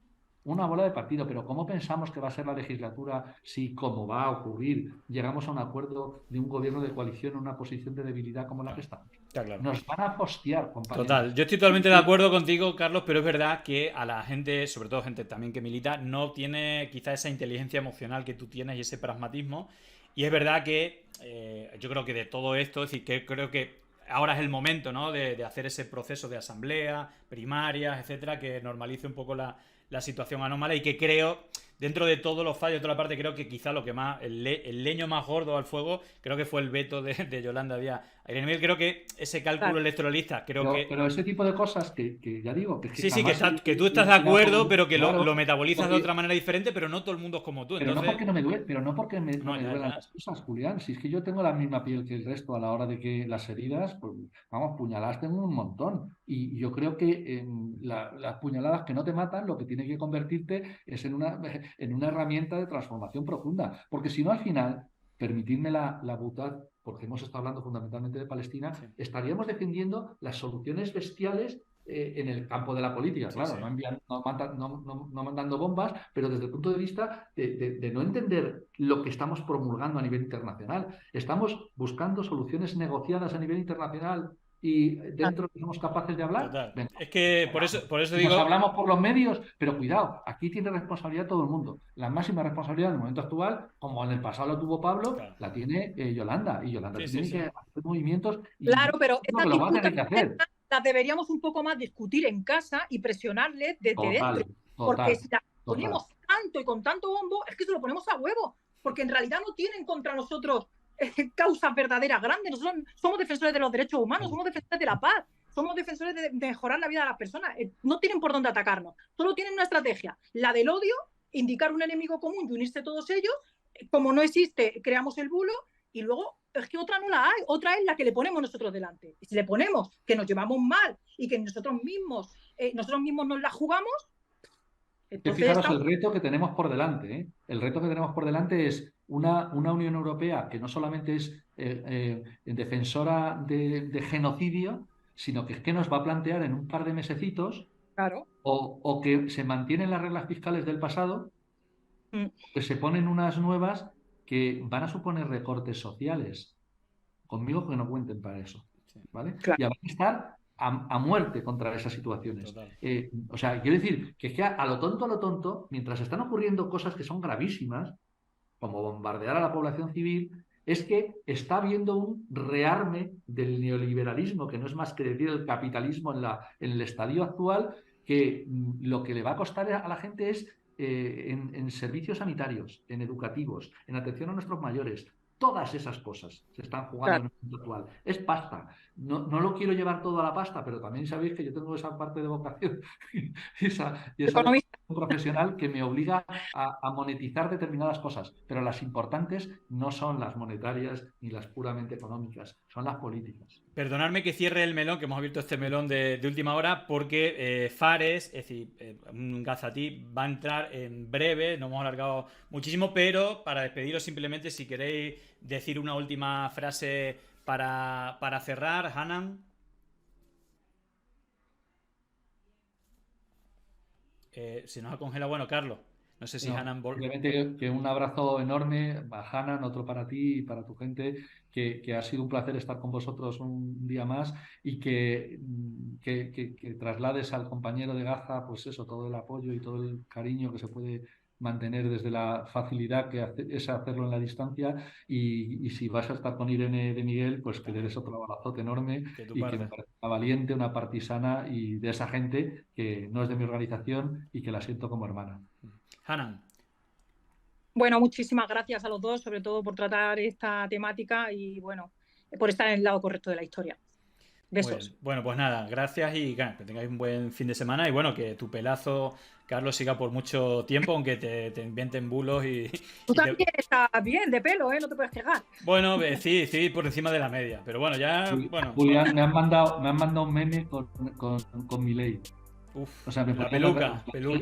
Pero ¿cómo pensamos que va a ser la legislatura si, como va a ocurrir, llegamos a un acuerdo de un gobierno de coalición en una posición de debilidad como la que estamos? Nos van a postear, compañeros. Total, yo estoy totalmente de acuerdo contigo, Carlos, pero es verdad que a la gente, sobre todo gente también que milita, no tiene quizá esa inteligencia emocional que tú tienes y ese pragmatismo. Y es verdad que yo creo que de todo esto, es decir, que creo que ahora es el momento, ¿no?, de hacer ese proceso de asamblea, primarias, etcétera, que normalice un poco la situación anómala, y que creo dentro de todos los fallos de toda la parte, creo que quizá lo que más, el leño más gordo al fuego, creo que fue el veto de Yolanda Díaz. Irene Miguel, creo que ese cálculo electoralista, pero ese tipo de cosas que ya digo, que sí, jamás que tú estás de acuerdo, pero que claro, lo metabolizas porque, de otra manera diferente, pero no todo el mundo es como tú. pero Entonces, no porque no me duele, pero no porque no me ya, duelan ya. las cosas, Julián. Si es que yo tengo la misma piel que el resto a la hora de que las heridas, pues, vamos, puñaladas tengo un montón. Y yo creo que las puñaladas que no te matan, lo que tiene que convertirte es en una herramienta de transformación profunda. Porque si no, al final, permitidme la butad, porque hemos estado hablando fundamentalmente de Palestina, Sí. estaríamos defendiendo las soluciones bestiales en el campo de la política, claro, sí. no mandando bombas, pero desde el punto de vista de no entender lo que estamos promulgando a nivel internacional. Estamos buscando soluciones negociadas a nivel internacional y dentro que somos capaces de hablar. Total. Venga, Es que por eso digo. nos hablamos por los medios, pero cuidado, aquí tiene responsabilidad todo el mundo. La máxima responsabilidad en el momento actual, como en el pasado lo tuvo Pablo, Claro. la tiene Yolanda. Y Yolanda tiene que hacer movimientos y Claro, pero lo que lo va a tener que hacer. las deberíamos un poco más discutir en casa y presionarles desde dentro. Porque si las ponemos tanto y con tanto bombo, es que se lo ponemos a huevo. Porque en realidad no tienen contra nosotros causas verdaderas grandes. Nosotros somos defensores de los derechos humanos, somos defensores de la paz, somos defensores de mejorar la vida de las personas. No tienen por dónde atacarnos. Solo tienen una estrategia, la del odio, indicar un enemigo común y unirse todos ellos. Como no existe, creamos el bulo y luego es que otra no la hay, otra es la que le ponemos nosotros delante. Y si le ponemos que nos llevamos mal y que nosotros mismos nos la jugamos, entonces fijaros el reto que tenemos por delante, ¿eh? El reto que tenemos por delante es una Unión Europea que no solamente es defensora de genocidio, sino que es que nos va a plantear en un par de mesecitos, claro, o que se mantienen las reglas fiscales del pasado, que se ponen unas nuevas que van a suponer recortes sociales. Conmigo que no cuenten para eso, ¿vale? Claro. Y van a estar a muerte contra esas situaciones. O sea, quiero decir que es que a lo tonto, mientras están ocurriendo cosas que son gravísimas, como bombardear a la población civil, es que está habiendo un rearme del neoliberalismo, que no es más que decir el capitalismo en el estadio actual, que lo que le va a costar a la gente es en servicios sanitarios, en educativos, en atención a nuestros mayores. Todas esas cosas se están jugando en el mundo actual. Es pasta. No lo quiero llevar todo a la pasta, pero también sabéis que yo tengo esa parte de vocación y esa profesional que me obliga a monetizar determinadas cosas. Pero las importantes no son las monetarias ni las puramente económicas, son las políticas. Perdonadme que cierre el melón, que hemos abierto este melón de última hora, porque Fares, es decir, un Gazatí, va a entrar en breve, no hemos alargado muchísimo, pero para despediros simplemente, si queréis decir una última frase para cerrar, Hanan. Se nos ha congelado, bueno, Carlos. No sé si Hanan... Simplemente que un abrazo enorme a Hanan, otro para ti y para tu gente, que ha sido un placer estar con vosotros un día más y que traslades al compañero de Gaza, pues eso, todo el apoyo y todo el cariño que se puede mantener desde la facilidad que es hacerlo en la distancia y si vas a estar con Irene de Miguel, pues que le des otro abrazote enorme y que me parece una valiente, una partisana y de esa gente que no es de mi organización y que la siento como hermana. Hanan. Bueno, muchísimas gracias a los dos, sobre todo por tratar esta temática y bueno, por estar en el lado correcto de la historia. Besos. Bueno, pues nada, gracias y que tengáis un buen fin de semana y bueno, que tu pelazo, Carlos, siga por mucho tiempo, aunque te inventen bulos y... Tú también estás bien de pelo, no te puedes quejar. Bueno, sí, por encima de la media, pero bueno, ya... Bueno, Julián, me han mandado un meme con mi ley. Uf, o sea, me la peluca. Pero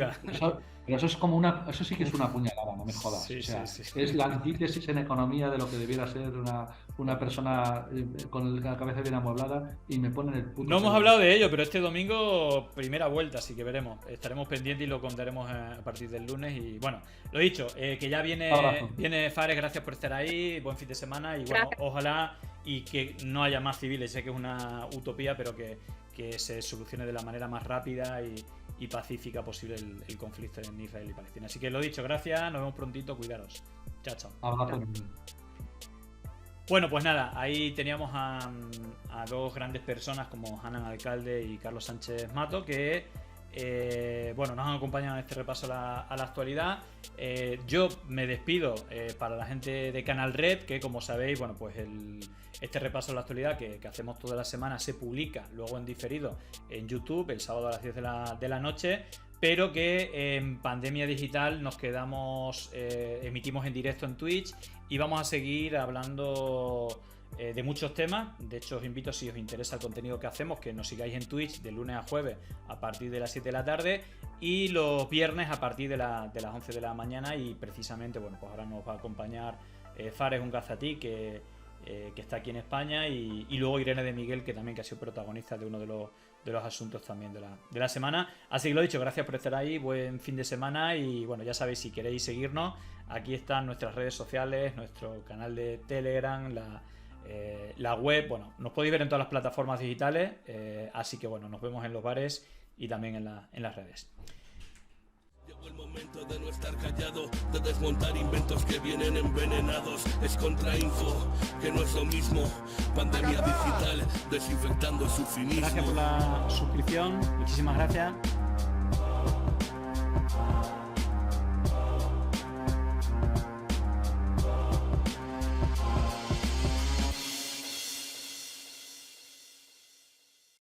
eso es como eso sí que es una puñalada, no me jodas. Sí, o sea, sí. Es la antítesis en economía de lo que debiera ser una persona con la cabeza bien amueblada y me ponen el puto. No hemos hablado de ello, pero este domingo primera vuelta, así que veremos. Estaremos pendientes y lo contaremos a partir del lunes. Y bueno, lo dicho, que ya viene Fares, gracias por estar ahí, buen fin de semana y bueno, ojalá y que no haya más civiles. Sé que es una utopía, pero que se solucione de la manera más rápida y pacífica posible el conflicto en Israel y Palestina. Así que lo dicho, gracias, nos vemos prontito, cuidaros. Chao. Bueno, pues nada, ahí teníamos a dos grandes personas como Hanan Alcalde y Carlos Sánchez Mato, que Bueno, nos han acompañado en este repaso a la actualidad. Yo me despido para la gente de Canal Red, que como sabéis, bueno, pues este repaso a la actualidad que hacemos toda la semana se publica luego en diferido en YouTube el sábado a las 10 de la noche, pero que en Pandemia Digital nos quedamos, emitimos en directo en Twitch y vamos a seguir hablando de muchos temas. De hecho, os invito, si os interesa el contenido que hacemos, que nos sigáis en Twitch de lunes a jueves a partir de las 7 de la tarde y los viernes a partir de las 11 de la mañana. Y precisamente, bueno, pues ahora nos va a acompañar Fares Ungazatí, que está aquí en España, y luego Irene de Miguel, que también que ha sido protagonista de uno de los asuntos también de la semana. Así que lo dicho, gracias por estar ahí, buen fin de semana, y bueno, ya sabéis, si queréis seguirnos, aquí están nuestras redes sociales, nuestro canal de Telegram, la web. Bueno, nos podéis ver en todas las plataformas digitales, así que bueno, nos vemos en los bares y también en las redes. Llegó el momento de no estar callado, de desmontar inventos que vienen envenenados. Es contrainfo, que no es lo mismo. Pandemia digital, desinfectando su cinismo. Gracias por la suscripción, muchísimas gracias.